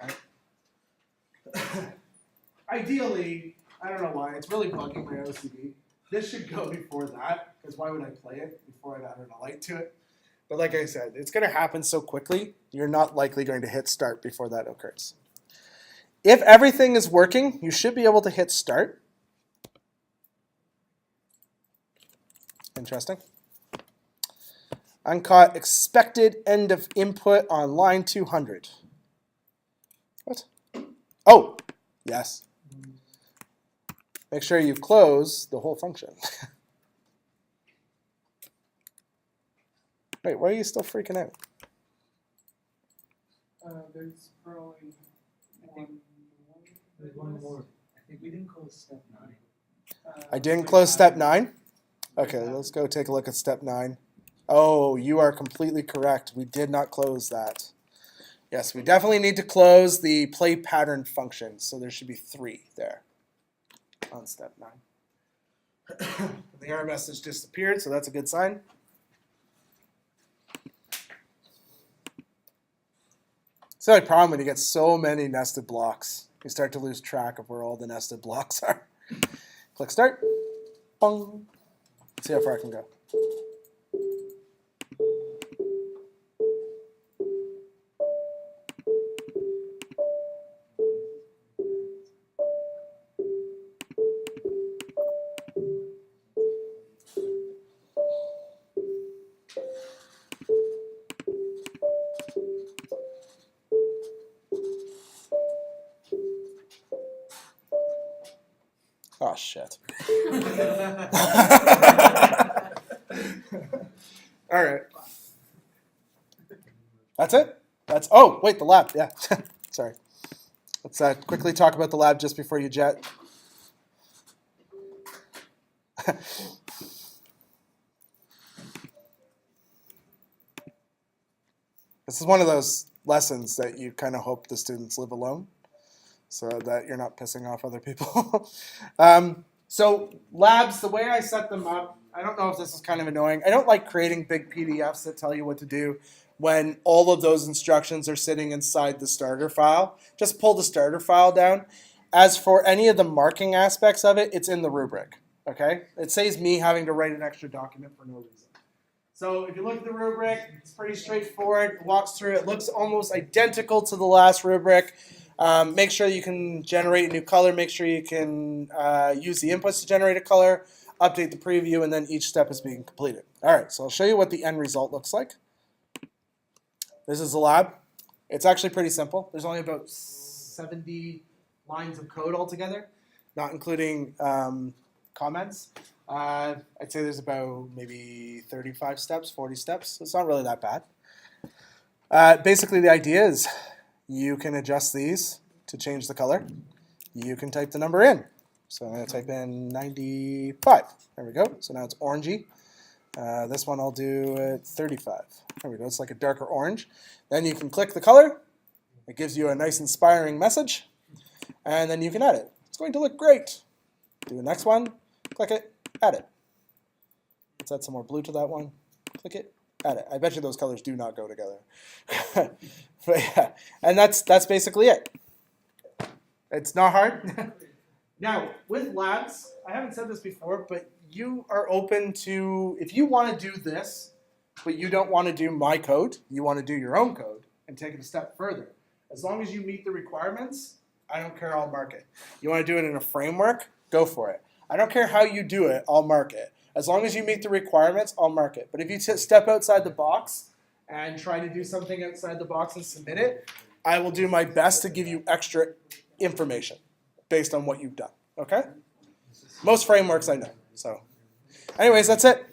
Okay. Ideally, I don't know why, it's really bugging my OCD. This should go before that, because why would I play it before I'd added a light to it? But like I said, it's going to happen so quickly, you're not likely going to hit start before that occurs. If everything is working, you should be able to hit start. Interesting. Uncaught expected end of input on line 200. What? Oh, yes. Make sure you close the whole function. Wait, why are you still freaking out? There's probably There's one more. I think we didn't close step 9. I didn't close step 9? Okay, let's go take a look at step 9. Oh, you are completely correct. We did not close that. Yes, we definitely need to close the play pattern function. So there should be 3 there on step 9. The error message disappeared, so that's a good sign. It's the only problem when you get so many nested blocks. You start to lose track of where all the nested blocks are. Click start. Bong. See how far I can go. Oh, shit. All right. That's it? Oh, wait, the lab. Yeah. Sorry. Let's quickly talk about the lab just before you jet. This is one of those lessons that you kind of hope the students live alone, so that you're not pissing off other people. So labs, the way I set them up, I don't know if this is kind of annoying. I don't like creating big PDFs that tell you what to do when all of those instructions are sitting inside the starter file. Just pull the starter file down. As for any of the marking aspects of it, it's in the rubric. Okay? It saves me having to write an extra document for no reason. So if you look at the rubric, it's pretty straightforward. It walks through. It looks almost identical to the last rubric. Make sure you can generate a new color. Make sure you can use the inputs to generate a color. Update the preview, and then each step is being completed. All right, so I'll show you what the end result looks like. This is the lab. It's actually pretty simple. There's only about 70 lines of code altogether, not including comments. I'd say there's about maybe 35 steps, 40 steps. It's not really that bad. Basically, the idea is you can adjust these to change the color. You can type the number in. So I'm going to type in 95. There we go. So now it's orangey. This one I'll do at 35. There we go. It's like a darker orange. Then you can click the color. It gives you a nice inspiring message. And then you can add it. It's going to look great. Do the next one. Click it. Add it. Let's add some more blue to that one. Click it. Add it. I bet you those colors do not go together. But yeah. And that's basically it. It's not hard. Now, with labs, I haven't said this before, but you are open to, if you want to do this, but you don't want to do my code, you want to do your own code and take it a step further. As long as you meet the requirements, I don't care, I'll mark it. You want to do it in a framework, go for it. I don't care how you do it, I'll mark it. As long as you meet the requirements, I'll mark it. But if you step outside the box and try to do something outside the box and submit it, I will do my best to give you extra information based on what you've done, okay? Most frameworks I know, so. Anyways, that's it.